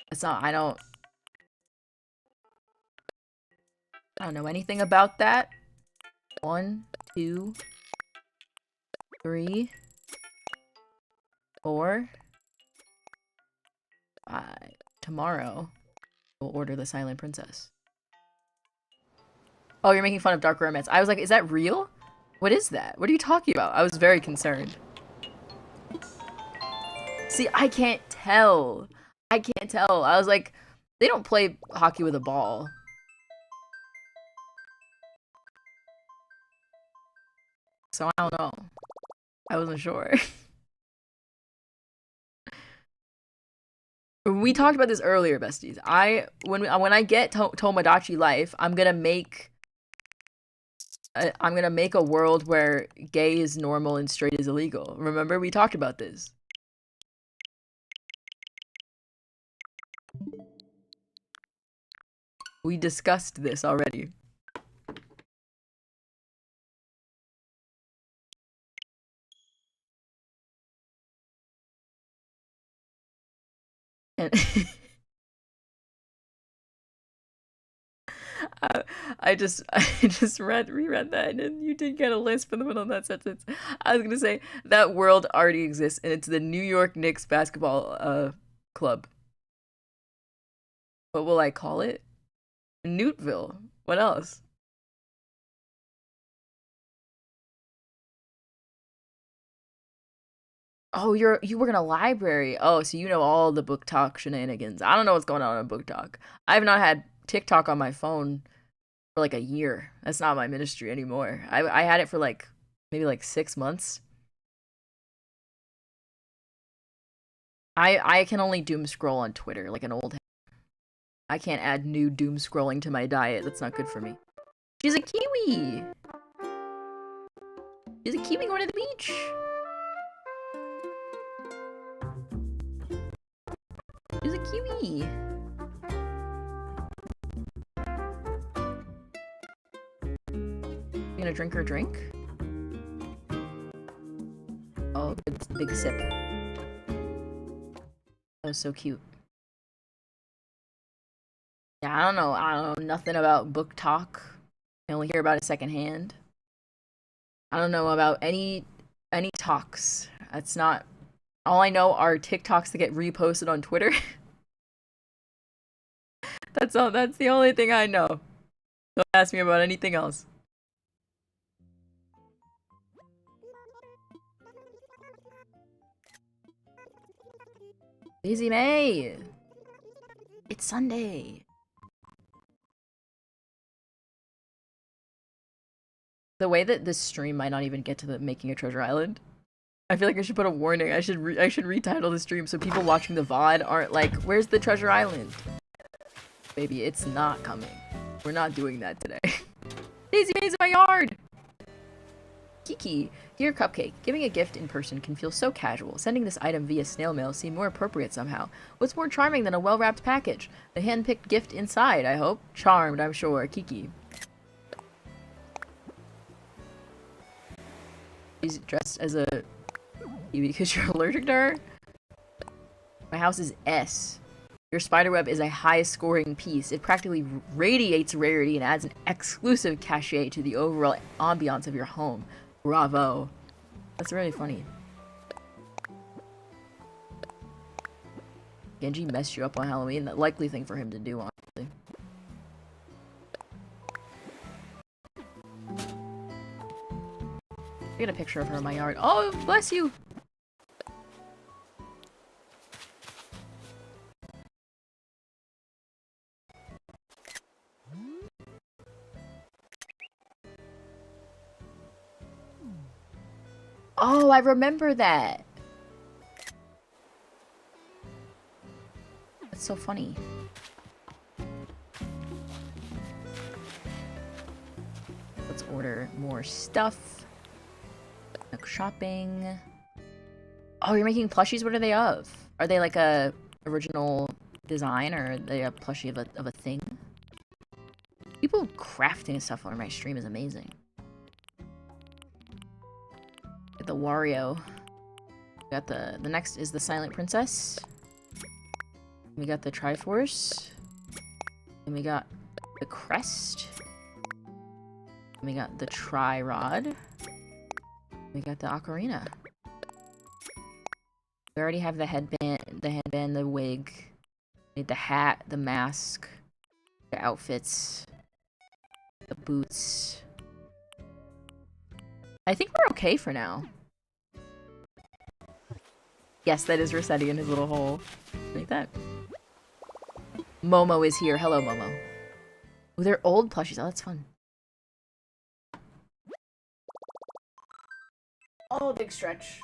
That's not... I don't know anything about that. 1, 2, 3, 4, 5. Tomorrow, we'll order the Silent Princess. Oh, you're making fun of Dark Romance. I was like, is that real? What is that? What are you talking about? I was very concerned. See, I can't tell. I can't tell. I was like, they don't play hockey with a ball. So I don't know. I wasn't sure. We talked about this earlier, besties. When I get Tomodachi Life, I'm gonna make a world where gay is normal and straight is illegal. Remember, we talked about this. We discussed this already. And I just reread that, and you did get a lisp in the middle of that sentence. I was gonna say that world already exists, and it's the New York Knicks basketball club. What will I call it? Newtville. What else? Oh, you work in a library. Oh, so you know all the book talk shenanigans. I don't know what's going on in book talk. I have not had TikTok on my phone for like a year. That's not my ministry anymore. I had it for like maybe like 6 months. I can only doom scroll on Twitter like an old head. I can't add new doom scrolling to my diet. That's not good for me. She's a kiwi. She's a kiwi going to the beach. She's a kiwi. You gonna drink her drink? Oh, big sip. That was so cute. Yeah, I don't know nothing about book talk. I only hear about it secondhand. I don't know about any talks. That's not... All I know are TikToks that get reposted on Twitter. That's all. That's the only thing I know. Don't ask me about anything else. Daisy May! It's Sunday. The way that this stream might not even get to the making a treasure island. I feel like I should put a warning. I should retitle the stream so people watching the VOD aren't like, where's the treasure island? Baby, it's not coming. We're not doing that today. Daisy May's in my yard! Kiki, dear Cupcake, giving a gift in person can feel so casual. Sending this item via snail mail seemed more appropriate somehow. What's more charming than a well-wrapped package? The hand-picked gift inside, I hope. Charmed, I'm sure. Kiki. She's dressed as a... because you're allergic to her? My house is S. Your spiderweb is a high-scoring piece. It practically radiates rarity and adds an exclusive cachet to the overall ambiance of your home. Bravo. That's really funny. Genji messed you up on Halloween. The likely thing for him to do, honestly. I get a picture of her in my yard. Oh, bless you! Oh, I remember that. That's so funny. Let's order more stuff. Like shopping. Oh, you're making plushies? What are they of? Are they like a original design, or are they a plushie of a thing? People crafting stuff on my stream is amazing. The Wario. We got the next is the Silent Princess. We got the Triforce. And we got the Crest. And we got the Tri-Rod. We got the Ocarina. We already have the headband, the wig. We need the hat, the mask, the outfits, the boots. I think we're okay for now. Yes, that is Rossetti in his little hole. Like that. Momo is here. Hello, Momo. Oh, they're old plushies. Oh, that's fun. Oh, big stretch.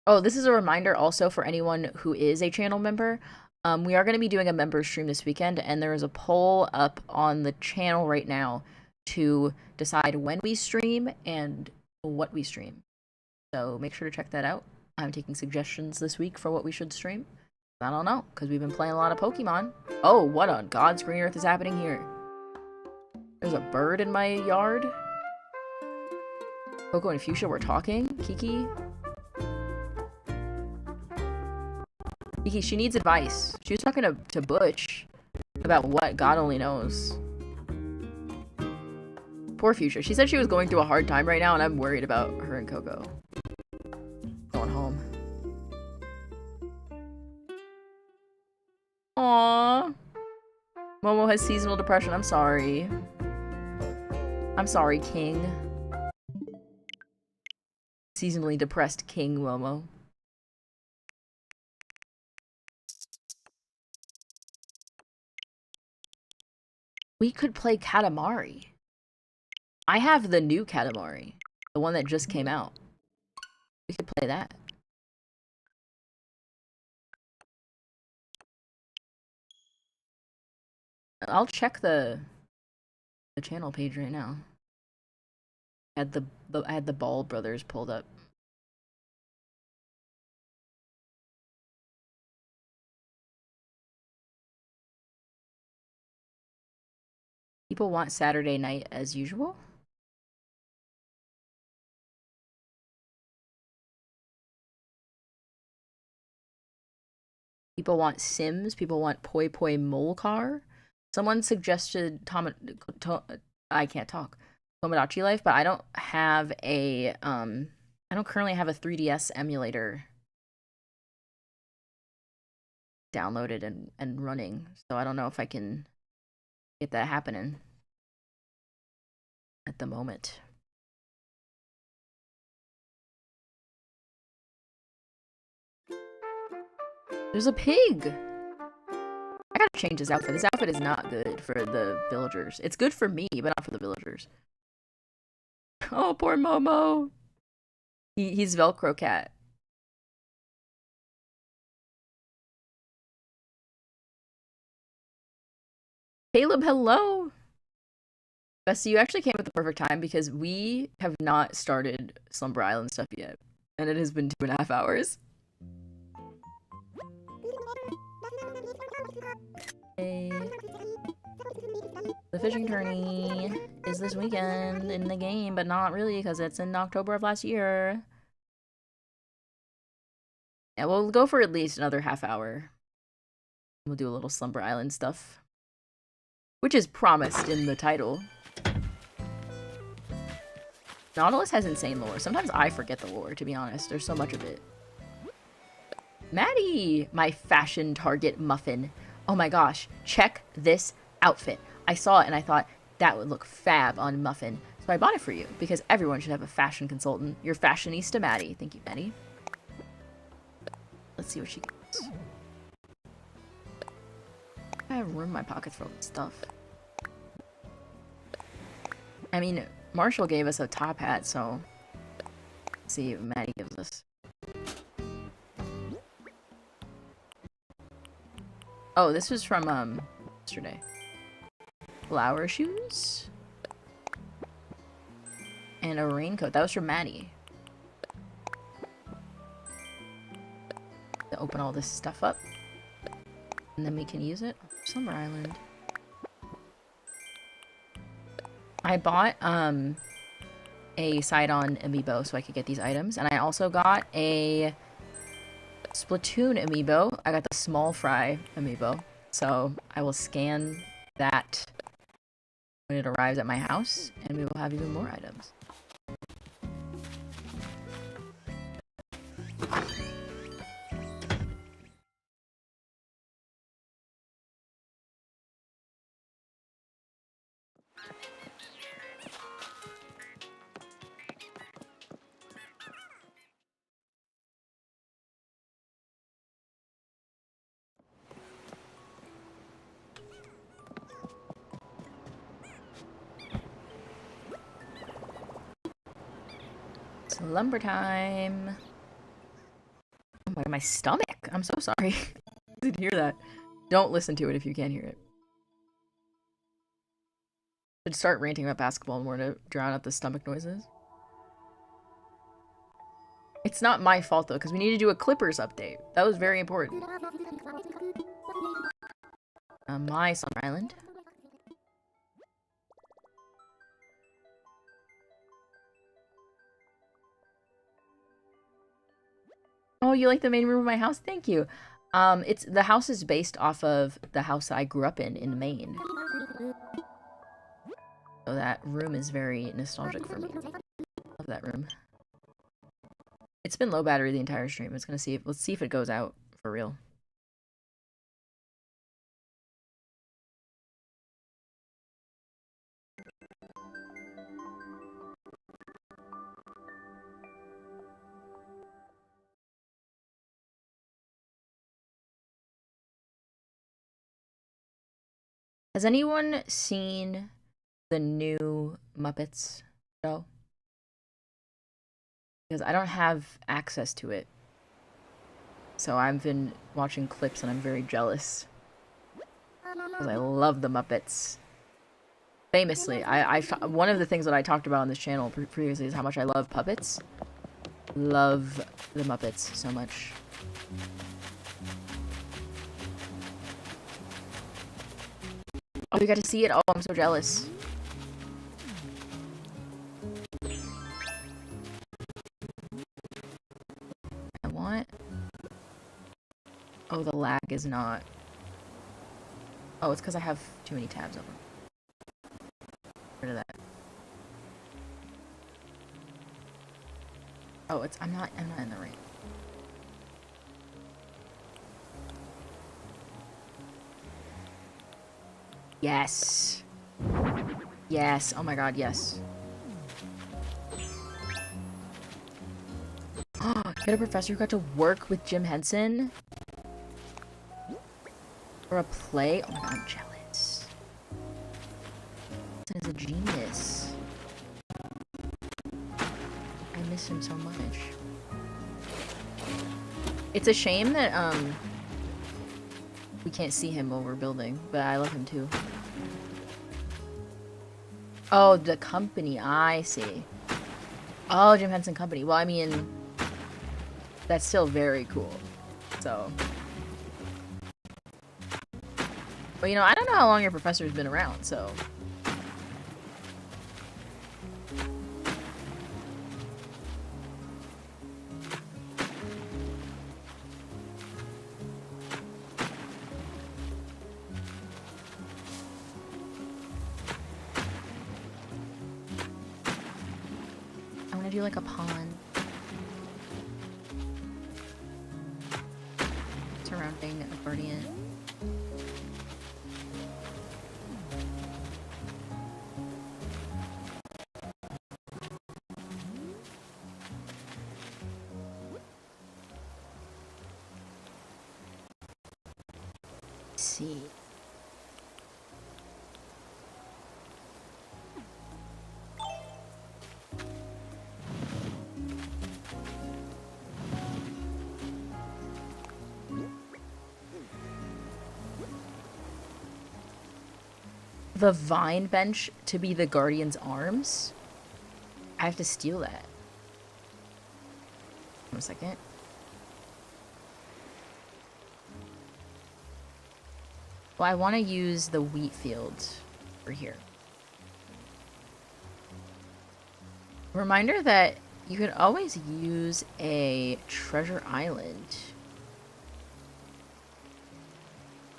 Oh, this is a reminder also for anyone who is a channel member. We are going to be doing a member stream this weekend, and there is a poll up on the channel right now to decide when we stream and what we stream. So make sure to check that out. I'm taking suggestions this week for what we should stream. I don't know, because we've been playing a lot of Pokemon. Oh, what on God's green earth is happening here? There's a bird in my yard. Coco and Fuchsia were talking. Kiki. Kiki, she needs advice. She was talking to Butch about what God only knows. Poor Fuchsia. She said she was going through a hard time right now, and I'm worried about her and Coco. Going home. Aww. Momo has seasonal depression. I'm sorry. I'm sorry, King. Seasonally depressed King Momo. We could play Katamari. I have the new Katamari. The one that just came out. We could play that. I'll check the channel page right now. I had the Ball brothers pulled up. People want Saturday night as usual. People want Sims. People want Poi Poi Molcar. Someone suggested I can't talk. Tomodachi Life, but I don't have a I don't currently have a 3DS emulator downloaded and running, so I don't know if I can get that happening at the moment. There's a pig! I gotta change this outfit. This outfit is not good for the villagers. It's good for me, but not for the villagers. Oh, poor Momo! He's Velcro Cat. Caleb, hello! Bestie, you actually came at the perfect time because we have not started Slumber Island stuff yet. And it has been 2.5 hours. Hey. The fishing tourney is this weekend in the game, but not really because it's in October of last year. Yeah, we'll go for at least another half hour. We'll do a little Slumber Island stuff. Which is promised in the title. Nautilus has insane lore. Sometimes I forget the lore, to be honest. There's so much of it. Maddie! My fashion target muffin. Oh my gosh, check this outfit. I saw it and I thought that would look fab on Muffin. So I bought it for you, because everyone should have a fashion consultant. Your fashionista, Maddie. Thank you, Maddie. Let's see what she gets. I have room in my pockets for all this stuff. I mean, Marshall gave us a top hat, so let's see what Maddie gives us. Oh, this was from yesterday. Flower shoes and a raincoat. That was from Maddie. To open all this stuff up, and then we can use it. Slumber Island. I bought a side-on Amiibo so I could get these items, and I also got a Splatoon Amiibo. I got the small fry Amiibo, so I will scan that when it arrives at my house, and we will have even more items. Slumber time. Oh my, my stomach. I'm so sorry. I didn't hear that. Don't listen to it if you can't hear it. Should start ranting about basketball more to drown out the stomach noises. It's not my fault though, because we need to do a Clippers update. That was very important. My Slumber Island. Oh, you like the main room of my house? Thank you. The house is based off of the house I grew up in Maine. So that room is very nostalgic for me. Love that room. It's been low battery the entire stream. Let's see if it goes out for real. Has anyone seen the new Muppets show? Because I don't have access to it. So I've been watching clips and I'm very jealous. Because I love the Muppets. Famously, one of the things that I talked about on this channel previously is how much I love puppets. Love the Muppets so much. Oh, we got to see it? Oh, I'm so jealous. I want... Oh, the lag is not... Oh, it's because I have too many tabs open. Get rid of that. Oh, I'm not in the right. Yes. Yes. Oh my god, yes. Get a professor who got to work with Jim Henson? For a play? Oh my god, I'm jealous. This is a genius. I miss him so much. It's a shame that, we can't see him while we're building, but I love him too. Oh, the company. I see. Oh, Jim Henson Company. Well, I mean, that's still very cool. So. But, you know, I don't know how long your professor's been around, so. I want to do like a pond. Surrounding a guardian. See. The vine bench to be the guardian's arms? I have to steal that. 1 second. Well, I want to use the wheat fields for here. Reminder that you can always use a treasure island.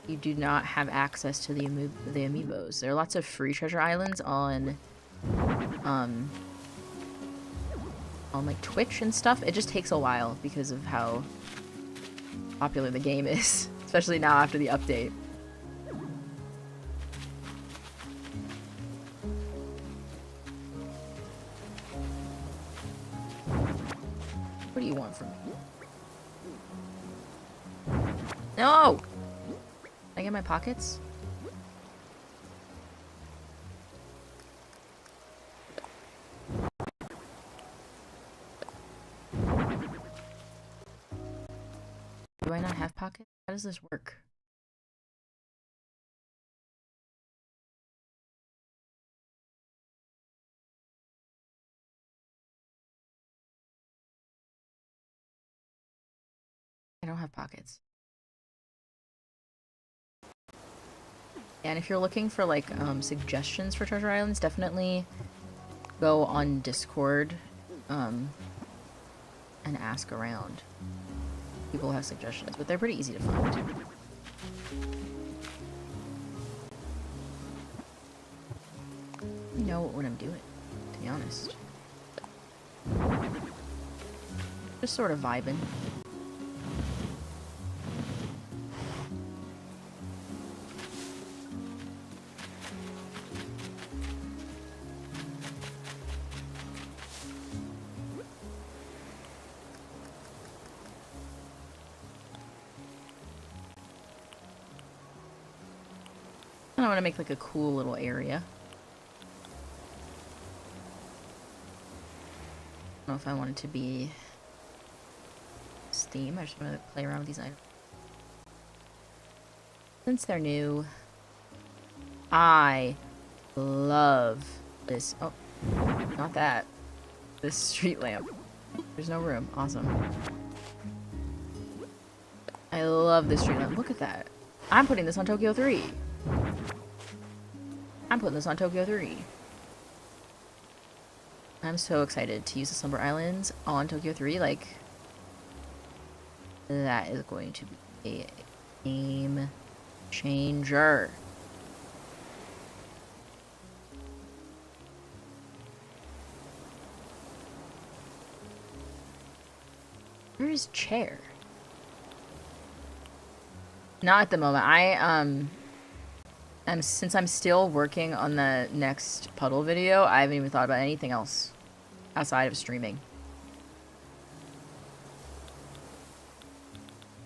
You do not have access to the amiibos. There are lots of free treasure islands on like Twitch and stuff. It just takes a while because of how popular the game is, especially now after the update. What do you want from me? No! Can I get my pockets? Do I not have pockets? How does this work? I don't have pockets. And if you're looking for like suggestions for treasure islands, definitely go on Discord and ask around. People have suggestions, but they're pretty easy to find. I know what I'm doing, to be honest. Just sort of vibing. I want to make like a cool little area. I don't know if I want it to be Steam. I just want to play around with these items. Since they're new, I love this. Oh, not that. This street lamp. There's no room. Awesome. I love this street lamp. Look at that. I'm putting this on Tokyo 3. I'm putting this on Tokyo 3. I'm so excited to use the Slumber Islands on Tokyo 3. Like, that is going to be a game changer. Where is Chair? Not at the moment. Since I'm still working on the next puddle video, I haven't even thought about anything else outside of streaming.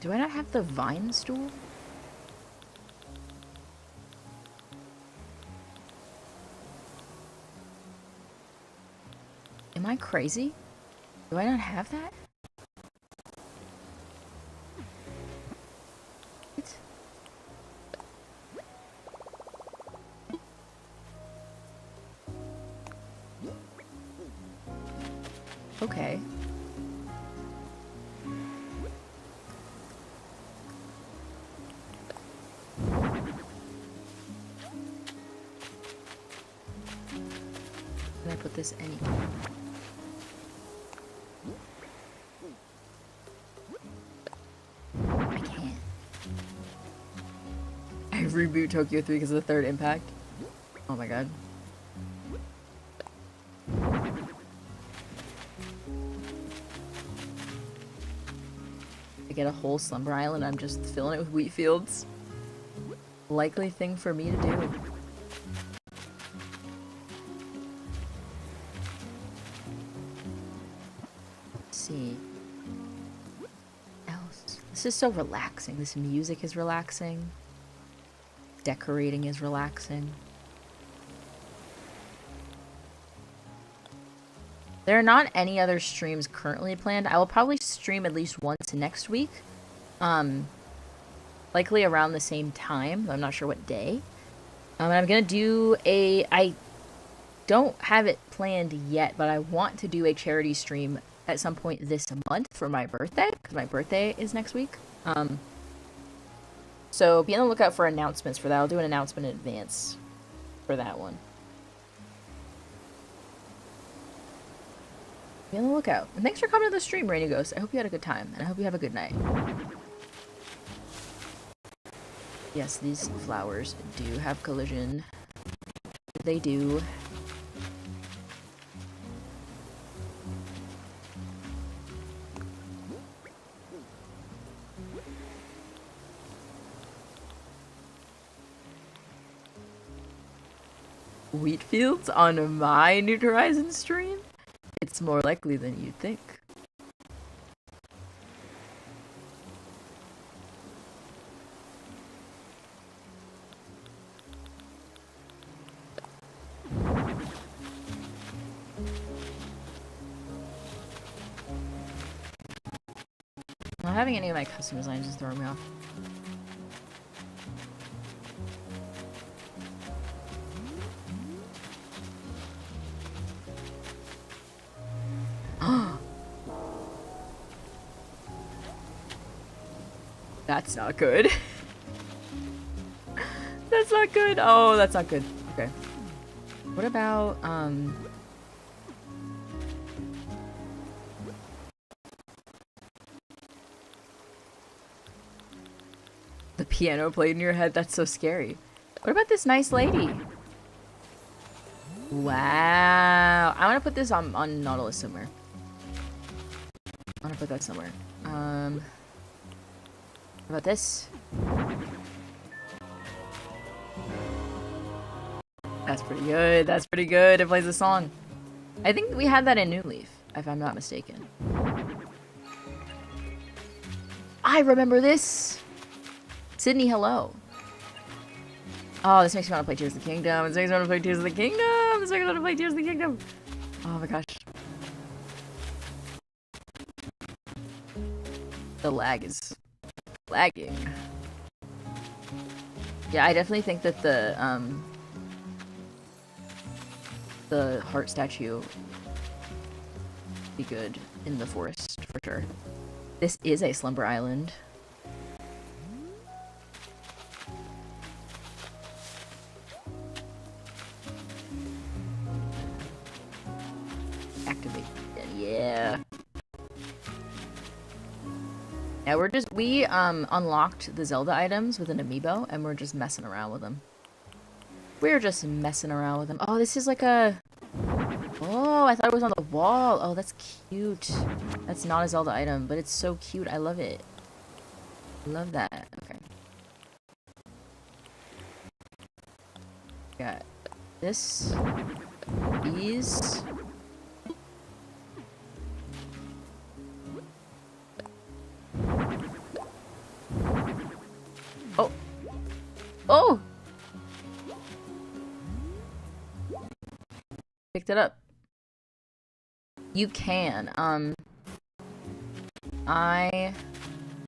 Do I not have the vine stool? Am I crazy? Do I not have that? What? Okay. Can I put this anywhere? I can't. I reboot Tokyo 3 because of the third impact. Oh my god. I get a whole Slumber Island, I'm just filling it with wheat fields. Likely thing for me to do. Let's see. What else? This is so relaxing. This music is relaxing. Decorating is relaxing. There are not any other streams currently planned. I will probably stream at least once next week. Likely around the same time. I'm not sure what day. And I'm gonna do I don't have it planned yet, but I want to do a charity stream at some point this month for my birthday, because my birthday is next week. So be on the lookout for announcements for that. I'll do an announcement in advance for that one. Be on the lookout. And thanks for coming to the stream, Rainy Ghost. I hope you had a good time, and I hope you have a good night. Yes, these flowers do have collision. They do. Wheat fields on my New Horizons stream? It's more likely than you'd think. Not having any of my custom designs is throwing me off. That's not good. That's not good. Oh, that's not good. Okay. What about, the piano played in your head? That's so scary. What about this nice lady? Wow. I want to put this on Nautilus somewhere. I want to put that somewhere. What about this? That's pretty good. That's pretty good. It plays a song. I think we had that in New Leaf, if I'm not mistaken. I remember this! Sydney, hello. Oh, this makes me want to play Tears of the Kingdom. This makes me want to play Tears of the Kingdom. This makes me want to play Tears of the Kingdom. Oh my gosh. The lag is lagging. Yeah, I definitely think that the heart statue be good in the forest for sure. This is a Slumber Island. Activate. Yeah. Yeah, we unlocked the Zelda items with an Amiibo, and we're just messing around with them. We're just messing around with them. Oh, this is like a... Oh, I thought it was on the wall. Oh, that's cute. That's not a Zelda item, but it's so cute. I love it. Love that. Okay. Got this. These. Oh! Oh! Picked it up. You can.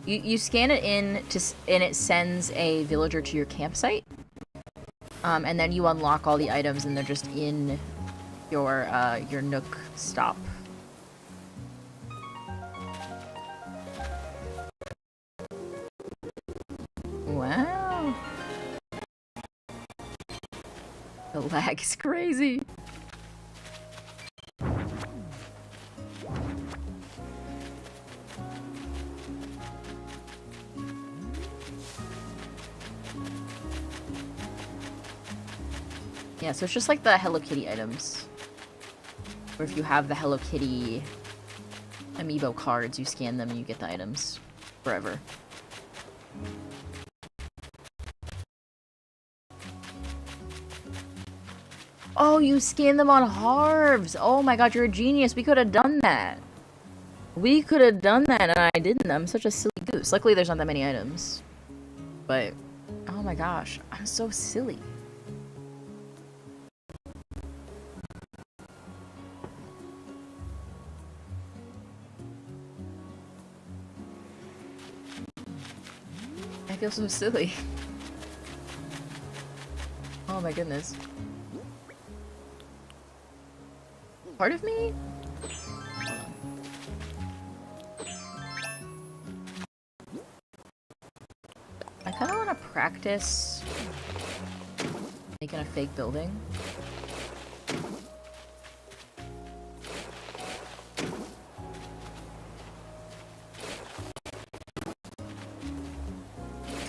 You scan it in and it sends a villager to your campsite. And then you unlock all the items and they're just in your Nook stop. Wow. The lag is crazy. Yeah, so it's just like the Hello Kitty items. Or if you have the Hello Kitty Amiibo cards, you scan them and you get the items forever. Oh, you scan them on Harvs! Oh my god, you're a genius. We could have done that. We could have done that and I didn't. I'm such a silly goose. Luckily, there's not that many items. But, oh my gosh, I'm so silly. I feel so silly. Oh my goodness. Part of me? I kind of want to practice making a fake building.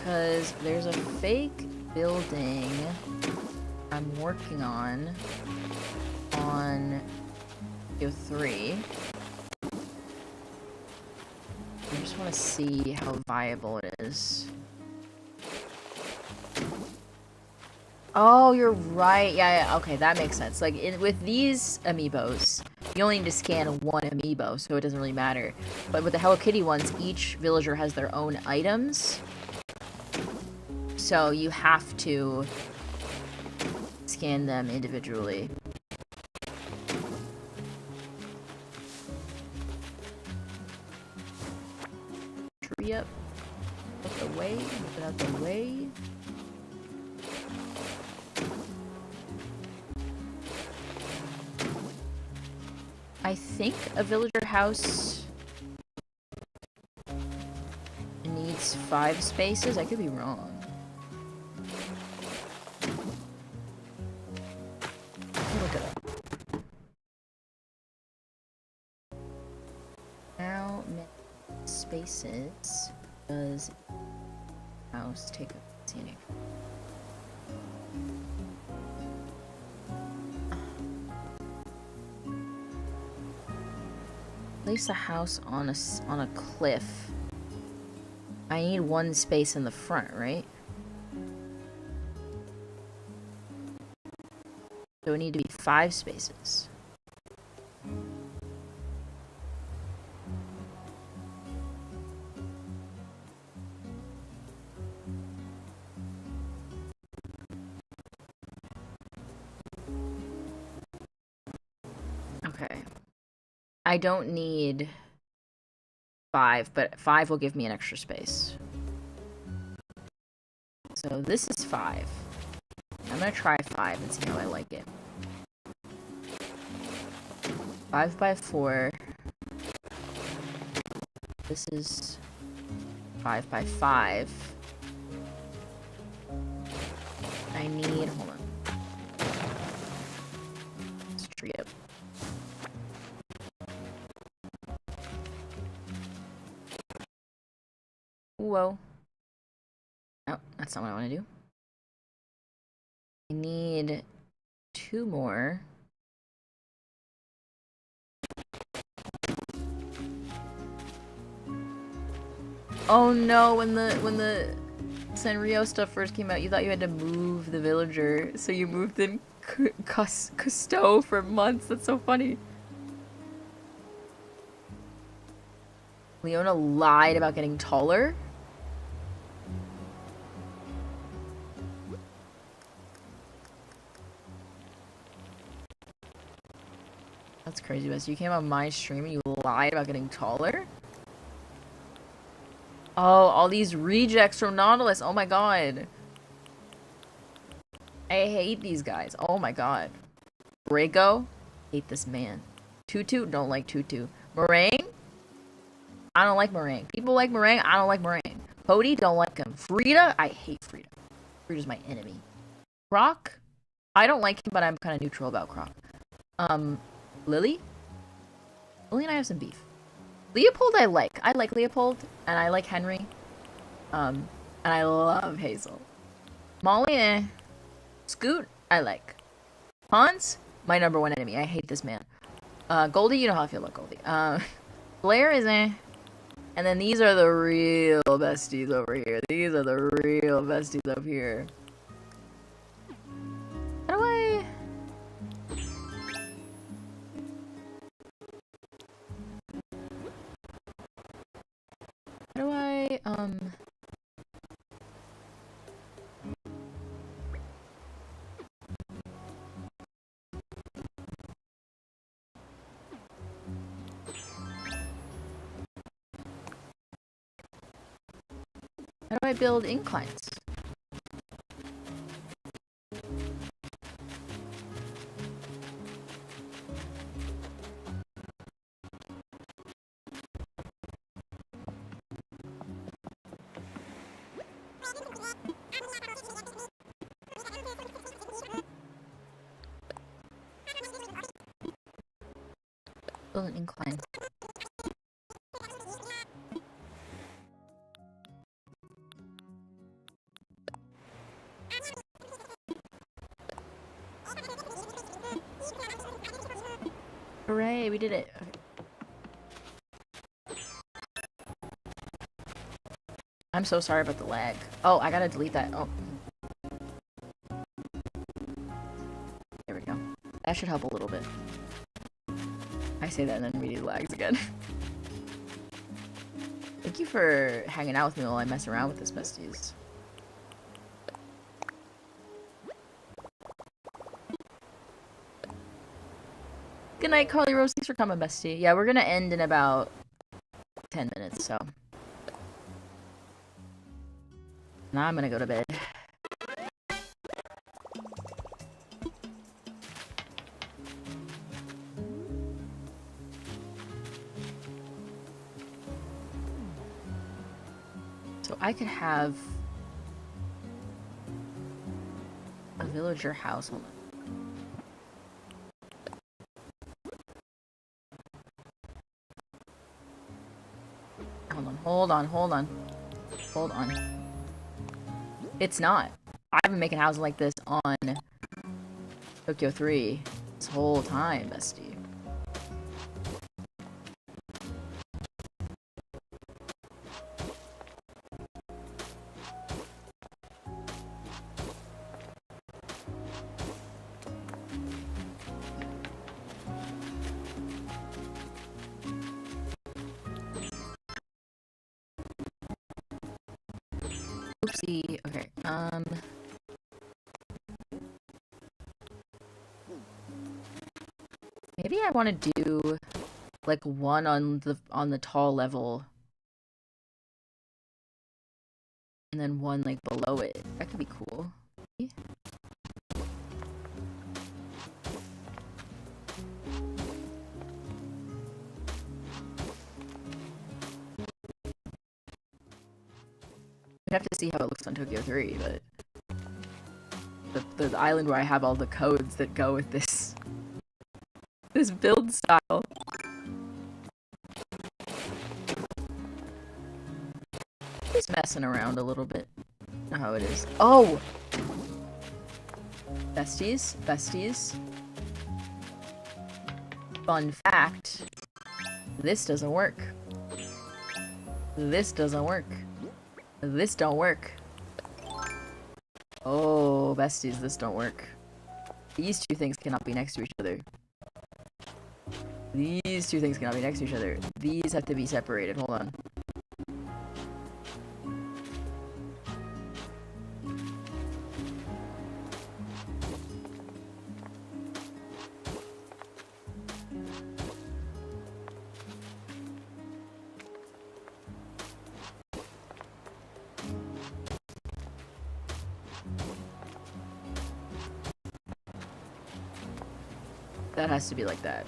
Because there's a fake building I'm working on Video 3. I just want to see how viable it is. Oh, you're right. Yeah, okay, that makes sense. Like, with these Amiibos, you only need to scan one Amiibo, so it doesn't really matter. But with the Hello Kitty ones, each villager has their own items. So you have to scan them individually. Tree up. Out the way. Move it out the way. I think a villager house needs 5 spaces. I could be wrong. Look it up. How many spaces does house take up? Scenic. Place a house on a cliff. I need 1 space in the front, right? So it need to be 5 spaces. Okay. I don't need 5, but 5 will give me an extra space. So this is 5. I'm gonna try 5 and see how I like it. 5 by 4. This is 5 by 5. I need, hold on. Let's tree up. Whoa. Oh, that's not what I want to do. I need 2 more. Oh no, when the Sanrio stuff first came out, you thought you had to move the villager, so you moved in Cousteau for months. That's so funny. Leona lied about getting taller? That's crazy, Bess. You came on my stream and you lied about getting taller? Oh, all these rejects from Nautilus. Oh my god. I hate these guys. Oh my god. Brago? Hate this man. Tutu? Don't like Tutu. Meringue? I don't like meringue. People like meringue. I don't like meringue. Cody? Don't like him. Frida? I hate Frida. Frida's my enemy. Croc? I don't like him, but I'm kind of neutral about Croc. Lily? Lily and I have some beef. Leopold I like. I like Leopold, and I like Henry. And I love Hazel. Molly, eh. Scoot, I like. Hans, my #1 enemy. I hate this man. Goldie, you know how I feel about Goldie. Blair is eh. And then these are the real besties over here. These are the real besties up here. How do I... How do I, How do I build inclines? Build an incline. Hooray, we did it. Okay. I'm so sorry about the lag. Oh, I gotta delete that. Oh. There we go. That should help a little bit. I say that and then immediately lags again. Thank you for hanging out with me while I mess around with this, besties. Good night, Carly Rose. Thanks for coming, bestie. Yeah, we're gonna end in about 10 minutes, so. Now I'm gonna go to bed. So I could have a villager house. Hold on. Hold on. It's not. I've been making houses like this on Tokyo 3 this whole time, bestie. Oopsie. Okay. Maybe I want to do like one on the tall level and then one like below it. That could be cool. I'd have to see how it looks on Tokyo 3, but the island where I have all the codes that go with this build style. Just messing around a little bit. Know how it is. Oh! Besties. Fun fact. This doesn't work. This don't work. Oh, besties, this don't work. These two things cannot be next to each other. These have to be separated. Hold on. That has to be like that.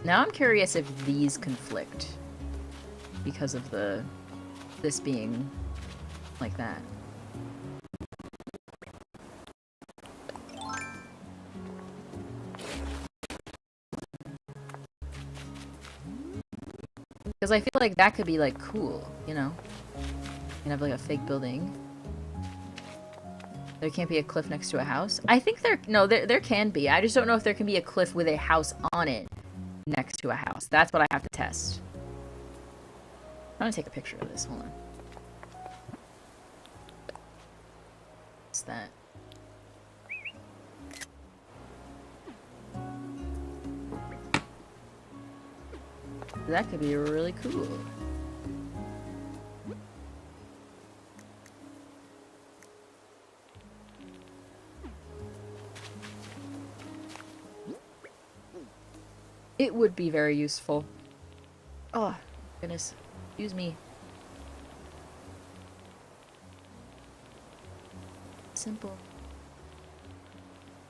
Now I'm curious if these conflict because of this being like that. Because I feel like that could be like cool, you know? You can have like a fake building. There can't be a cliff next to a house. I think there can be. I just don't know if there can be a cliff with a house on it next to a house. That's what I have to test. I'm gonna take a picture of this. Hold on. What's that? That could be really cool. It would be very useful. Oh, goodness. Excuse me. Simple.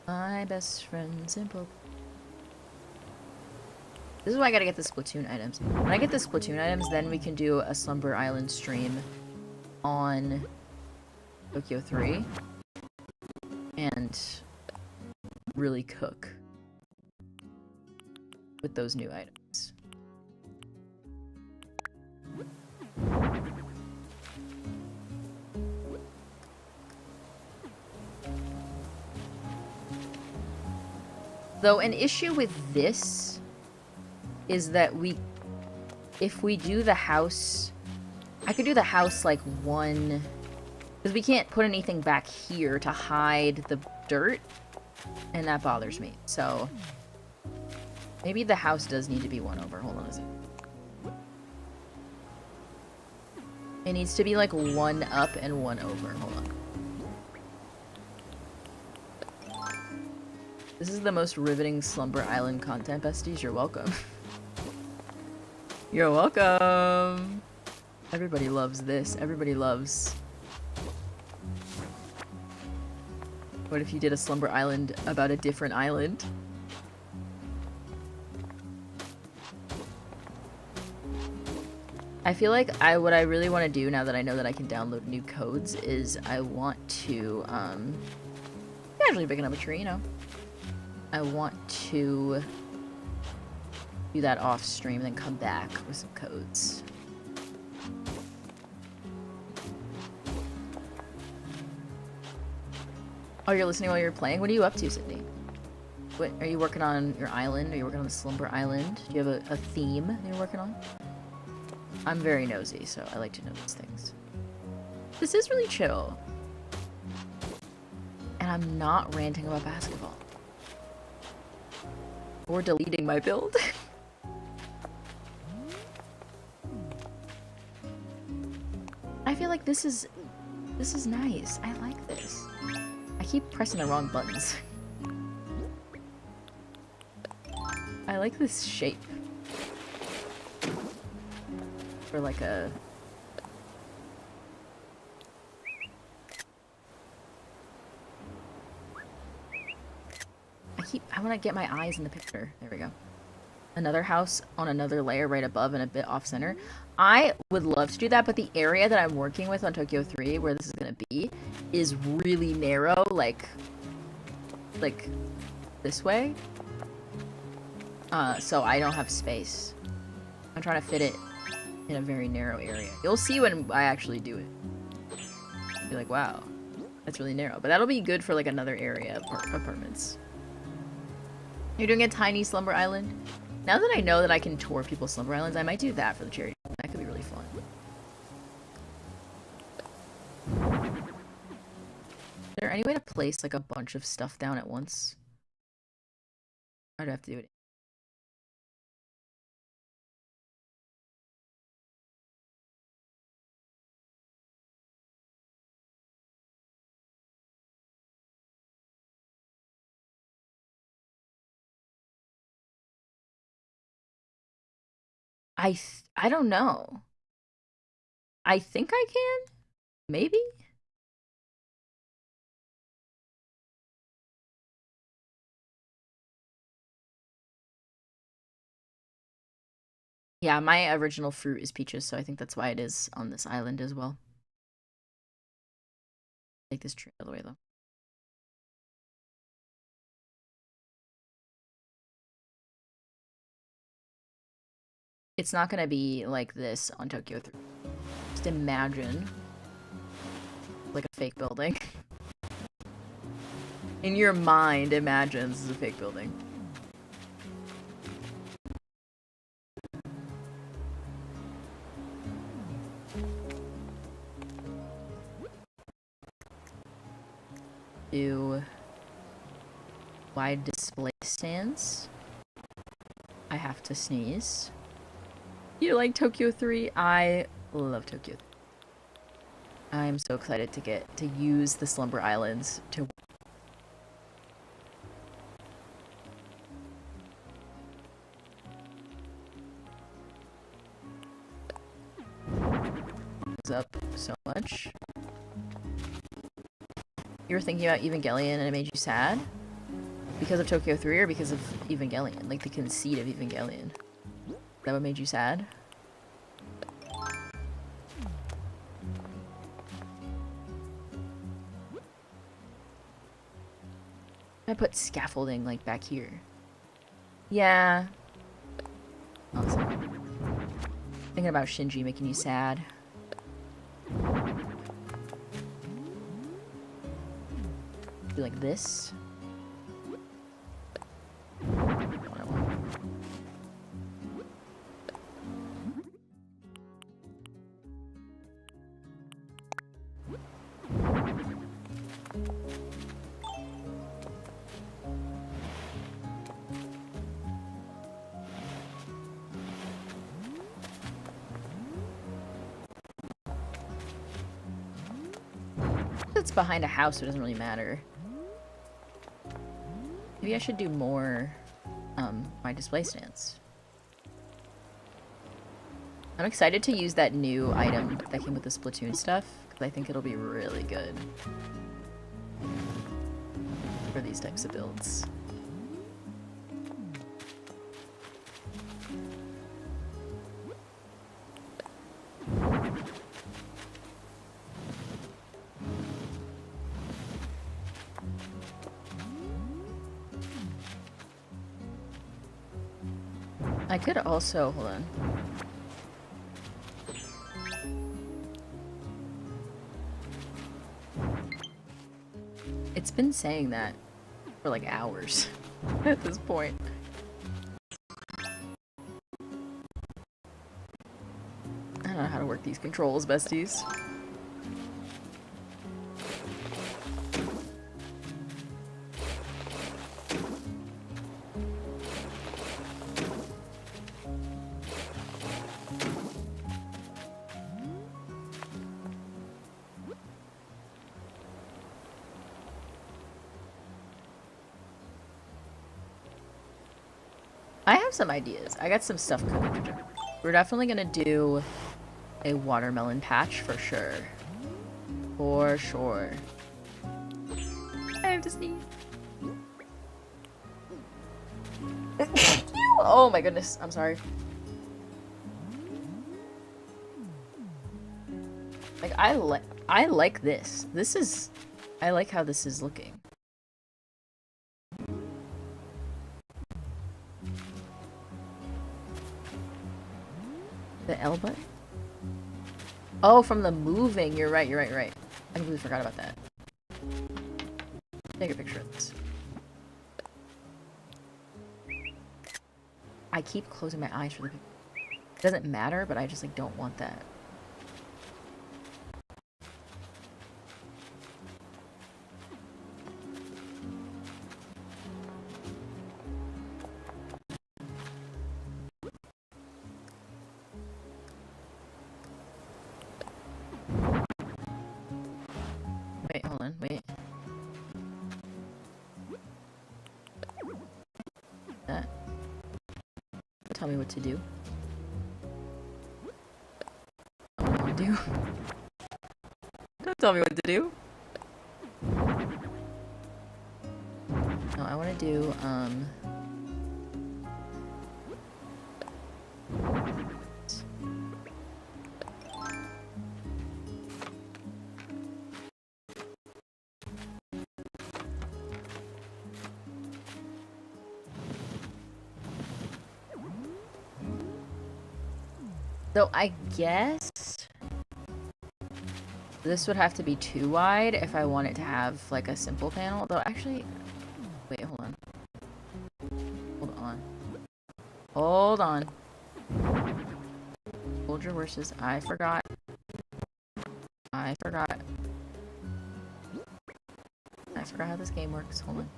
My best friend, Simple. This is why I gotta get the Splatoon items. When I get the Splatoon items, then we can do a Slumber Island stream on Tokyo 3. And really cook with those new items. Though an issue with this is that if we do the house, I could do the house like one, because we can't put anything back here to hide the dirt, and that bothers me. So maybe the house does need to be one over. Hold on a second. It needs to be like one up and one over. Hold on. This is the most riveting Slumber Island content, besties. You're welcome. You're welcome. Everybody loves this. Everybody loves. What if you did a Slumber Island about a different island? I feel like what I really want to do now that I know that I can download new codes is I want to, casually picking up a tree, you know. I want to do that off stream, then come back with some codes. Oh, you're listening while you're playing? What are you up to, Sydney? What, are you working on your island? Are you working on the Slumber Island? Do you have a theme that you're working on? I'm very nosy, so I like to know these things. This is really chill. And I'm not ranting about basketball. Or deleting my build. I feel like this is nice. I like this. I keep pressing the wrong buttons. I like this shape. For like a... I want to get my eyes in the picture. There we go. Another house on another layer right above and a bit off center. I would love to do that, but the area that I'm working with on Tokyo 3, where this is going to be, is really narrow, like this way. So I don't have space. I'm trying to fit it in a very narrow area. You'll see when I actually do it. You're like, wow, that's really narrow. But that'll be good for like another area of apartments. You're doing a tiny Slumber Island? Now that I know that I can tour people's Slumber Islands, I might do that for the charity. That could be really fun. Is there any way to place like a bunch of stuff down at once? Or do I have to do it? I don't know. I think I can? Maybe? Yeah, my original fruit is peaches, so I think that's why it is on this island as well. Take this tree out of the way, though. It's not gonna be like this on Tokyo 3. Just imagine like a fake building. In your mind, imagine this is a fake building. Do wide display stands. I have to sneeze. You like Tokyo 3? I love Tokyo 3. I'm so excited to get to use the Slumber Islands to up so much. You were thinking about Evangelion and it made you sad? Because of Tokyo 3 or because of Evangelion? Like the conceit of Evangelion? Is that what made you sad? I put scaffolding like back here. Yeah. Awesome. Thinking about Shinji making you sad. Do like this. It's behind a house, so it doesn't really matter. Maybe I should do more my display stands. I'm excited to use that new item that came with the Splatoon stuff, because I think it'll be really good for these types of builds. I could also, hold on. It's been saying that for like hours at this point. I don't know how to work these controls, besties. I have some ideas. I got some stuff cooking. We're definitely gonna do a watermelon patch for sure. For sure. I have to sneeze. Oh my goodness, I'm sorry. Like, I like this. This is... I like how this is looking. The L button? Oh, from the moving. You're right, you're right, you're right. I completely forgot about that. Take a picture of this. I keep closing my eyes for the picture. It doesn't matter, but I just like don't want that. Wait, hold on, wait. That. Tell me what to do. do. Don't tell me what to do. No, I want to do, so I guess this would have to be too wide if I want it to have like a simple panel. Though actually, wait, hold on. Hold on. Hold your horses. I forgot. I forgot how this game works. Hold on.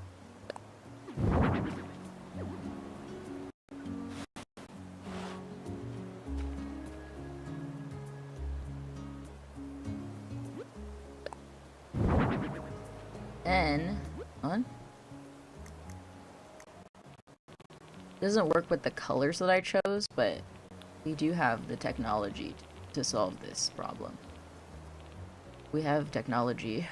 Then, on. Doesn't work with the colors that I chose, but we do have the technology to solve this problem. We have technology.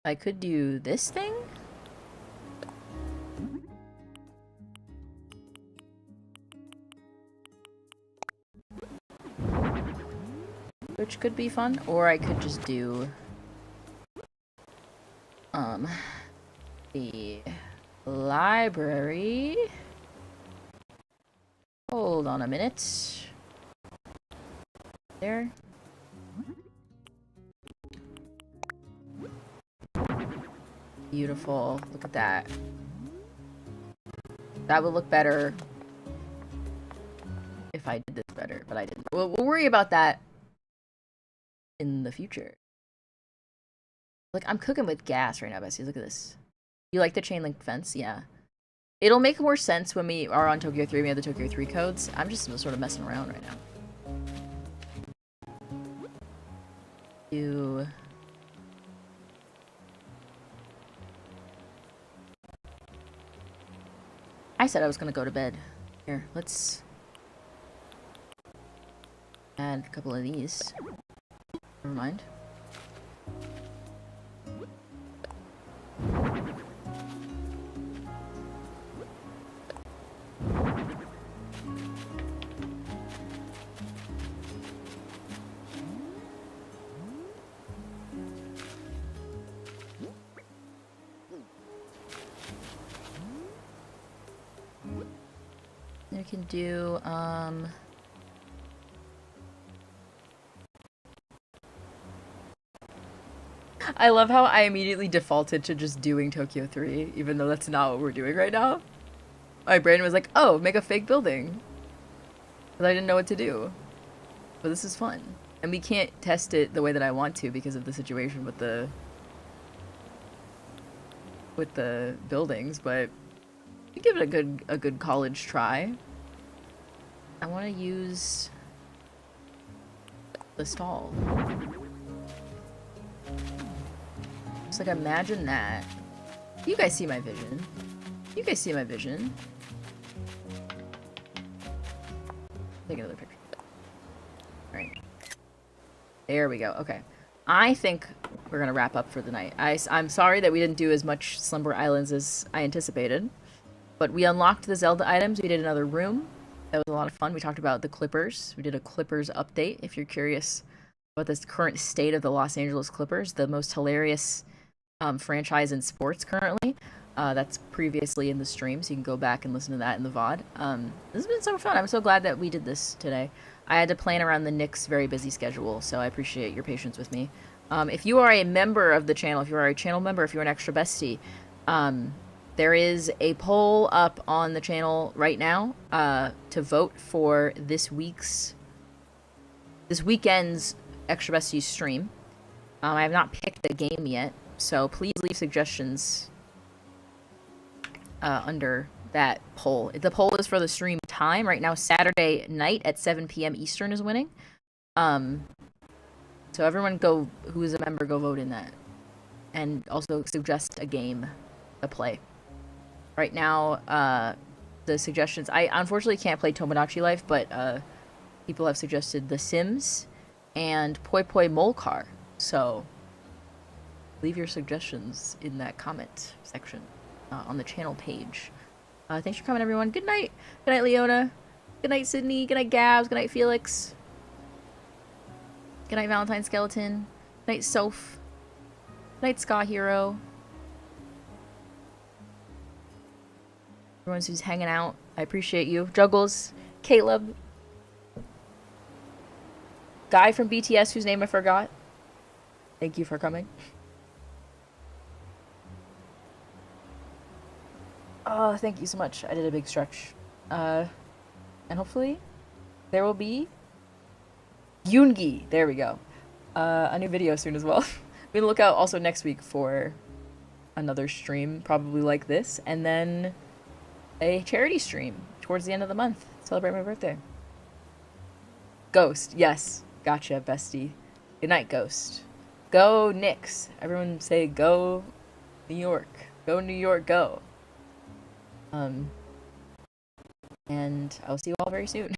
I could do this thing? Which could be fun, or I could just do the library. Hold on a minute. There. Beautiful. Look at that. That would look better if I did this better, but I didn't. We'll worry about that in the future. Like, I'm cooking with gas right now, Bessie. Look at this. You like the chain link fence? Yeah. It'll make more sense when we are on Tokyo 3. We have the Tokyo 3 codes. I'm just sort of messing around right now. I said I was gonna go to bed. Here, let's add a couple of these. Never mind. You can do, I love how I immediately defaulted to just doing Tokyo 3, even though that's not what we're doing right now. My brain was like, oh, make a fake building. But I didn't know what to do. But this is fun. And we can't test it the way that I want to because of the situation with the buildings, but we give it a good college try. I want to use the stall. Just like, imagine that. You guys see my vision. You guys see my vision. Take another picture. Alright. There we go. Okay. I think we're gonna wrap up for the night. I'm sorry that we didn't do as much Slumber Islands as I anticipated. But we unlocked the Zelda items. We did another room. That was a lot of fun. We talked about the Clippers. We did a Clippers update. If you're curious about this current state of the Los Angeles Clippers, the most hilarious franchise in sports currently. That's previously in the stream, so you can go back and listen to that in the VOD. This has been so fun. I'm so glad that we did this today. I had to plan around the Knicks' very busy schedule, so I appreciate your patience with me. If you are a member of the channel, if you are a channel member, if you're an extra bestie, there is a poll up on the channel right now to vote for this weekend's Extra Besties stream. I have not picked the game yet, so please leave suggestions under that poll. The poll is for the stream time. Right now, Saturday night at 7 p.m. Eastern is winning. So everyone who is a member, go vote in that. and also suggest a game to play. Right now, the suggestions, I unfortunately can't play Tomodachi Life, but people have suggested The Sims and Poi Poi Molcar. So leave your suggestions in that comment section on the channel page. Thanks for coming, everyone. Good night. Good night, Leona. Good night, Sydney. Good night, Gabs. Good night, Felix. Good night, Valentine Skeleton. Good night, Soph. Good night, Ska Hero. Everyone who's hanging out, I appreciate you. Juggles, Caleb, guy from BTS whose name I forgot. Thank you for coming. Oh, thank you so much. I did a big stretch. And hopefully there will be Yoongi. There we go. A new video soon as well. We can look out also next week for another stream, probably like this, and then a charity stream towards the end of the month. Celebrate my birthday. Ghost. Yes. Gotcha, bestie. Good night, Ghost. Go Knicks. Everyone say go New York. Go New York, go. And I'll see you all very soon.